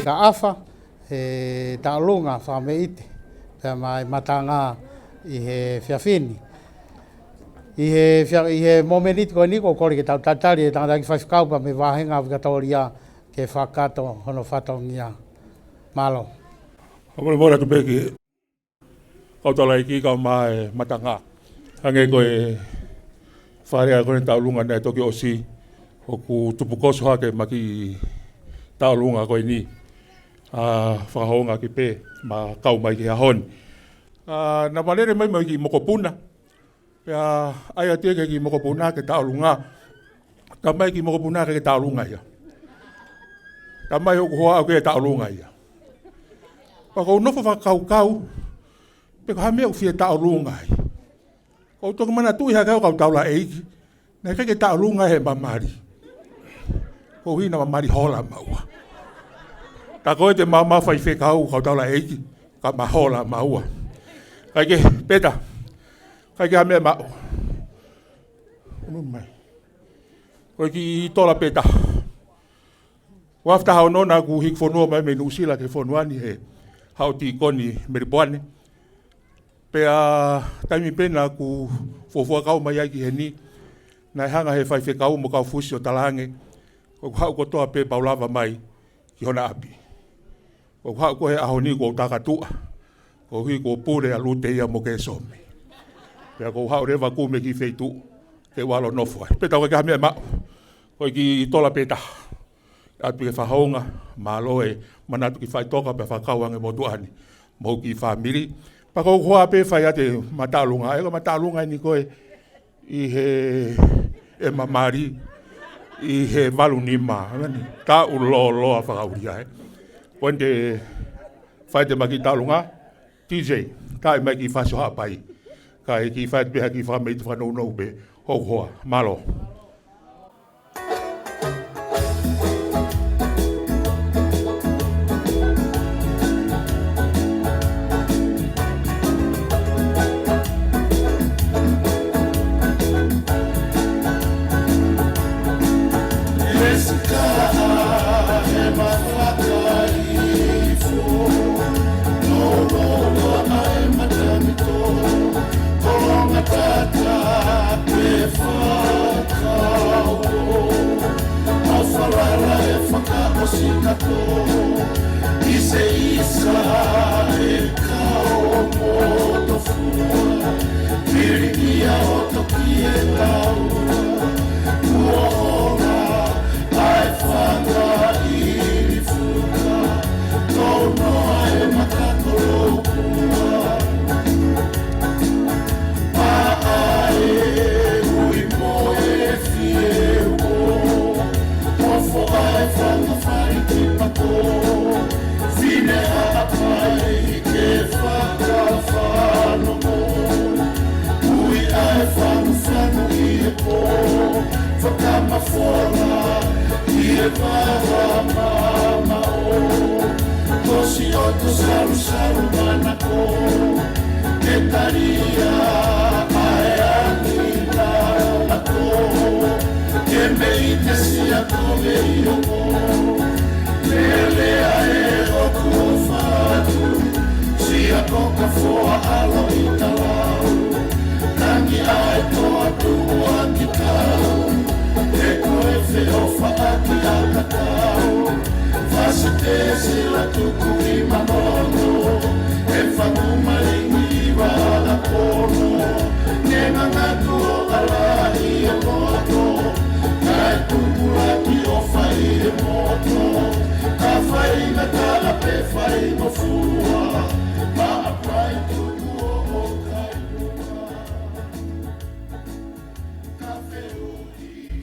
Ka afa, ta lunga whameite, pia mai matanga i he whiawhini. I he momenit koe niko kore ke tau tatari e tangata ki whaiwhikaupa me wahenga wikatoria ke whakato hono whatongia. Malo. Amore mora tu peki kautala iki ka mai matanga. Hange koe wharea koe tau lunga nei toki osi o ku tupukoso hake maki tau lunga koe ni. Whakahonga ki pe ma kau mai ki hahon. Na manere mai mai ki mokopuna. Pea aia teke ki mokopuna ke tau lunga. Ta mai ki mokopuna ke tau lunga ia. Ta mai hoku hoa au ke tau lunga ia. Pako nofo whakau-kau, peko hamea uwhia tau lunga ia. Ko toka mana tui hakau kau tau la eiki. Nei keke tau lunga he mamari. Ko hina mamari hola maua. Ta koe te mama whai whekau kau tau la eiki. Ka mahola maua. Kaike, peta. Kaike hamea mau. Mai. Koe ki tola peta. Wafta hao nona ku hik whanua mai me nusila ke whanuani he hao ti koni meripoane. Pea taimi pena ku fofua kau mai aiki he ni. Nai hanga he whai whekau mo Kaufusi o talange. Ko hao kotoa pe paulava mai ki hona api. Ko hao ko he aho ni ko takatua. Ko hui ko pure a lute ia mo ke some. Pea ko hao rewa kume ki feitu ke walo nofua. Peta ko ke hamea mau. Ko ki tola peta. Atu ke whahaonga, maloe, manatu ki whaitoka pe whakauange mo tuani, mo ki whamiri. Pako hoa pe whai ate matalunga, eka matalunga ni koe i he mamari, i he valunima, ta uloa whakauria. Wende whai te maki talunga, TJ, kai mai ki whasoha pai, Ka e ki whaet beha ki whamei tu whanau nau be. Hou hoa, malo.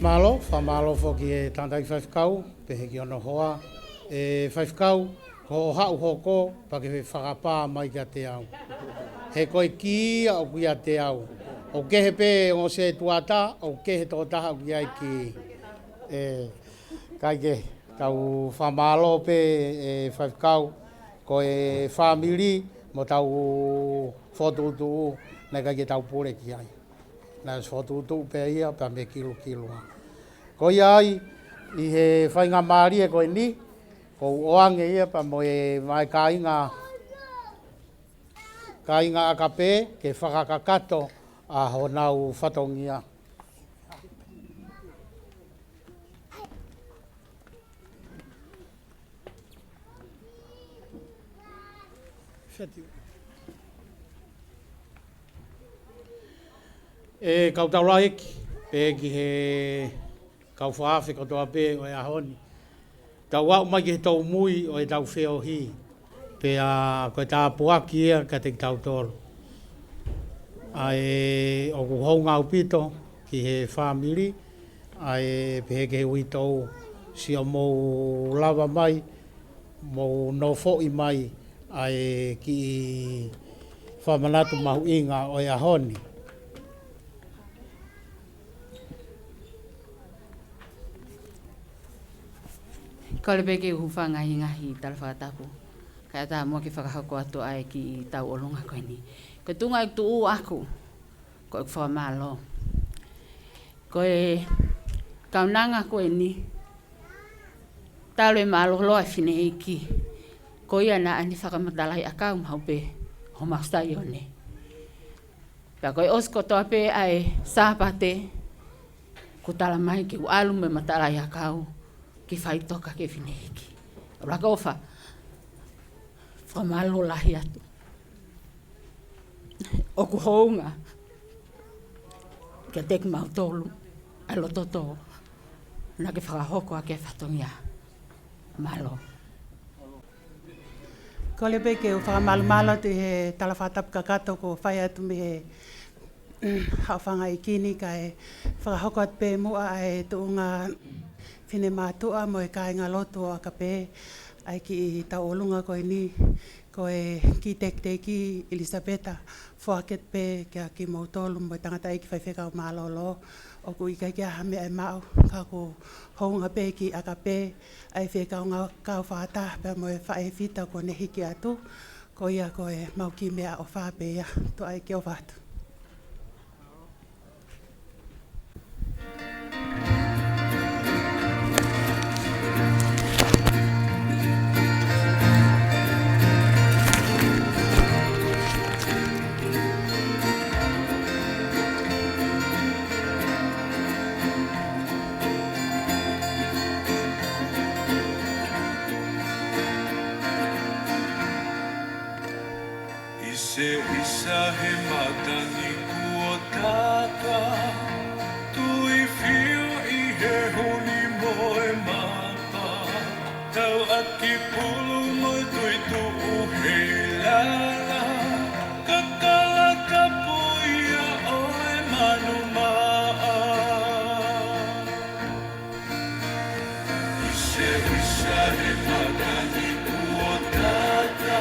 Malo, whamalo whoki e tātai whaifkau, pehe ki ono hoa. E whaifkau, ko hau hoko, pake he whakapā mai kia te au. He koe ki au kia te au. O kehe pē o se tuata, o kehe tō taha ki ai ki. Kai ke, tau whamalo pē e whaifkau, ko e whamiri, mo tau whotutu, nei kai ke tau pore ki ai. Nā whotutu pē ia, pā me kilo. Ko ai, i he whainga maari e koe ni, ko oange ia pa mo e mai kainga akape ke whakakakato a honau whatongia. E kautaura eki, e ki he kauwhaafi katoa pē o e ahoni. Tau wau mai ki he tau mui o e tau wheo hi. Pea koe tā puaki ia ka te tau toro. Ai o ku honga upito ki he whamiri. Ai pehe ke he uitou si o mou lava mai, mou no fo'i mai. Ai ki whamanatu mahu inga o e ahoni. Ko le peke uwhanga i ngahi tala whakatapu. Kai tā mua ki whakahako atu ai ki tau olunga koe ni. Ko tunga i tuu aku, ko i whamalo. Ko e kaunanga koe ni, talo e malo loa whine eiki. Ko ia na ani whakamatalai a kau maupe, ho maustai o ne. Pea koe osko toa pe ai sāpate, ko tala mai ki u alu me matalai a kau. Ki whai toka ke whineiki. Raka ofa, whamalo lahi atu. O ku hounga, kia teki mautolu, ai lototo, na ke whakahoko a ke whatongia. Malo. Ko le peke o whakamalo tu he talawhatapu kakato ko whai atu me he hawhanga i kini ka e whakahoko atu pe mua e tuunga whine mātua mo e kāinga loto a ka pē ai ki tau olunga koe ni ko e ki te ki Elisabeta whaket pe kia ki mautolu mo tangata i ki whaiwheka o mālolo o ku i kai kia hame e mau ka ko hounga pe ki aka pe ai wheka o ngā kau whātā pe mo e whae whita ko ne hiki atu ko ia ko e mau ki mea o whāpe ia to ai ki o whātu. Se isa he matani kuotaka tui fio I he honi moe mapa tau aki pulu moi tui tu he lala kakala kapuia oe manu maa se isa he matani kuotaka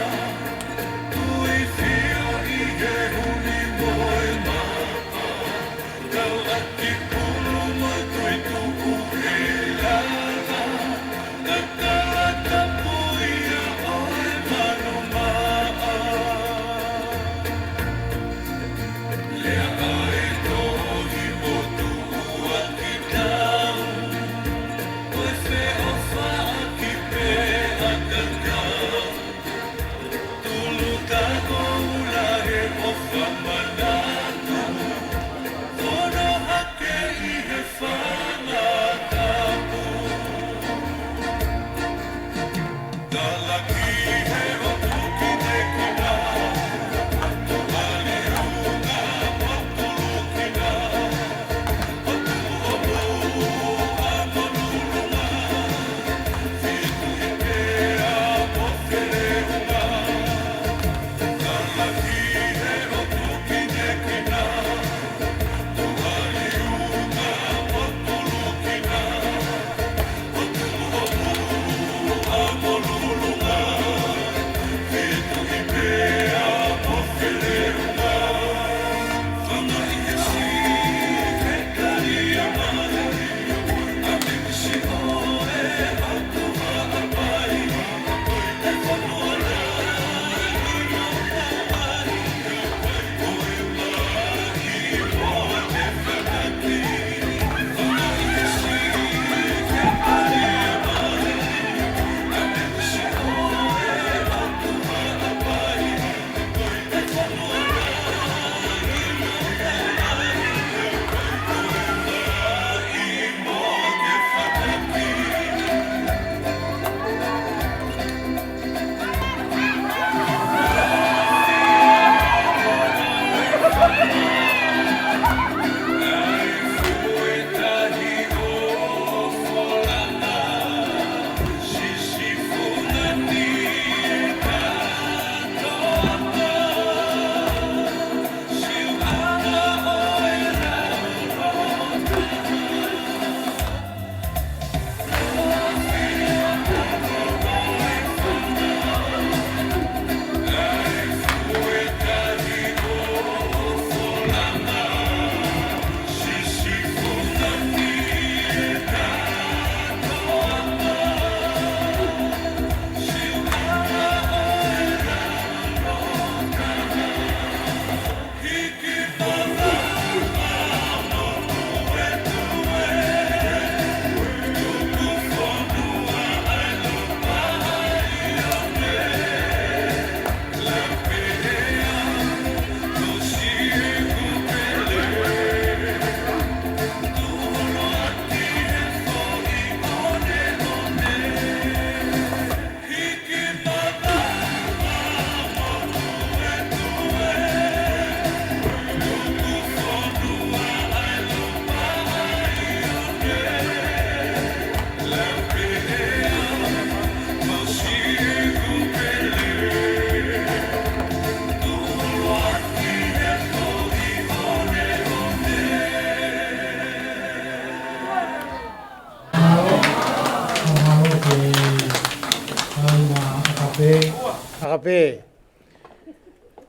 akape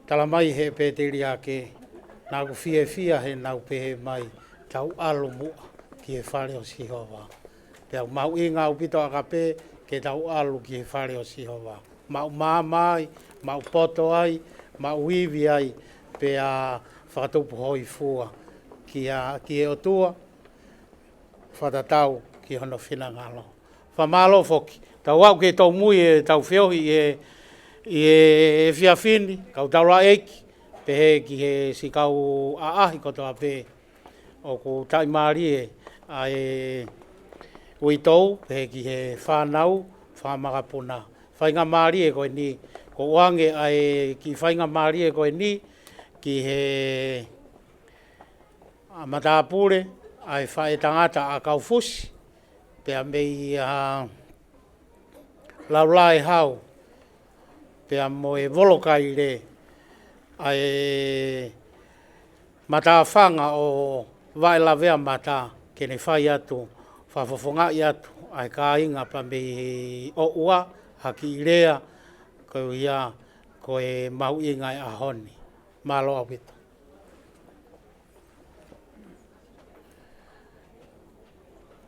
tala mai he pe te ria ke na ku fia he na pe he mai tau alo mo ki e whare o Sihova. Pea mau i ngā upito akape ke tau alo ki e whare o Sihova. Mau mai, mau poto ai, mau iwi ai, pea whakatupu hoi fua ki e otua, whatatau ki hono whina ngalo. Whamalo foki, tau au ke tau mui e tau whiohi e whiawhini, kau tau la eiki, pe he ki he si kau aahi kotoa pe, o ku tai maari e a e uitou, pe he ki he whanau, whamakapuna. Whainga maari e koe ni, ko wange a e ki whainga maari e koe ni, ki he matapure, a e whae tangata a Kaufusi, pea mei laulai hau, pea mo e volokai re, a e matawhanga o vaelavea mata, kene whai atu, whafofongai atu, a e ka inga pa mei o ua, haki irea, ko ia, ko e mau ingai a honi, malo awita.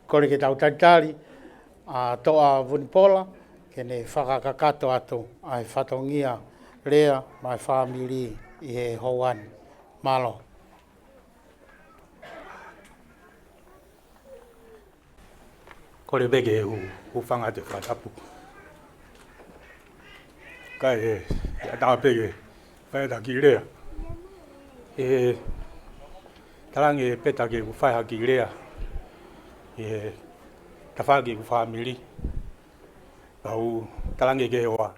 Kore ke tau taitari, a toa Vunipola, kene whakakakato atu, ai whatongia rea, mai whamiri i he houani. Malo. Kore bege hu whanga te whatapu. Kai e tā pege, whaeta ki rea. E tarangi e peta ke u whaiha ki rea. E tawhaki u whamiri. Au tarangi ke oa.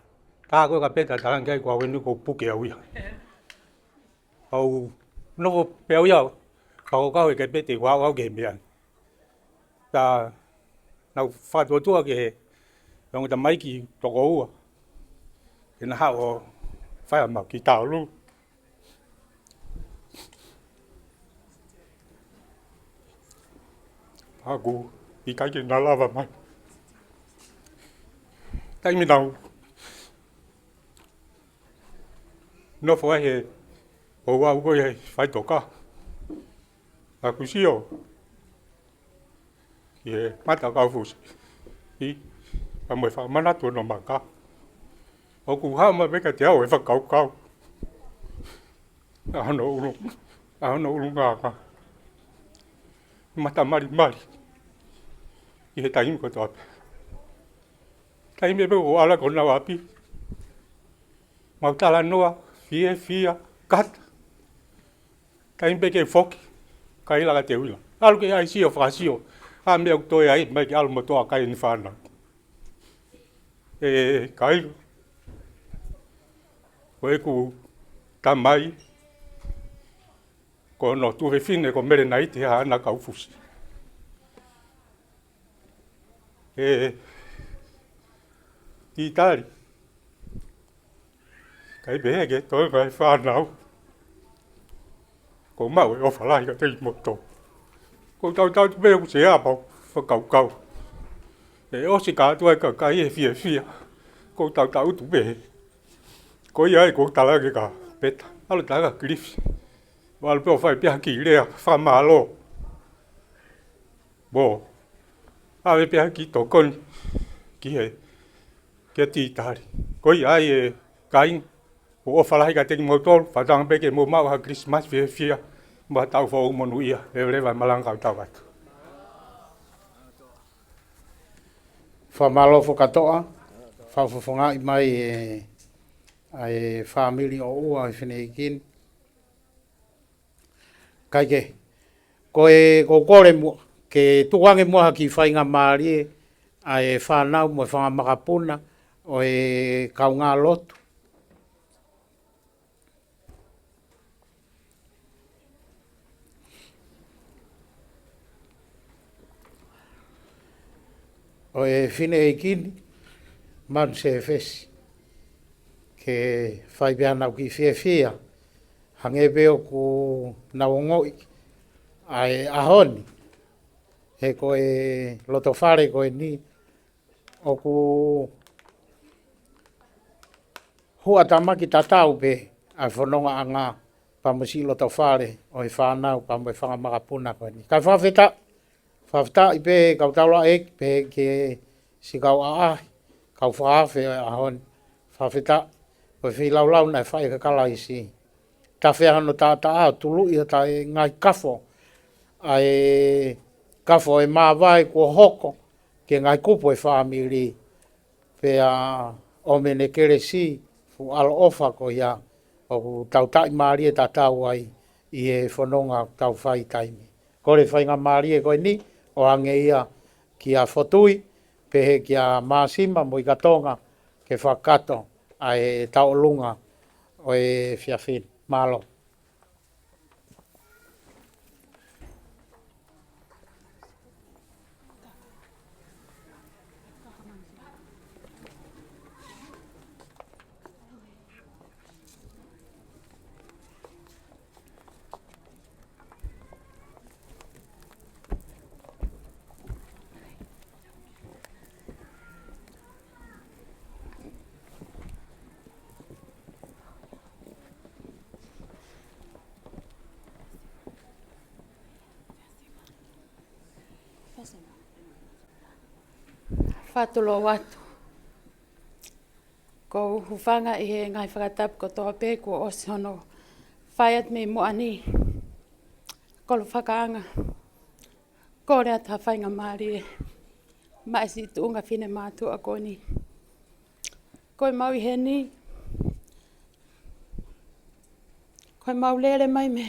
Tā koe ka peta tarangi ai kua wenu ko puke au ia. Au noko pe au ia, kako kau e ke pete wau au ke mean. Tā nau whatuatua ke he, rongo ta maiki toko ua. E na hao whaia mau ki tau lu. Aku i kaike na lava mai. Taimi nau. No fwai he o wau koe he whai toka. Aku sio. I he mata Kaufusi. I pa moe whamanatu no maka. Oku hama meka te au e whakaukau. Ahono uru ngāka. Mata mari. I he taimi koto ape. Taimi ebe o ala kona wapi. Mautala noa, fia, kata. Taimi beke foki. Kai laga te uila. Alu ke ai sio whakasio. A mea kutoe ai, mai ke alu motoa kai ni whana. Kai. Koe ku tamai. Ko no tuwe fine ko mere nai te hana Kaufusi. I tari. Kai behege toi kai whanau. Ko mau e ofalai ka tei moto. Ko tau tu mea ku se apau, whakaukau. E osi ka tuai ka kai e fia. Ko tau tu behe. Ko ia e ko talage ka peta. Alu taga grifi. Walu peo whai pia ki rea, whamalo. Bo. Awe pia ki tokoni. Ki he. Kia titari. Ko ia e kain. O ofalahi ka teki motor. Whatanga peke mo mau ha Christmas fia. Mwa tau whau monu ia. Ewa malangkau tau atu. Whamalo whakatoa. Whawhawhonga i mai ai whamiri o ua i whenei kini. Kaike, ko kore mua, ke tuange mua ki whainga maari ai whanau mo whangamakapuna o e kaunga lotu. O e whine e kini, man se whesi, ke whaipeanau ki whia. Hange peo ku naongoi ai ahoni. He koe loto whare koe ni. O ku hua tamaki tatau pe a whanonga a ngā pamusilo tau whare o i whanau pa mo i whangamakapuna koe ni. Kai whawhita i pe kau taula e pe ke si kau a ahi, kau whaafe o a hon, whawhita o i whilau na i whae kakala i si. Ta whehano ta au tulu i ta e ngai kafo, ai kafo e mawai kua hoko, ke ngai kupo e whaamiri, pe a o mene kere si, fu alo ofa ko ia, o tau tai maari e tau ai, i e whanonga tau whai taimi. Kore whainga maari e koe ni, o ange ia ki a whotui, pehe ki a maasima mo i katonga, ke whakato, ai tau lunga, o e whiawhin, malo. Whatulo watu. Ko hufanga i he ngai whakatap ko toa pē ko osi hono whaiat me moani. Kolo whakaanga. Ko rea ta whainga maari e. Maisi tuunga whine mātua ko ni. Koe mau i he ni. Koe mau lere mai me.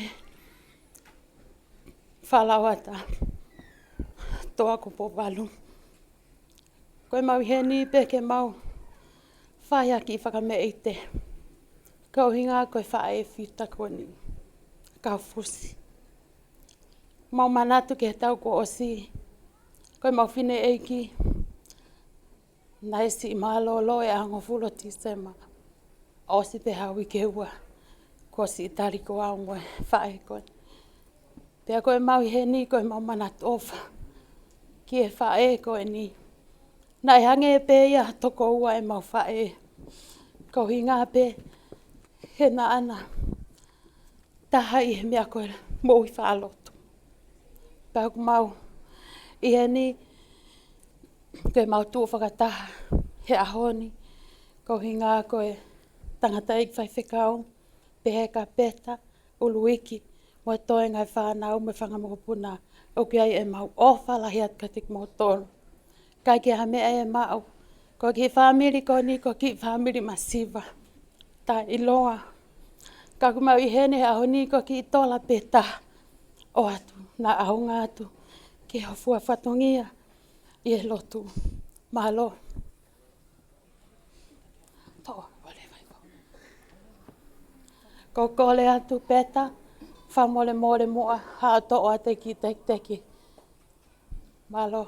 Whalawata. Toa ko po walu. Koe mau he ni peke mau whaia ki whakame eite. Kau hinga koe whae e whita koe ni. Kaufusi. Mau manatu ke tau ko osi. Koe mau whine eiki. Naisi i mahalo e ango fulo tisema. Osi pe hawi ke ua. Ko si itari ko aungo e whae koe. Pea koe mau he ni koe mau manatu ofa. Ki e whae koe ni. Nai hange e pe ia toko ua e mau whae. Kau hinga pe he na ana. Taha i he mea koe mo i whaalotu. Pau mau i he ni koe mau tuu whakataha he ahoni. Kau hinga koe tangata ik whai whekau. Pehe ka peta uluiki. Mo toe ngai whanau me whangamokopuna. O kia i e mau ofa lahi at katik mo tonu. Kai ki ha mea e mau. Ko ki whamiri ko ni ko ki whamiri masiva. Ta iloa. Ka kumau i hene he aho ni ko ki tola peta. O atu. Na ahunga atu. Ki hofua whatongia. I e lotu. Malo. Toa. Ko kole atu peta. Whamole more moa. Ha toa teki teki. Malo.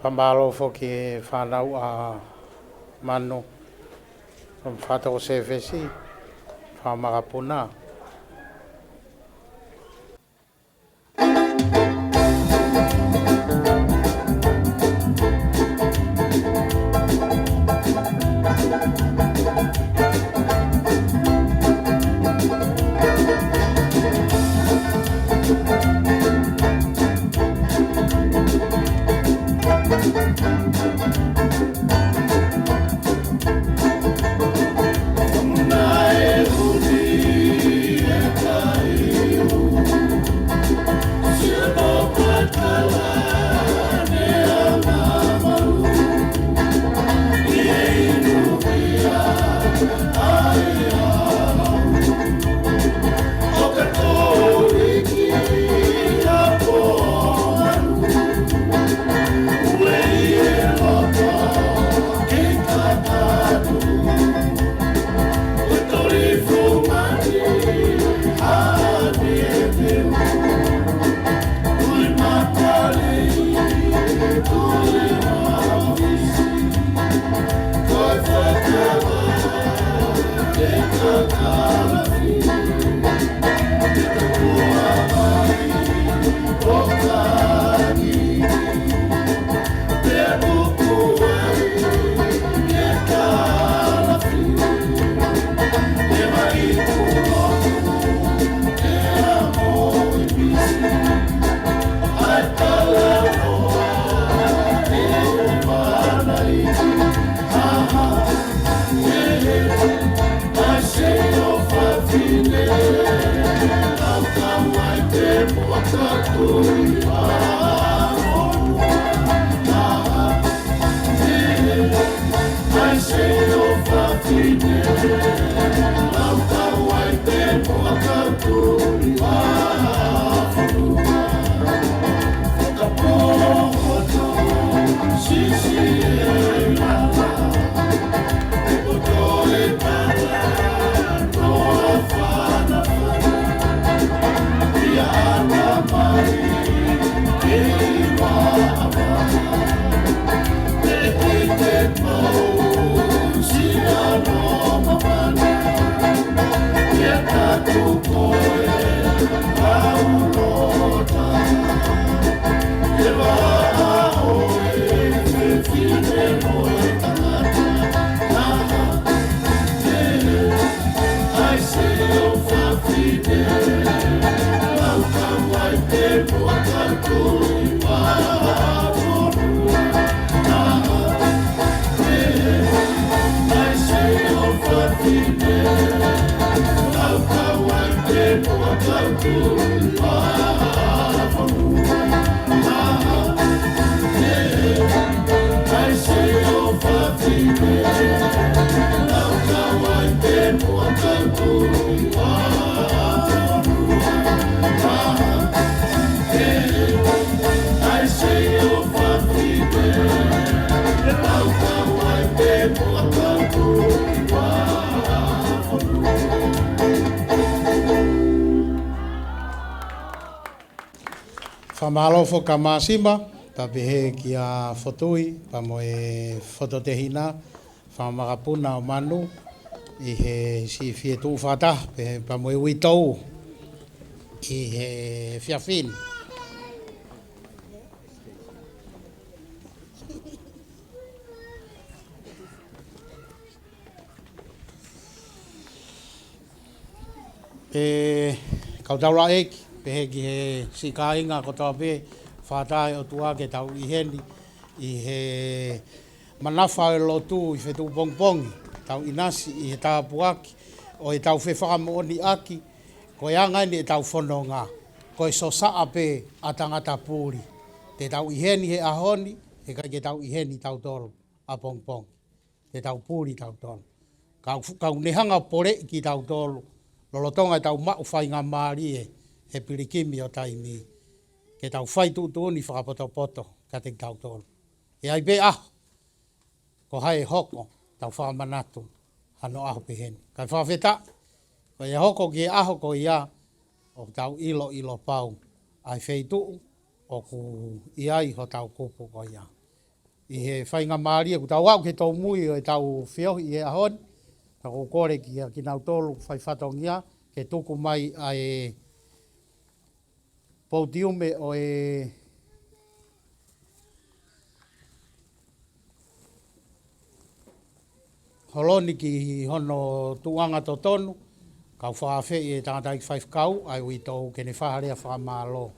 Whamalo foki e whanau a mano. Whatako se whesi. Whamakapuna. Nae huni Whamalofo ka māsima, pa pehe ki a whotui, pa mo e whototehina, whamakapuna o manu, i he si Fetu'u whata, pa mo e witou, i he whiawhin. Kautaura eki, pehe ki he si kāinga ko tau pe whātai o tua ke tau i heni i he manafa e Latu i Fetu'upongipongi tau inasi i he tāpuaki o e tau whewhaka mooni aki ko e angaini e tau whanonga ko e so saa pe a tangata pūri te tau i heni he ahoni e kai ke tau i heni tau toro a Pongipongi te tau pūri tau toro kau nehanga pore ki tau toro lolotonga e tau mau whai ngā maari he pirikimi o taimi ke tau whai tūtūni whakapoto ka te tau tōru. E ai be ko hai hoko tau whakamanatu hano aho peheni. Kai whawheta, ko e hoko ki e aho ko ia o tau ilo pau ai wheituu o ku iai ho tau kupu ko ia. I he whainga maari ku tau au ke tau mui o e tau whiohi i e ahon, tau kore ki a ki nau tōru whai whatongia ke tuku mai ai Poudiume o e holoni ki hono tuanga to tonu, kau whawhe i e tangata i 5 kau, ai ui tau kene whaharea whamalo.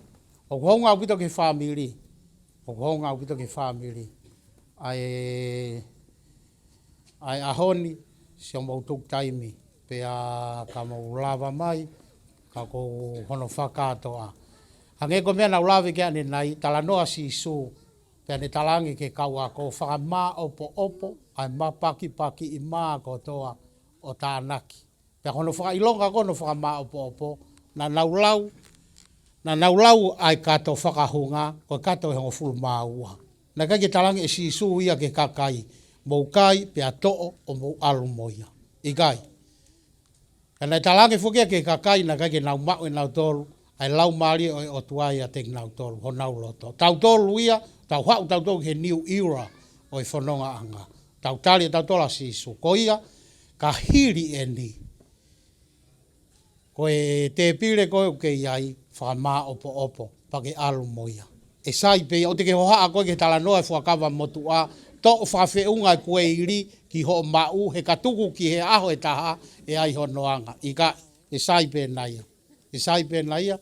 O kuhonga au pito ke whamiri, ai ahoni, si o mautuk taimi, pe a ka mau lava mai, ka ko hono whakatoa. Hange ko mea na ulawe ke ane nai, tala noa si su, pe ane talangi ke kaua ko whaka maa opo, ai maa paki i maa ko toa o tānaki. Pe kono whaka ilonga kono whaka maa opo, na naulau ai kato whakahunga, ko kato e hongo fulu maa ua. Na kai ke talangi e si su ia ke kakai, mou kai pe a to'o o mou alu moia. Ikai. Kana talangi fukia ke kakai na kai ke nau mau e nau toru, ai lau maari o tuai a teki nau tolu, ho nau loto. Tau tolu ia, tau hau tau tolu he new era o i whanonga anga. Tau tali tau tola sisu. Ko ia, ka hiri e ni. Ko e te pire koe ke iai, whakamā opo, pake alu moia. E sai pe, o te ke hoha a koe ke tala noa e whakawa motu a, to o whawheunga e koe iri, ki ho mau, he katuku ki he aho e taha, e ai ho noanga. Ika, e sai pe naia. E sai pe naia,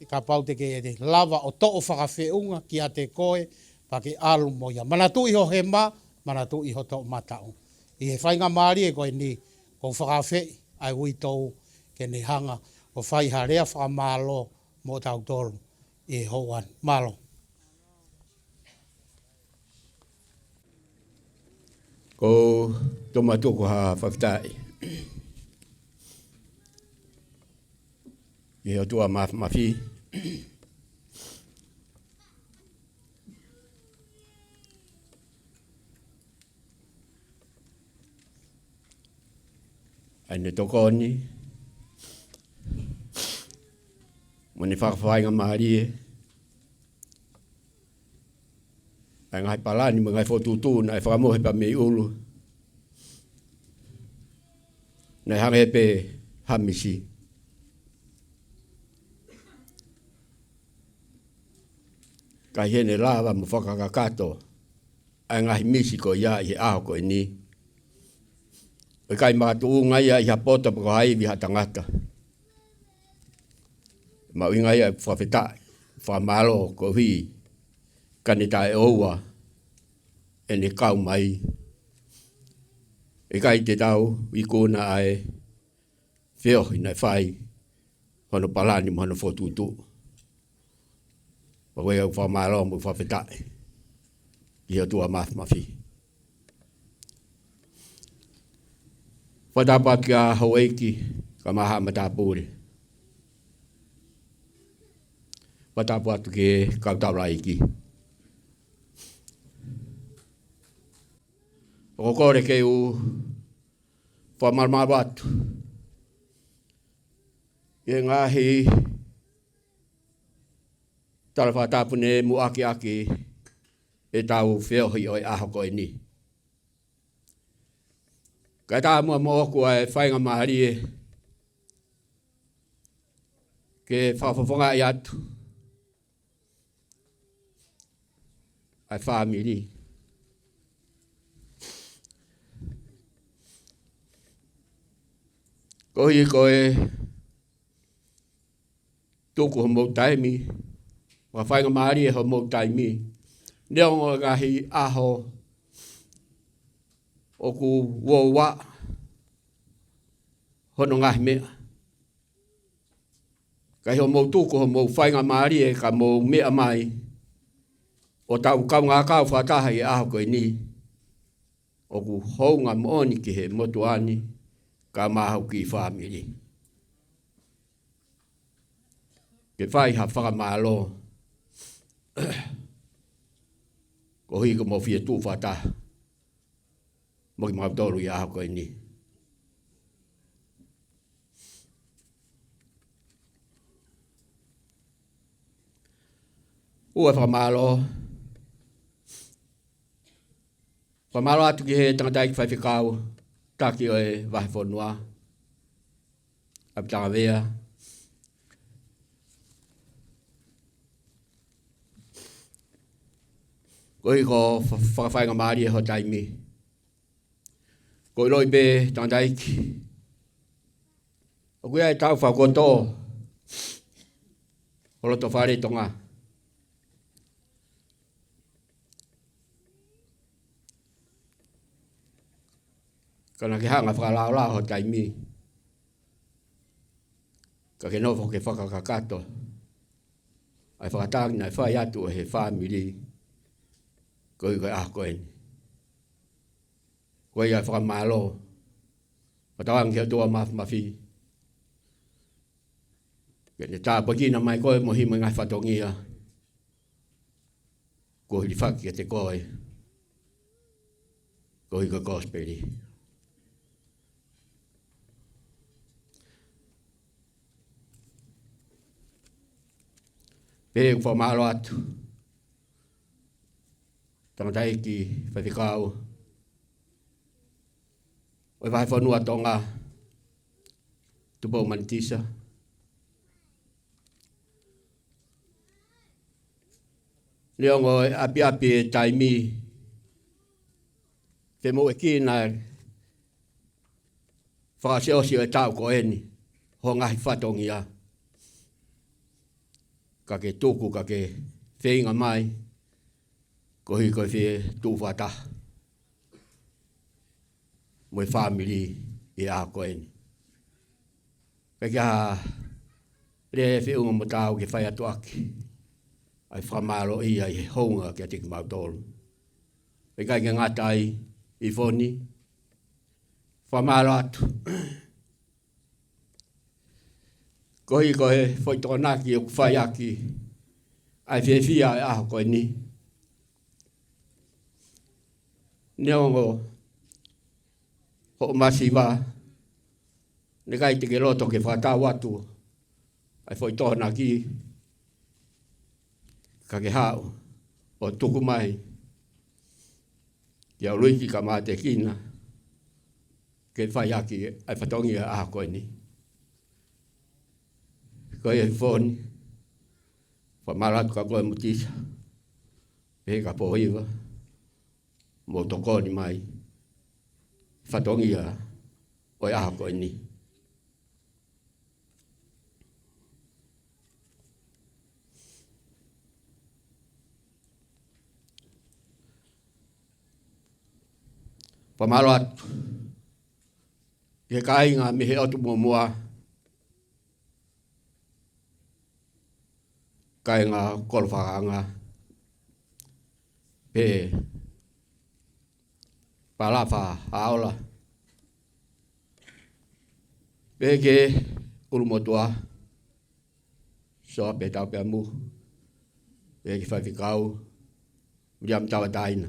e ka pau te ke e lava o to o whakawheunga ki a te koe pa ke alu moia. Manatu iho he ma, manatu iho to matau. I he whainga maari e koe ni, ko whakawhei ai ui tau ke ne hanga o whai harea whakamalo mo tau tolu. e hoan malo. Ko toma toko ha whaktai. I o tua mawhi. Ai ne toko ni. Mone whakawhainga mahari e. Ai ngai palani mo ngai fotutu na e whakamohe pa mei ulu. Nei hange pe hamisi. Kai hene lava mo whakakakato. Ai ngai misi ko ia i aho ko ni. E kai mātu ngai i hapota pa ko haiwi hatangata. Ma winga ia whawhetai. Whamalo ko hui. Kanita e oua. E ne kau mai. E kai te tau i kona ai. Whio i nei whai. Hono palani mo hono whotutu. Pa wea whamalo mo whawhetai. I o tua mawhi. Whatapa ki a Hawaii ka maha matapuri. Whatapa atu ki kautaraiki. O kore ke u whamarmaru atu. I ngahi tala whatapune mu aki e tau whiohi o e aho koe ni. Kai tā mua mōku ai whainga mahari e. Ke whawhawhonga i atu. Ai whamiri. Kohi koe tuku ho mou taimi. Wa whainga mahari e ho mou taimi. Neongo ngahi aho oku wowa hono ngahi mea. Kai ho mou tuku ho mou whainga mahari e ka mou mea mai. O tau kau ngā kau whataha i aho koe ni. Oku hounga mooni ki he motuani ka mahau ki whamiri. Ke whai ha whakamalo. Ko hui ko mo fia tū whataha. Mo ki mga toru i aho koe ni. Ua whakamalo. Whamalo atu ki he tangatai ki whaiwhikau. Taki o e wahi whanua. Apitanga vea. Kohi ko whakawhainga maari e ho taimi. Ko roi be tangatai ki. O kuia e tau whakoto. Holoto whare tonga. Kana ke hanga whakalao ho taimi. Ka ke nofo ke whakakakato. Ai whakatang nai whai atu o he whamiri. Koe koe ah koe. Koe ai whakamalo. Patawang ke atua mawhi. Ke ne tā pakina mai koe mo hima ngai whatongia. Koe li whaki te koe. Koe koe gospeli. Pere ku whamalo atu. Tangatai ki whaiwhikau. Oi vai whanua tonga. Tupo manitisa. Leongo api e taimi. Te mo e ki na whakaseosio e tau ko eni. Ho ngahi whatongia. Ka ke tuku ka ke whenga mai. Ko hi ko whi tū whata. Mo e whamiri i a koeni. Ka kia rea e whiunga mo tāu ke whai atu aki. ai whamalo i ai honga kia tiki mautolu. E kai ke ngatai i foni, whamalo atu. Kohi kohe whoitonaki o kuwhaiaki, ai whiawhia e aho koe ni. Neongo, ho masiwa, ne kai teke loto ke whakatau atu, ai whoitonaki, ka ke hao, o tuku mai, kia uruiki ka mā te kina, ke whaiaki ai whatongi e aho koe ni. Koe e whoni, whamaratu ka koe mutisa, pehe ka pohiwa, mo tokoni mai, whatongi e oi aho koe ni. Pamalo atu. Ke kai ngā mihe otu mua kai ngā kolwhakanga. Pe palawha haola. Pe ke ulumotua. So pe tau pe amu. Pe ke whaiwhikau. Uriam tawa taina.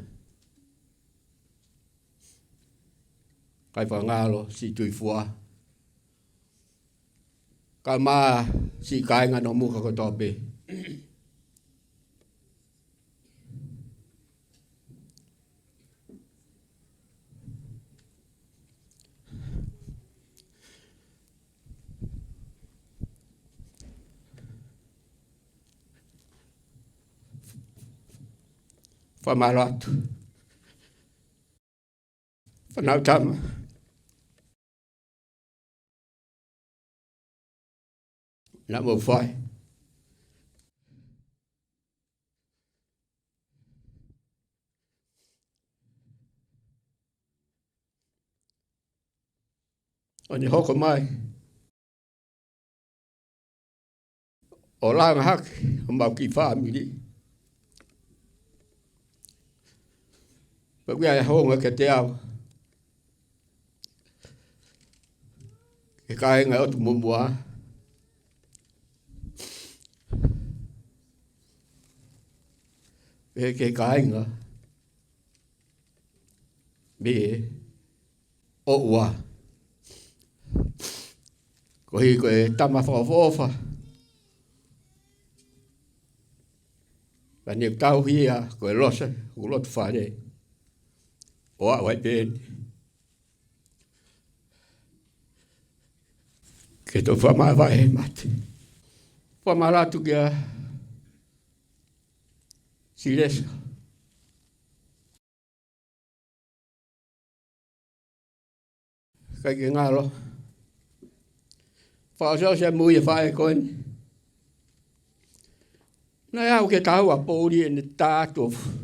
Kai whangalo si tui fua. Kai maa si kainga no muka ko tope. Whamalo atu. Whanau tama. Nā mau whai. O ni hoko mai. O langa haki, o mau ki whaamiri. Pagui ai honga ke te au. Ke kāinga otu mumua. Pe ke kāinga. Me o ua. Ko hi koe tama whawawha. Pani tau hia koe losa, ko lotu whare. O a wai pēni. Ke tō whamawai he mati. Whamaratu kia siresa. Kai ke ngalo. Whaasau se mui e whae koen. Nai au ke tau a pōri e ne tātofu.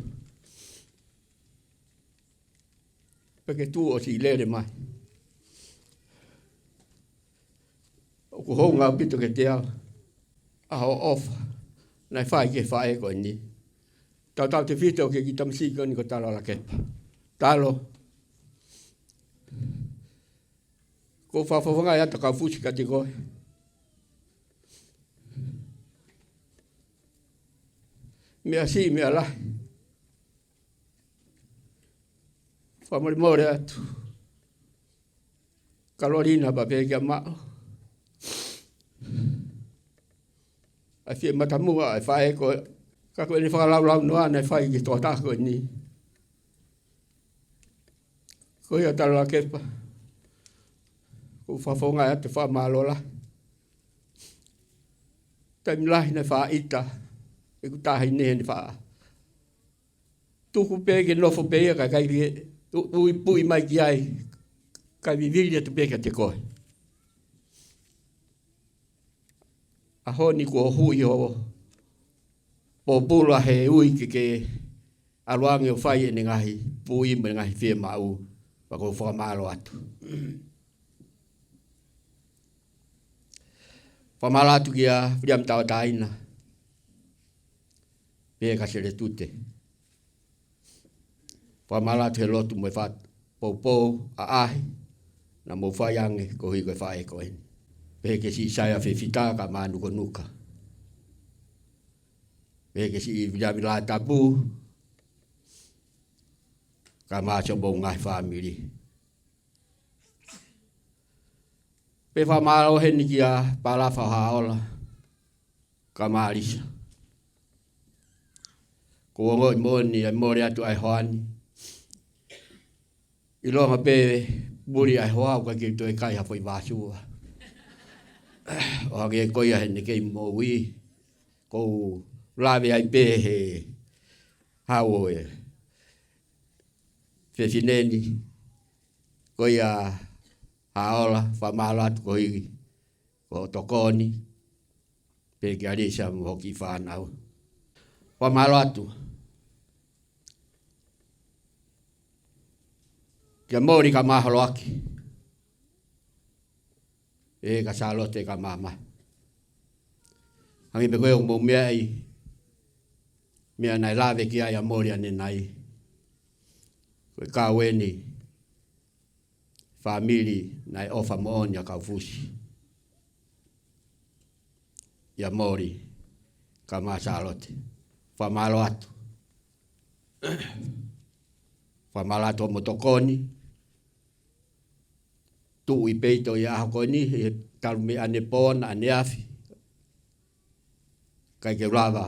Peke tū o si lere mai. O ku hou ngā pito ke te au. Aho ofa. Nai whae ke whae koen ni. Tau te whita o ke ki tamasika ni ko talo la kepa. Talo. Ko whawhawanga e ata Kaufusi ka te koe. Mea si, mea lai. Whamori more atu. Kalorina pa pēkia mao. Ai whie matamua ai whae koe. Ka koe ni whakalaulau noa nei whae ki tō tāko ni. Koe a talo la kepa. Ko whawhonga atu whamalola. Taimi lahi nei wha ita. E ku tahi nehe ni wha. Tuku pēke nofo pēia ka kai pui mai ki ai. Kai viviria tu pēka te koe. A honi ko hui o o pula he ui ke aluangi o whai e ni ngahi pui me ngahi whia mau. Wako whamalo atu. Whamalo atu ki a whiam tawa taina. Pe ka sere tute. Pa mala te lotu mo fa popo a ai na mo fa yange ko hi ko fa e ko en. Pe ke si saya fe fita ka manu ko nuka. Pe ke si vila tabu ka ma cho bo ngai family. Pe fa malo hen kia pala fa haola ka marisa. Ko ngoi moni e mori atu ai hoani. Ilonga pe buri ai hoa ka ki to kai ha foi vasua. O ge ko ia hen ke mo wi ko lave ai pe he hawo e. Fe fineni ko ia haola fa malat ko i ko tokoni pe ki ari sa mo ki fa nau. Fa malatu ke mori ka mahalo aki. E ka salote ka mama. Hangi pe koe mo mea i. Mea nai lave ki ai a mori ane nai. Koe ka weni. Famili nai ofa mo on ya Kaufusi. Ya mori ka ma salote. Fa malo atu. Fa malato motokoni. Tu i peito ya hakoni e talme ane pon ane afi. Kai ke rava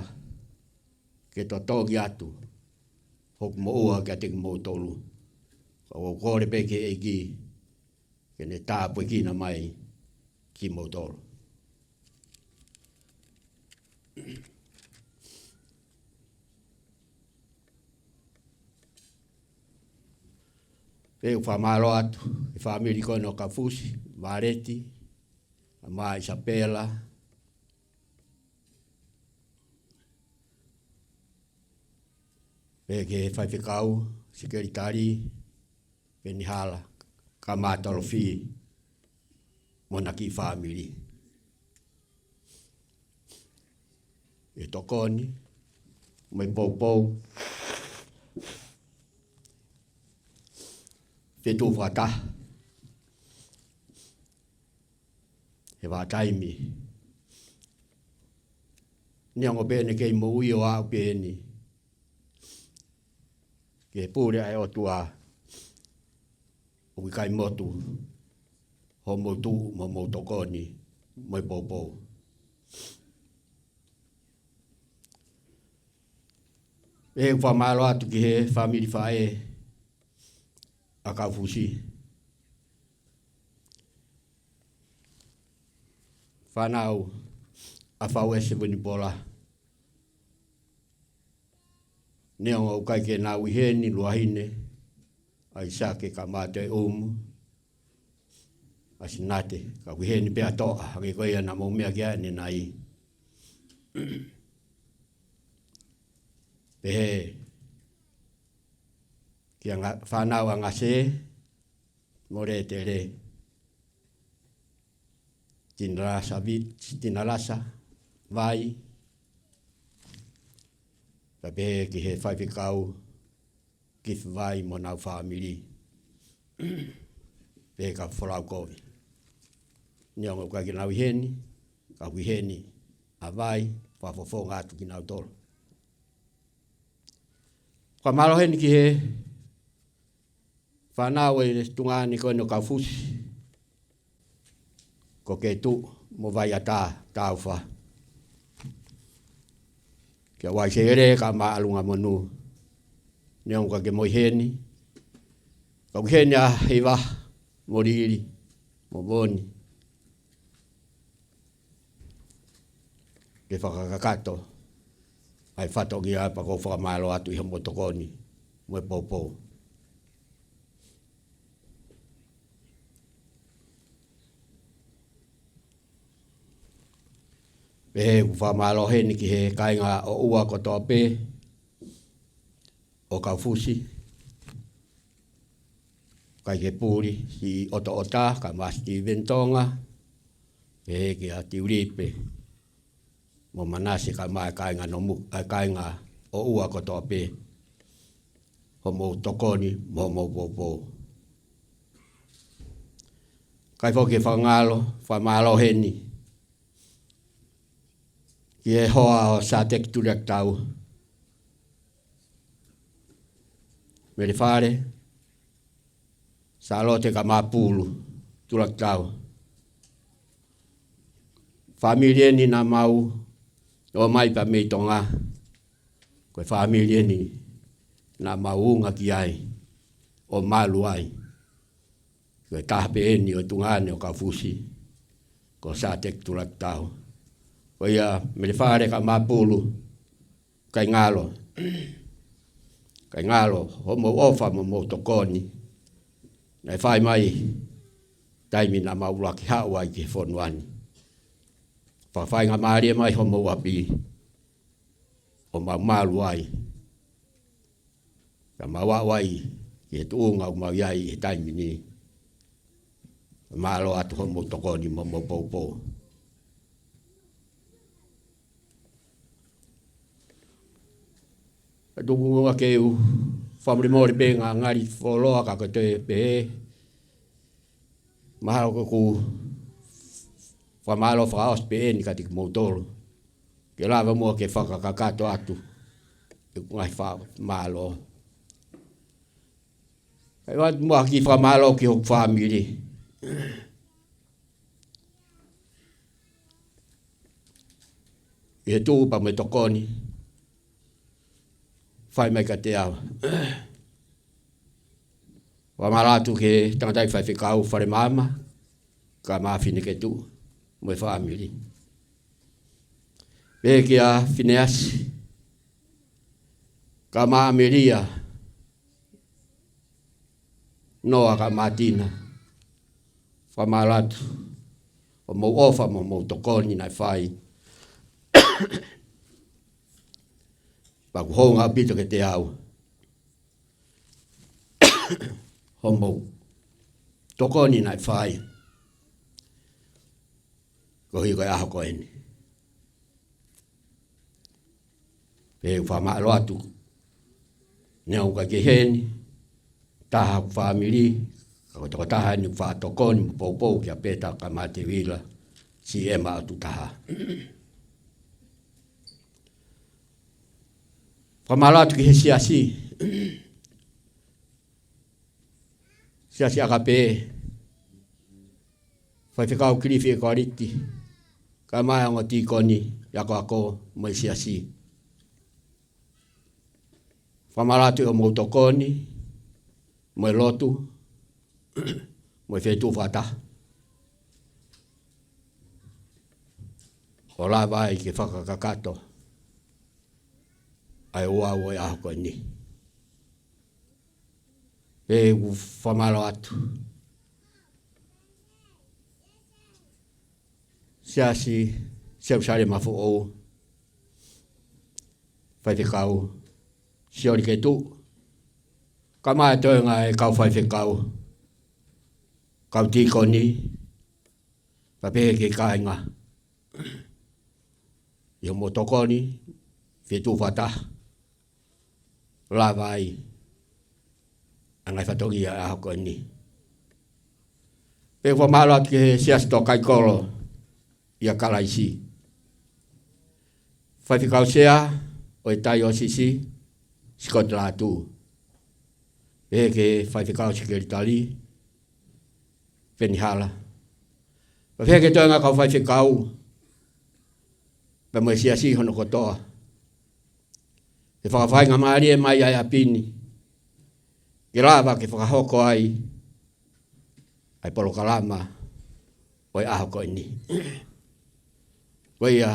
ke to togi atu. Hok mo ua ke te mo tolu. O kore pe ke egi ke ne tapo ki na mai ki mo tolu. Pe fa malo atu, e famili ko no Kaufusi, Mareti, ama Isabela. Pe ke fai fikau, sekretari, Benihala, kamatolofi, monaki famili. E tokoni, mai pou. Fetu fata. E va taimi. Ni ngo bene ke mo ui o a bene. Ke pure ai o tua. O kai motu. Ho motu mo tokoni mai popo. E fa malo atu ki he family fa e a Kaufusi. Whanau a whawese wini pola. Neonga ukai ke nā wiheni luahine. Ai sake ka mate Asinate ka wiheni pia toa. Hake koia na maumea kia ni nai. Pehe. Kia whanau a ngase, more te re. Tinalasa, vai. Ka pehe ki he whaiwhikau, ki vai mo nau whamiri. Pehe ka wholau kovi. Nionga uka ki nau iheni, ka wiheni, a vai, whawhofo ngātu ki nau tolo. Ka malo heni ki he, whanau e tungani koe no Kaufusi. Ko ke tu mo vai a tāu wha. Kia wai se ere ka maalunga monu. Neong ka ke moiheni. Ka wiheni a hewa, mo riri, mo boni. Ke whakakakato. Ai whatongi a pa ko whakamalo atu iha motokoni. Mo e poupou. Pehe whamalo heni ki he kainga o ua kotoa pe o Kaufusi. Kai ke pūri si ota ka masti ventonga. Pehe ki a tiuripe. Mo manasi ka mai kainga no kainga o ua ko tō pē. Ho mō tokoni mō mō pōpō. Kai whoke whamalo heni. Ki e hoa o sa tek turak tau. Me le whare. Sa alo te ka mapulu turak tau. Familie ni na mau o mai pa mei tonga. Koe familie ni na maunga ki ai o malu ai. Koe tahpe eni o tungane o Kaufusi ko sa tek turak tau. Koe ia me le whare ka mapulu kai ngalo. Kai ngalo ho mo ofa mo tokoni. Nei whai mai taimi na maula ki hau ai ki whonuani. Whawhai ngā maaria mai ho mo api o malu ai. Ka mawawai ki he tuunga o mau iai he taimi ni. Malo atu ho mo tokoni mo popo. Dungunga keu whamri mori pe ngā ngari wholoa ka koe te pehe. Mahalo ko ku whamalo whakaos pehe ni ka tiki mautoro. Ke lawa mua ke whakakakato atu. E ngai whamalo. E wat mua ki whamalo ki hok whamiri. E tū pa me tokoni. Whai mai ka te awa. Wa maratu ke tangatai whai whikau whare mama. Ka mawhine ke tū. Moe whamiri. Pe kia Phineasi. Ka maamiria. Noa ka Martina. Wha maratu. O mo ofa mo tokoni nai whai. Paku honga pito ke te au. Homo. Tokoni nai whai. Ko hi koe aho koe ni. Pe whamalo atu. Neu ka ke heni. Taha ku whamiri. Ka toko taha ni wha tokoni mpopou kia peta ka mate wila. Si ema atu taha. Whamalatu ki he siasi. Siasi akape. Whai whikau kiriwhi e koriti. Ka mai ango tīkoni. Yako ako mai siasi. Whamalatu o mautokoni. Mai lotu. Mai Fetu'upata. O la vai ki whakakakato. Ai ua e aho koe ni. E u whamalo atu. Siasi, seu sare mafu ou. Whai whikau. Siori ke tu. Ka mai toenga e kau whai whikau. Kau tīkoni. Papehe ke kāinga. Iho mo tokoni. Fetu'upata. La vai. Angai whatongi a aho koe ni. Pe whamalo atu ke siasi tō kaikolo. Ia kalaisi. Whai whikau sea. O e tai o sisi. Sikot Latu. Pe ke whai whikau sikeritali. Penihala. Pe ke toenga kau whai whikau. Pe mo e siasi hono kotoa. Ke whakawhai ngā maari e mai ai apini. Ke lawa ke whakahoko ai. Ai polo kalama. Oi aho koe ni. Koe ia.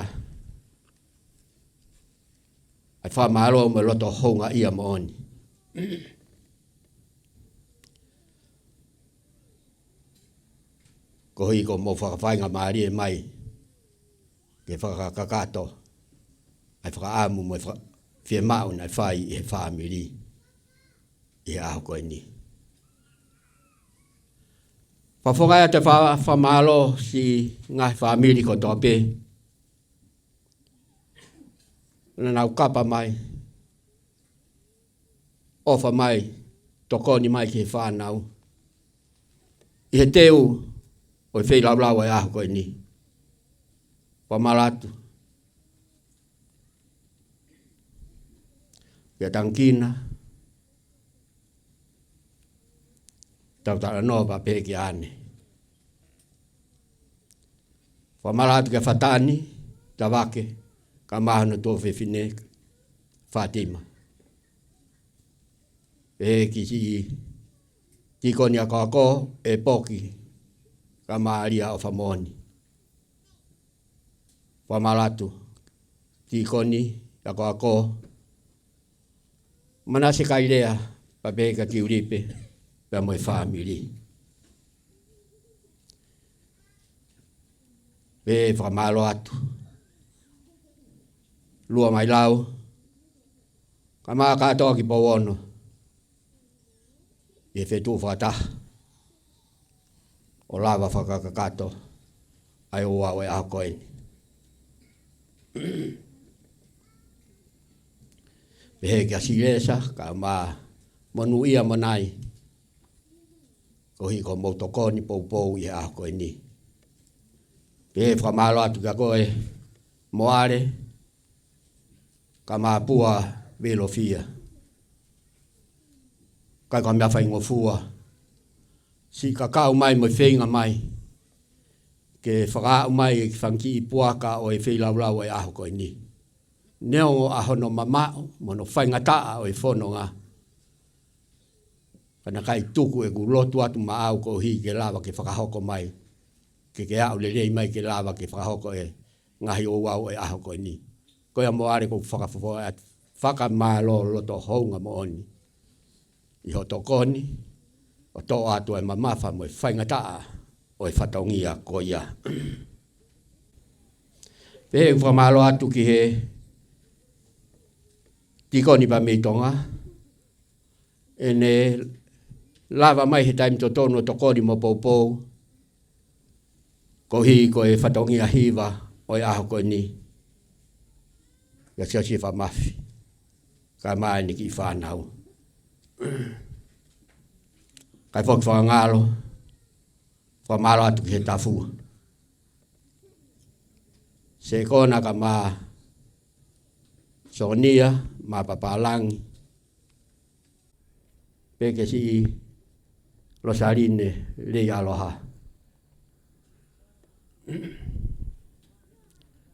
Ai whamaro me loto honga ia mooni. Ko hui ko mo whakawhai ngā maari e mai. Ke whakakakato. Ai whakaamu mo Fie mau nai whai i he whamiri. I aho koe ni. Whawhongai te whamalo si ngai whamiri ko tōpe. Nau kapa mai. ofa mai, tokoni mai ki he whanau. I he teu, o i whei lau e aho koe ni. Pamalatu. Ia tangkina. Tautara noa pa peki ane. Pamalatu ke whatani, tawake, ka mahana tō whiwhine, Fatima. E ki si koni a kako e poki ka maaria o whamoni. Pamalatu, ti koni a kako manase kairea pa peka ki uripe pa moe whamiri. Pe whamalo atu. Lua mai lau. Ka maa katoa ki pawono. E fetu whata. O lava whakakakato. Ai ua oe aho koe. Pehe kia siresa ka maa monu ia manai. Ko hiko motokoni pou i aho koe ni. Pehe whamalo atu ka koe moare. Ka maa pua velo fia. Kai ka mea whaingo fua. Si kakao mai mo whenga mai. Ke whakao mai e whanki i puaka o e wheilau e aho koe ni. Neo aho no mamao, mono whainga taa o e whono ngā. Kana kai tuku e ku lotu atu maau ko hi ke lava ke whakahoko mai. Ke au lelei mai ke lava ke whakahoko e ngahi o wau e aho koe ni. Koe a moare ko whakafofoa atu. Whakamalo loto hounga mo oni. I ho tokoni, o to atu e mamafa mo e whaingataa o e whataungia ko ia. Pehe whamalo atu ki he tikoni pa meitonga. E ne lava mai he taimi to tono tokoni mo poupou. Ko hi ko e whataungia hiva o e aho koe ni. Ia sia si whamafi. Ka mai ni ki whanau. Kai whoki whangalo. Whamalo atu ki he tafua. Se kona ka maa sonia, maa papalangi. Peke si Rosarine lei aloha.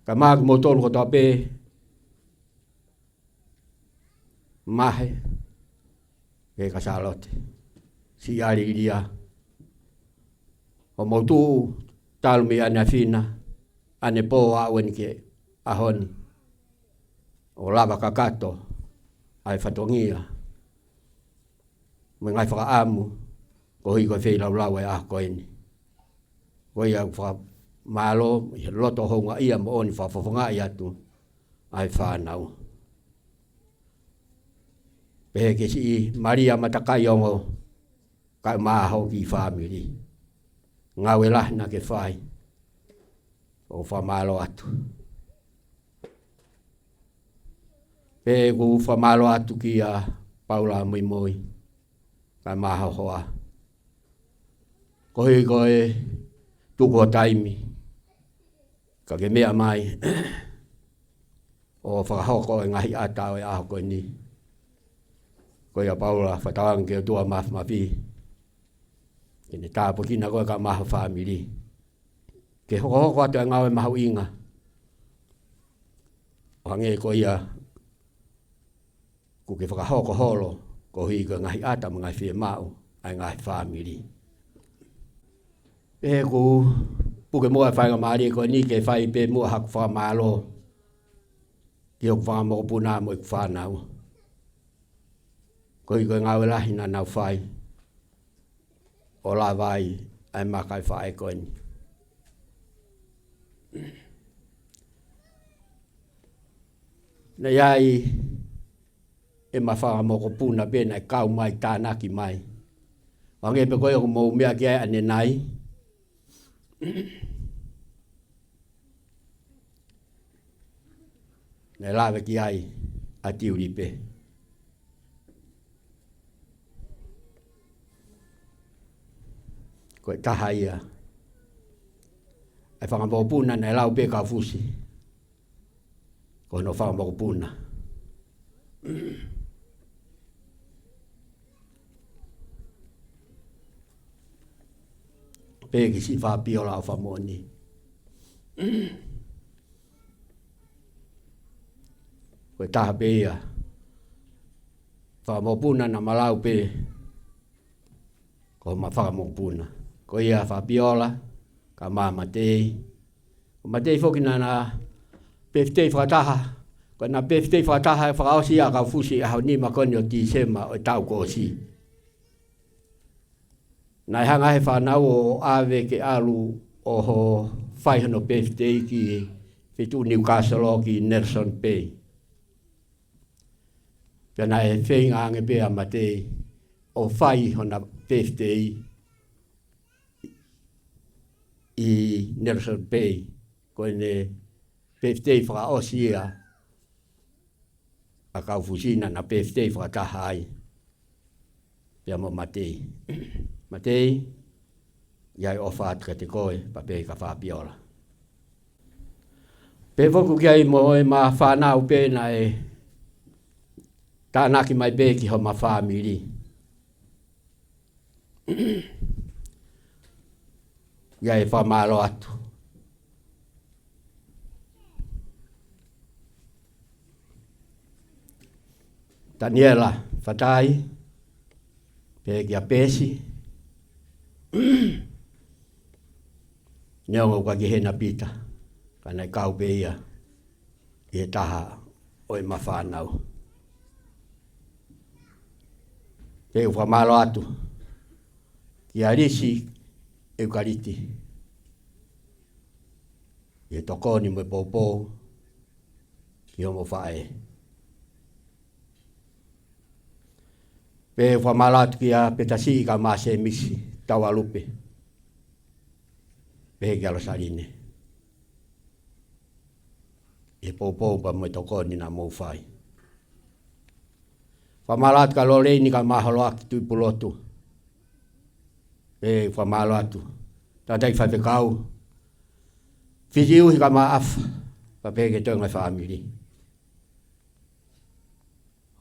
Ka maa ki motolu ko tope. Mahe. E ka salote. Si ari iria. O motu talumi ane fina. Ane po awen ke ahoni. O lava kakato. Ai whatongia. Me ngai whakaamu. Ko hi koe whei lau e ah koe ni. Koe au malo. I loto honga ia mo oni whafofonga i atu. Ai whanau. Pehe ke si Maria matakai ongo kai maho ki family. Ngawe lahna ke whai. O whamalo atu. Pehe ku whamalo atu ki a Paula Moimoi. Kai maho hoa. Kohi koe tuko taimi. Ka ke mea mai. O whakahoko e ngahi ata o e aho koe ni. Koe a Paula whatawang ke tua maaf mafi. Kene tāpo kina koe ka maha family. Ke hoko atu e ngawe mahu inga. O hange ko ia. Ku ke whakahoko holo. Ko hui ko ngahi ata mga whie mau. Ai ngahi family. E ku puke mua whainga maari ko ni ke whai pe mua haku whamalo. Ki hoku whamako puna mo iku whanau. Ko i koe ngawe lahi na nau whai. O la vai ai makai whae koe ni. Na iai e mawhaga moko puna pena e kau mai tānaki mai. Wange pe koe o mou mea ki ai ane nai. Na lawe ki ai a tiuripe. Koe taha ia. Ai whakamokopuna nei lau pe Kaufusi. Koe no whakamokopuna. Pe ki si whapiola o whamoni. Koe taha pe ia. Whakamokopuna na malau pe. Ko ma whakamokopuna. Ko ia whapiola. Ka maa matei. Ko matei whokina na peftei whakataha. Ko na peftei whakataha e whakaosi a Kaufusi a hau ni makoni o Tisema o tau kōsi. Nai hanga he whanau o awe ke alu o ho whaihano peftei ki Fetu Newcastle ki Nelson Bay. Pena e whenga ange pe a matei o whaihana peftei i Nelson Bay, koe ne peftei whakaosi a Kaufusi na peftei whakataha ai. Pea mo matei. Matei, iai ofa atka te koe, pa pe ka whapiola. Pe voku ki ai mo e ma whanau pe na e tānaki mai pe ki ho ma whamiri. Iai whamalo atu. Daniela, whatai, pe ki a pesi. Neongo kwa ki hena pita, ka nei kau pe ia, i he taha o e ma whanau. Pe u whamalo atu, ki a risi eukariti. I he tokoni mo e pōpō, ki homo whae. Pe u whamalo atu ki a petasi ka maase misi, tawa lupe. Pe ki alo sarine. I he pōpō pa mo e tokoni na mou whae. Whamalo atu ka lo reini ka mahalo aki tui pulotu. E whamalo atu. Tātai whawhekau. Whisi uhi ka maa afa. Pa peke tōngai whamiri.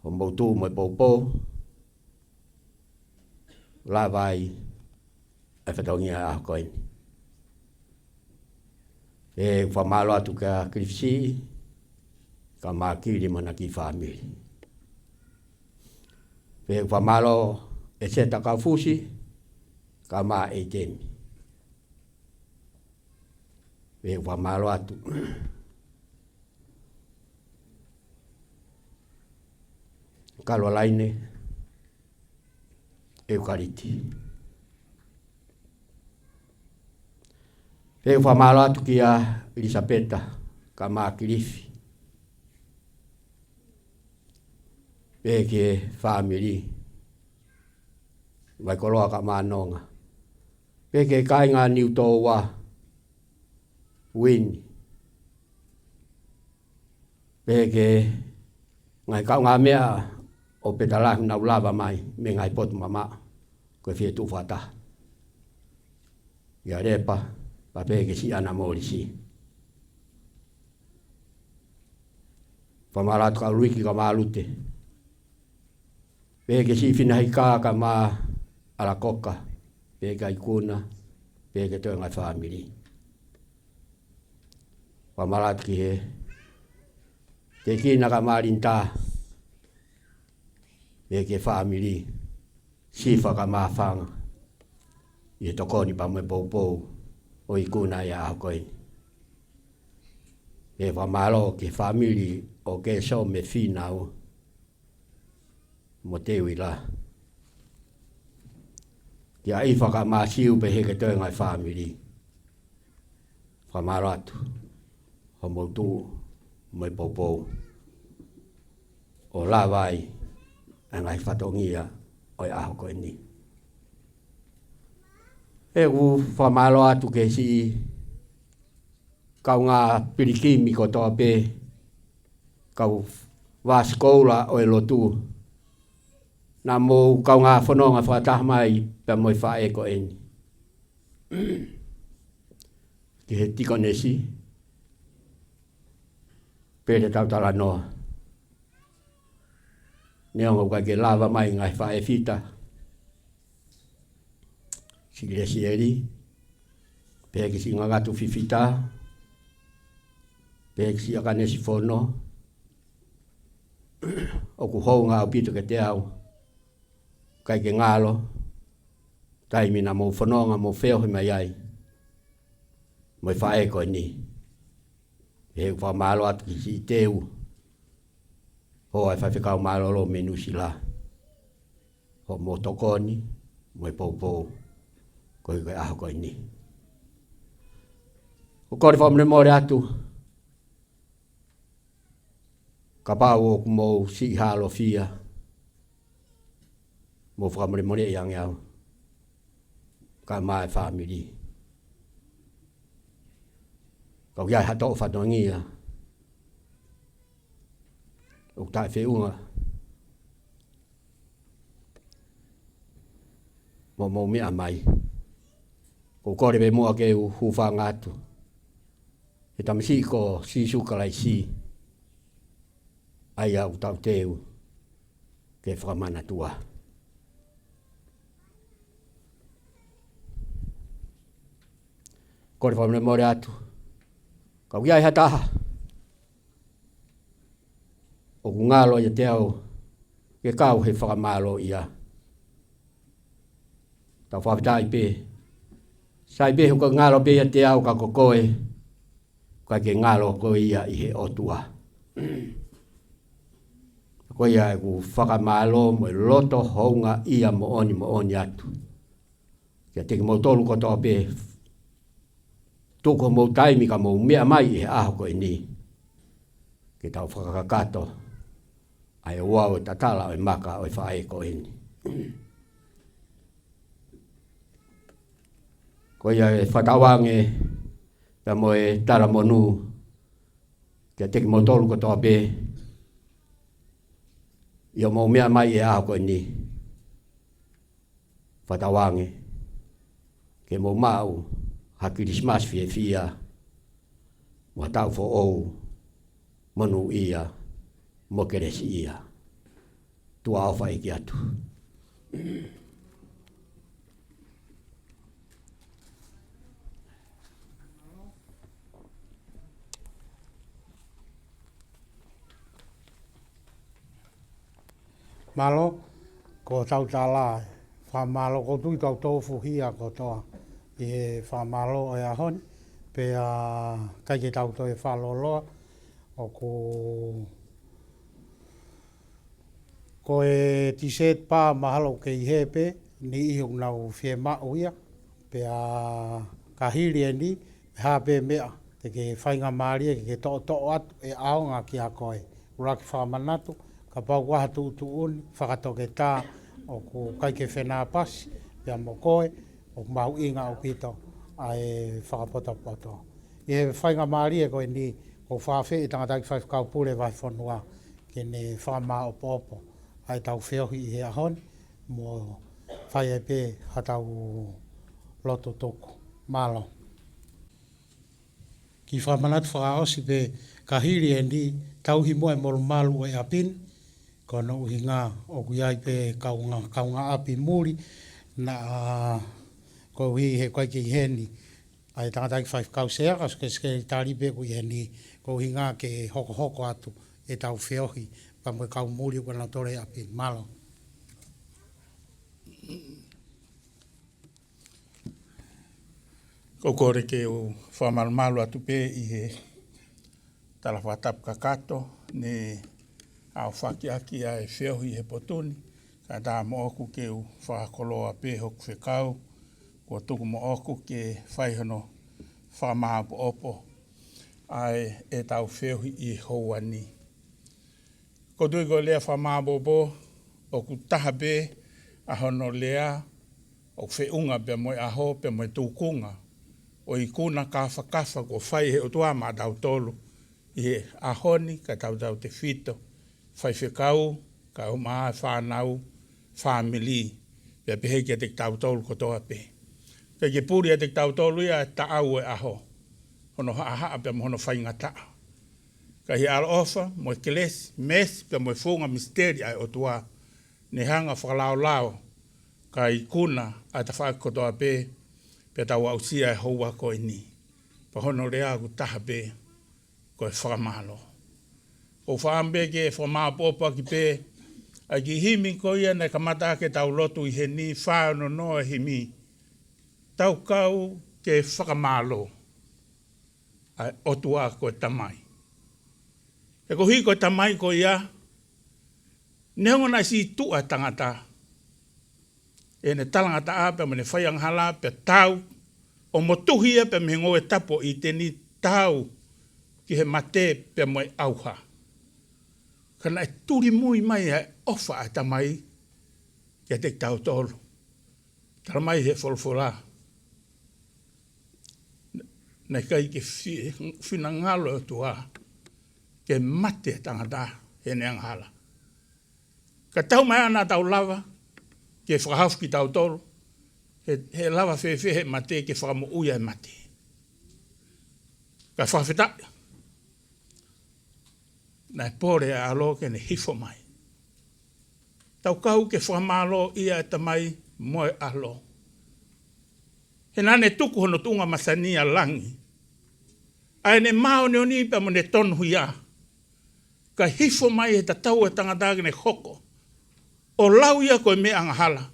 Ho moutu mo e pōpō. La vai. E whatongia a koini. E whamalo atu ka krifsi. Ka maa kiri mana ki whamiri. Pe whamalo e seta Kaufusi. Ka maa e temi. Pe whamalo atu. Kalo laine. Eukariti. Pe whamalo atu ki a Elisabeta. Ka maa kirifi. Pe ke whamiri. Vai koloa ka maa nonga. Peke kai ngā niu tō wā. Wini. Peke ngai kau ngā mea o petalahu na ulawa mai me ngai potu mama. Koe whietu whata. Ia repa. Pa peke si ana mōri si. Whamaratu ka luiki ka maa lute. Peke si whinahi ka maa alakoka. Peke ikuna, peke tō ngai whamiri. Whamarat ki he. Te kina ka marinta. Peke whamiri. Sifa ka maa whanga. I he tokoni pa mwe pōpō. O ikuna ia ahokoini. E whamalo ki whamiri o ke so me whinau. Mo te wila. Ia i whaka māsiu pe heke tō ngai whamiri. Whamaro atu. Ho moutu mai pōpō. O la vai. A ngai whatongia o i aho koe ni. E u whamaro atu ke si. Kau ngā pirikimi ko tō pē. Kau waskoula o e lotu. Nā mō kau ngā whanonga whakataha mai pe moi whae ko eni. Ki he tiko nesi. Pere tau tala noa. Neonga kai ke lava mai ngai whae fita. Si resi eri. Pere ki si ngangatu fifita. Pere ki si aka nesi whono. Oku hou ngā pito ke te au. Kai ke ngalo. Taimina mo whanonga mo wheo he mai ai. Moi whae koe ni. E wha malo atu ki si teu. Ho ai whawhikau malo lo menu si la. Ho mo tokoni. Moi pou. Koe koe aho koe ni. O kore whamune more atu. Ka pāu o mo si halo fia. Mo whamune more iang iau. Ka mai family. Kau iai hato o whanongia. O tai whiunga. Mo mea mai. Ko kore be mua ke huwha ngātu. E tamisi ko si sukalai si. Ai au tau teu. Ke whamana tua. Kore whamane more atu. Kau iai hataha. O ngalo ia te au. Ke kau he whakamalo ia. Tau whapitai pe. Sai pe huka ngalo pe ia te au ka kokoe. Ka ke ngalo koe ia i he otua. Koe ia e ku whakamalo mo loto hounga ia mo oni atu. Kia teki mo tolu kotoa pe. Tuko mo taimi ka mo mea mai i he aho koe ni. Ke tau whakakato. Ai wau e tatala o e maka o e whae koe ni. Ko ia e whatawange pia mo e tara monu kia teki mo tolu kotoa pe ia mo mea mai e aho koe ni whatawange ke mo mau ha Christmas fia mo tau fo ou monu ia mo keresi ia tua au whai ki atu. Malo, ko tau tala, whamalo, ko tui tau tofu hia ko toa. I he whamalo o ia honi, pe a kai ke tau toi whaloloa, o ko e t-shirt pā mahalo ke i hepe, ni iho nau whie mao ia, pe a ka hiri e ni, hape mea, te ke whainga maaria, ke to atu, e aonga ki a koe, uraki whamanatu, ka pau waha tuuni, whakatoke tā, o ku kai ke whenā pasi, pia mo koe, o mahu inga o pito, a e whakapoto. I he whainga maaria koe ni, o whawhi i tangataki whaikau pule vai whanua, ke ne whamā opo, ai tau whiohi i he ahoni, mo whai e pē hatau loto toko, malo. Ki whamanatu whakaosi pē, ka hiri e ni, tauhi moe molu malu e apin, kono uhi ngā o kuiai pē kaunga api muri, na ko uhi he koe ki heni, ai tangataki whaikau sea, kaske skeri tari pē kui heni, ko uhi ngā ke hoko atu, e tau whiohi, pamwe kau muri ko na tore apin, malo. Ko kore ke o whamalmalu atu pē i he talawhatapu kakato, ne au whakiaki a e whiohi he potuni, ka tā mo oku ke o whakoloa pē hoku whekau, ko tuku mo oku ke whaihono whamaapu opo, ai e tau whiohi i houa ni. Ko tui ko lea whamaapu opo, oku taha pē, ahono lea, o whiunga pia moe aho, pia moe tūkunga, o i kuna kafa ko whai he o tua maa tau tolu, i he ahoni ka tau te whito, whai whekau, ka o maa whanau, family, pia pehe kia te tau tolu ko toa pe. ke puri e te tautolu ia e taau e aho. Hono haa pe mono whaingata. Ka hi ala ofa, mo e kelesi, mes, pe mo e funga misteri ai o tua. Ne hanga whakalao lao. Ka i kuna a ta whakotoa pe, pe tau au sia e houa ko i ni. Pa hono rea ku taha pe, ko e whakamalo. O whaambe ke whamaapopa ki pe, a ki himi ko ia na kamata ke tau lotu i he ni whaano noa himi. Tau kau ke whakamalo. Ai otua ko e tamai. E ko hi ko e tamai ko ia, neongo na si tua tangata. E ne talangata ape, me ne whaiang hala pe tau, o motuhia pe me ngoe tapo i te ni tau ki he mate pe moe auha. Kana e turi mui mai e ofa a tamai ke te tau tolu. Tara mai he folfola. Nei kai ke whina ngalo tua ke mate tangata he neang hala. Ka tau mai ana tau lava ke whakahau ki tau tolu. He lava he mate ke whakamu uia e mate. Ka whakawhita. Nai pore a alo ke ne hifo mai. Tau kau ke whakamalo ia e tamai moe alo. He nane tuku hono tunga masania langi. Ai ne mao ne oni pa mo ne tonu ia. Ka hifo mai e tatau e tangatake ne hoko. O lau ia koe me angahala.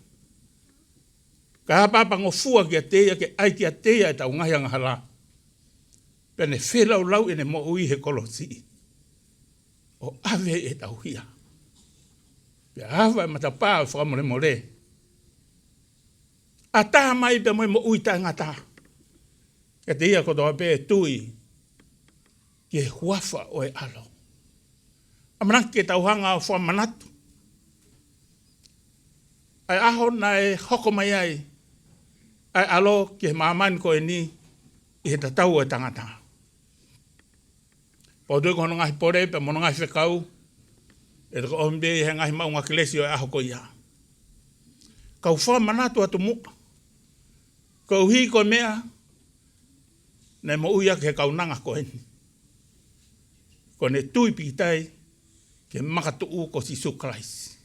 Ka hapapa ngofua ki a teia ke aiki a teia e tau ngahi angahala. Pe ne whelau lau e ne mo ui he kolosi. O ave e tau hia. Pe hawa e matapā o whakamore more. A taha mai pe mo ui ta ngata. Ke te ia kotoa pe tui. Ke huafa o e alo. Amanak ke tau hanga o whamanatu. Ai aho na e hoko mai ai. Ai alo ke maaman ko e ni. I he tatau o e tangata. Pau tui kono ngahi pore pe mono ngahi whekau. E te ko ombe i he ngahi maunga kilesi o e aho ko ia. Kau whamanatu atu muka. Kau hi ko mea. Nei mo uia ke kaunanga ko eni. Ko ne tui pitai. Ke makatu u ko Sisu Christ.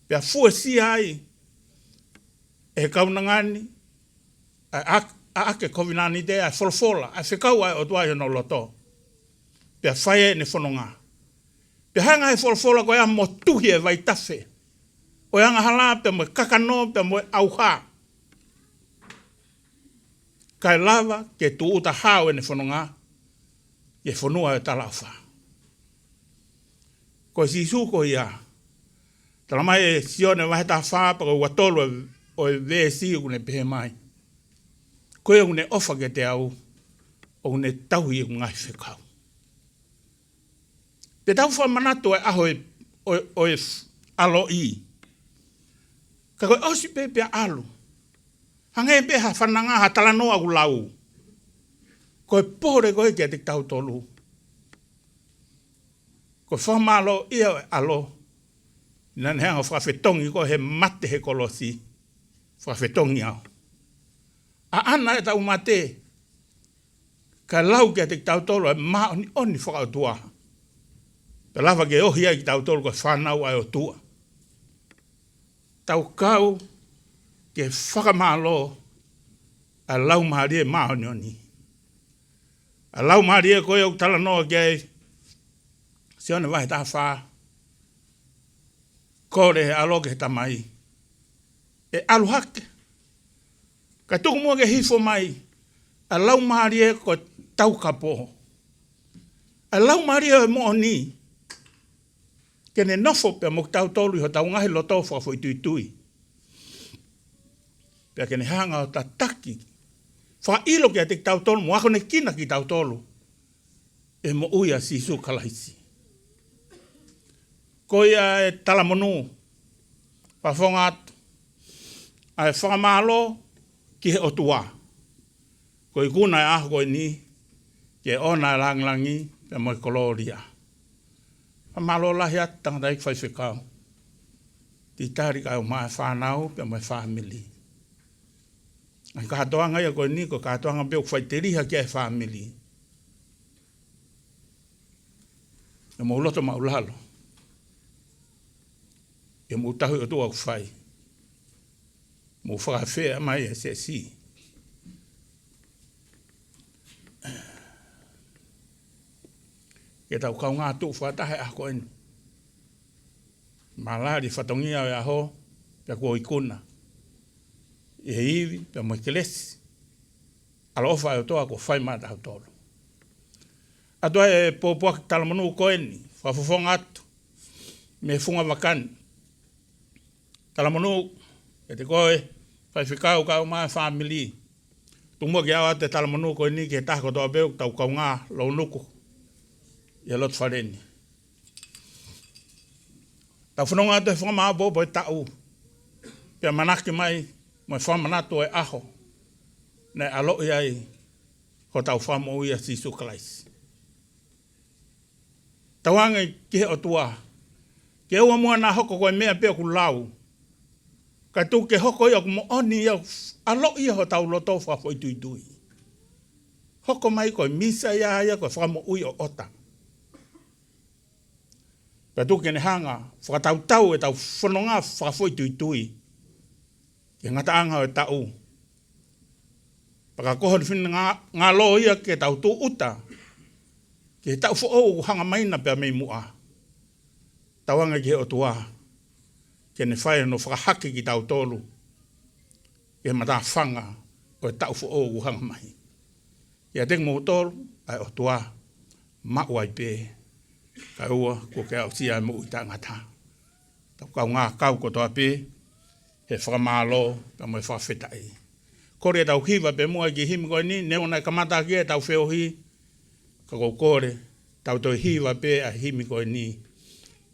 Pea fua si ai. E kaunangani. A ake kovinani te a folfola. A whekau ai o tuai no loto. Pea whae ne whanonga. Pea hanga he folfola ko ea mo tuhi e vai tafe. O anga hala pe mo kakano pe mo auha. Kai lava ke tu uta hao e ne whanonga. Ye whanua e talawha. Ko Sisu ko ia. Tala mai e sione wahe ta wha pa ko watolo o e vesi une pehe mai. Ko e une ofa ke te au. O une tau i ngai whekau. Pe tau wha manato e aho o e alo i. Ka koe osi pepe alu. Hange e peha whananga ha talanoa u lau. Koe pore koe ke te tau tolu. Ko whamalo ia e alo. Nane hanga whawhetongi ko he mate he kolosi. Whawhetongi au. A ana e tau mate. Ka lau ke te tau tolu e maa oni whakautua. Pe lava ke ohia ki tau tolu ko whanau ai o tua. Tau kau ke whakamalo a lau maari e maa oni. A lau maari e koe au tala noa ke sione wahe ta wha. Kore he alo ke tamai. E alu hake. Ka tuku mua ke hifo mai. A lau maari e ko tau kapo. A lau maari e mo ni. Ke ne nofo pe mo tau tolu ho tau ngahi loto whakafo i tui. Pea ke ne hanga o ta taki. Wha ilo ke a te tau tolu. Mo ako ne kina ki tau tolu. E mo uia Sisu kalaisi. Ko ia e talamonu. Pa whonga atu. A e whakamalo ki he otua. Ko i kuna e aho koe ni. Ke ona e langlangi. Pe mo i koloria. Malo lahi atu tangata ik whai whekau. Ti tari kai o mai whanau pe mai whamili. Ai katoanga ia koe ni ko katoanga beo whaiteri haki ai family. E mo loto maulalo. E mo tahu o tua whai. Mo whakawhea mai e se si. Ke tau kau ngā tū whatahe a koe ni. Malari whatongia o aho, pia kua ikuna. I he iwi, pia mo ikelesi. Alo ofa e toa ko whai mata au tolo. Atua e pōpua ki talamanu koe ni, whafofonga atu, me funga wakani. Talamanu, e te koe, whai whikau kau maa family. Tumua ki awa te talamanu koe ni, ke tako toa beu, tau kau ngā, lau nuku. Ia lot whareni. Tau whanonga atu e whamaa bobo e tau. Pia manaki mai, mo e whamanatu e aho. Nei alo iai, ko tau whamo ia Sisu Christ. Tau angai ki he o tua. Ke ua mua nā hoko koe mea pia ku lau. Kai tū ke hoko ia ku mo oni ia, alo ia ho tau loto whafo i tui. Hoko mai koe misa ia koe whamo ui o ota. Pia tū ke ne hanga, whakatau e tau whanonga whafo i tui. Ke ngata anga o e tau. Paka koho ni whina ngā lo ia ke tau tū uta. Ke tau who hanga maina pia mei mua. Tawanga ki he o tua. Ke ne whae no whakahake ki tau tolu. Ke mata whanga o e tau who hanga mai. Ia teng mo tolu ai o tua. Maua i pē. Ka ua ko ke au sia mo i ta ngata. Tau kau ngā kau ko toa pē. He whakamalo ka mo e whawhetai. Kore tau hiwa pe mua ki himi koe ni. Neo nai kamata ki e tau wheohi. Ka kou kore, tau toi hiwa pe a himi koe ni.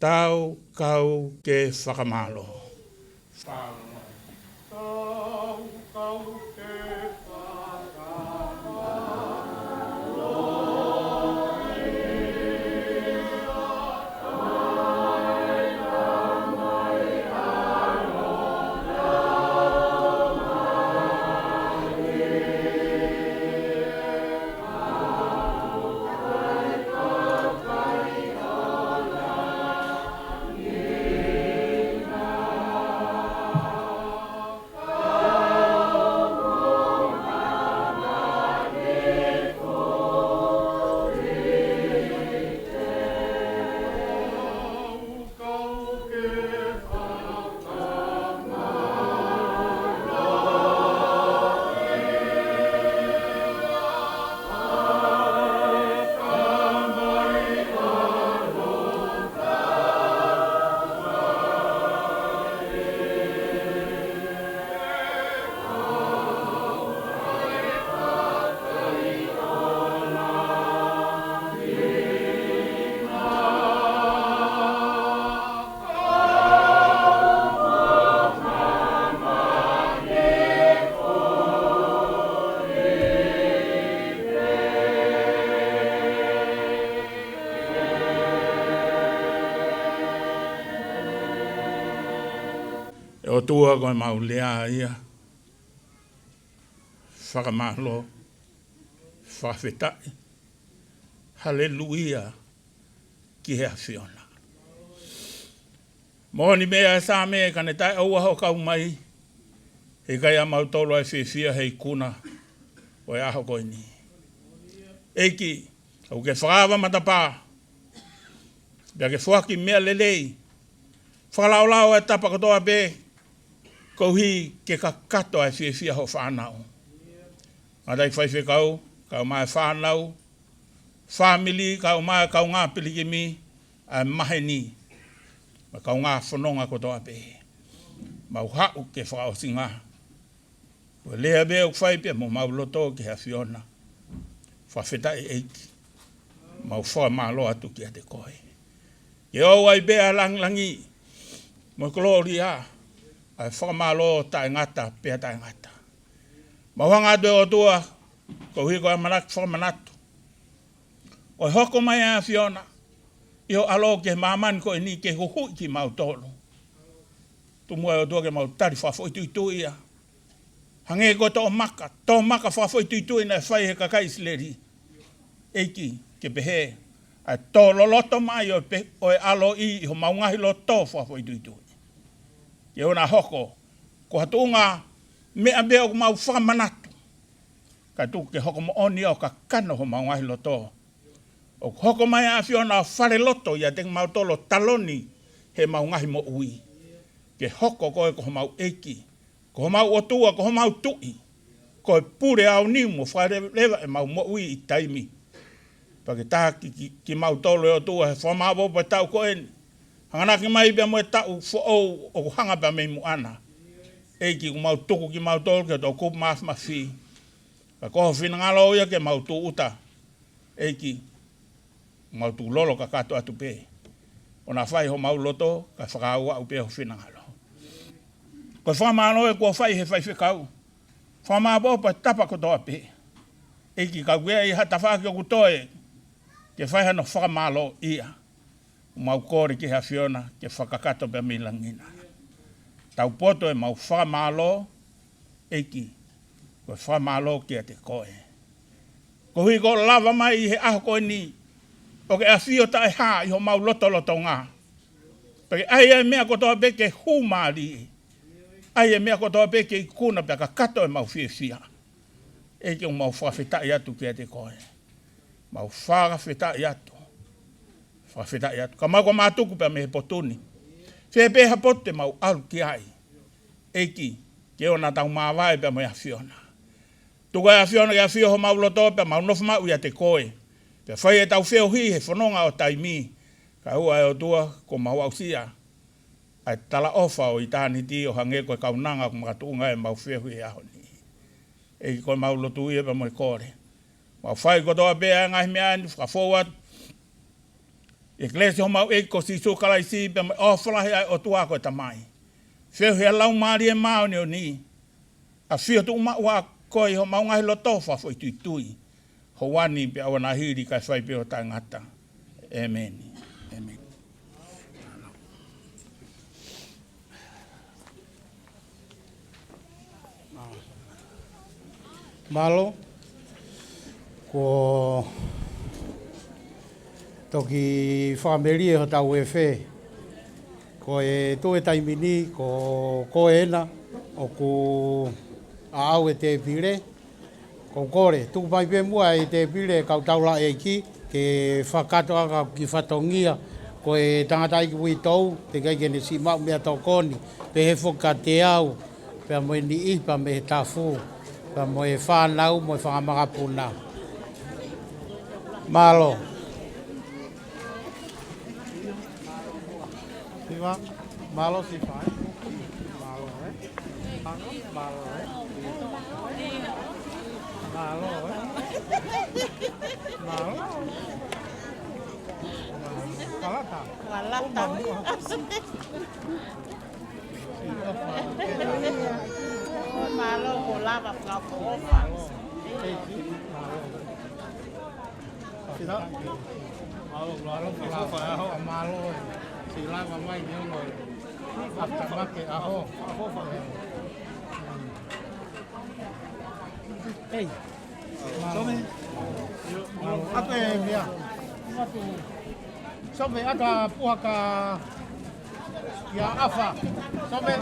Tau kau ke whakamalo. Tau kau ke o tua koe maulea ia. Whakamalo. Whawhetai. Hallelujah. Ki hea whiona. Mōni mea e sā mea kane tai au aho kau mai. He kai a mautolo e whiwhia hei kuna. O e aho koe ni. Eiki. Au ke whakawa matapā. Bea ke whaki mea lelei. Whakalaulau e tapa katoa be. Kohi ke kakato ai whiwhia ho whanau. Matai whaiwhi kau mai whanau. Family, kau mai kau ngā pilikimi, ai mahe ni. Ma kau ngā whanonga kotoa pe. Mau hau ke whakaosinga. Ko lea beo whaipia mo mau loto ke hea whiona. Whawhetai eiki. Mau wha malo atu ki a te koe. Ke au ai bea langlangi. Mo kolori a. Ai whakamalo tae ngata, pia tae ngata. Mawhanga atu o tua, ko hiko e manatu whakamanatu. O hoko mai a whiona, i o alo ke mamani ko e ni ke huhui ki mau tolu. Tumua e o tua ke mau tari whafo i tui ia. Hange ko to maka whawhoi tuitui na whai he kakai sileri. Eiki, ke pehe. A tō loloto mai o e alo i ho maungahi lo tō whawhoi tuitui. Ke ona hoko, ko hatunga mea mea o mau whamanatu. Ka tuku ke hoko mo oni o ka kano ho maungahi lo tō. O hoko mai a whiona whare loto ia te mau tolo taloni he maungahi mo ui. Ke hoko koe ko mau eiki. Ko mau otua, ko mau tui. Ko pure au ni mo whare lewa e mau mo ui i taimi. Pake taha ki mau tolo e otua he whamabo pa tau ko eni. Hanganaki mai bea mo e tau fo o hanga bea mei mu ana. Eiki ko mau tuku ki mau tolo ke tau kupu maaf mawhi. Ka koho whina ngalo ia ke mau tu uta. Eiki. Mau tu lolo ka kato atu pe. O na whai ho mau loto, ka whakaua au pe ho whina ngalo. Ko whamano e kua whai he whai whikau. Whamabo pa tapa ko toa pe. Eiki ka wea i hata whaki o kutoe. Ke whai hano whakamalo ia. Mau kore ki ha whiona ke whakakato pe milangina. Tau poto e mau whamalo eiki. Ko whamalo ki a te koe. Ko hui ko lava mai i he aho koe ni. O ke a whio tae ha i ho mau loto ngā. Pake ai e mea kotoa pe ke humari. Ai e mea kotoa pe ke ikuna pe ka kato e mau whia. Eiki o mau whawhetai atu ki a te koe. Mau whawhetai atu. Whawhetai atu. Ka mau ko mātuku pe me he potuni. Whepeha pote mau alu ki ai. Eiki, ke ona tau māwai pe me a whiona. Tuka a whiona ke a whio ho mau loto pe mau nofu mau i a te koe. Pe whai e tau whio hi he whanonga o taimi. Ka hua e o tua ko mau au sia. Ai tala ofa o i tāni ti o hange koe kaunanga ko makatunga e mau whio hi aho ni. Eiki koe mau lotu i e pe mo i kore. Mau whai kotoa bea ngai mea ni whakafouat. Eklesi ho mau eiko si sukalai si pe mo ofalahi ai o tua koe tamai. Whio hi a lau maari e mao ni o ni. A whio tu uma ua koe ho mau ngahi loto whafo i tuitui. Ho wani pe awana hiri kai whai pe o tai ngata. Amen. Amen. Malo, ko toki whakameri e ho tau e whē. Ko e tō e taimini, ko ena, o ko au e te pire. Ko kore, tuku pai pe mua e te pire kau taula e ki, ke whakato aka ki whatongia, ko e tangata iki ui tau, te kai kene si mau mea tau koni, pe he whoka te au, pe mo e ni ipa me he tafu, pe mo e whanau, mo e whakamagapuna. Malo. Siwa, malo si whai. Malo, Malo, Malo, Malo. Kalata. Kalata. Malo ko lava ka ko malo. Sila. Malo, malo. Sila mamai nyo no. Atama ke aho. Hey. Some. Ape mia. Some ata puaka ya afa. Some.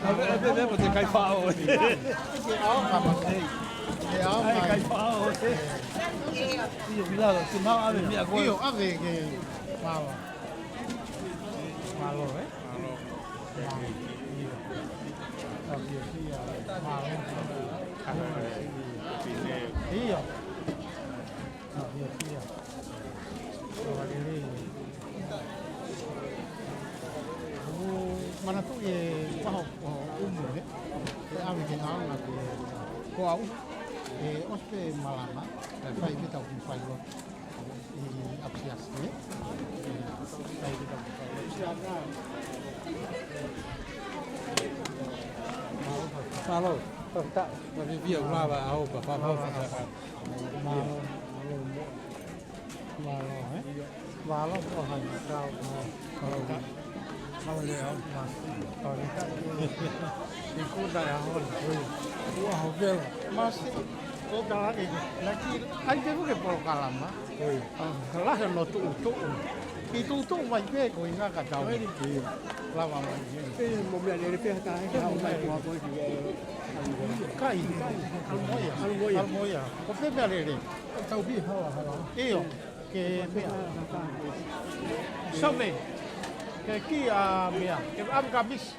Ape te kai fao. Ke ao kama sei. Ke ao kai fao. Io milano, si mau ave mia go. Io ave ke malo. Malo, Malo. Iya. Mana tu ye paho umur ye. Ave ke nau na ke ko au. Ospe malama, fai kita un fai lo. Apsias ye. Fai kita Malo, tak, tapi biar lava au pa pa. Malo, malo, Malo ko han kau. Maule au. Oi. Ni kuda ya hol. Ua hokela. Mas o kala ni. Laki ai te ke por kalama. Oi. Kala no tu. Ki tu mai pe ko inga ka tau. Lava mai. Pe mo me le pe ta ai ka mai ko ko ki. Kai. Almoia. Ko pe me le. Tau bi hala. Io ke me. Some. Ke ki a mea. Ke am ka bis.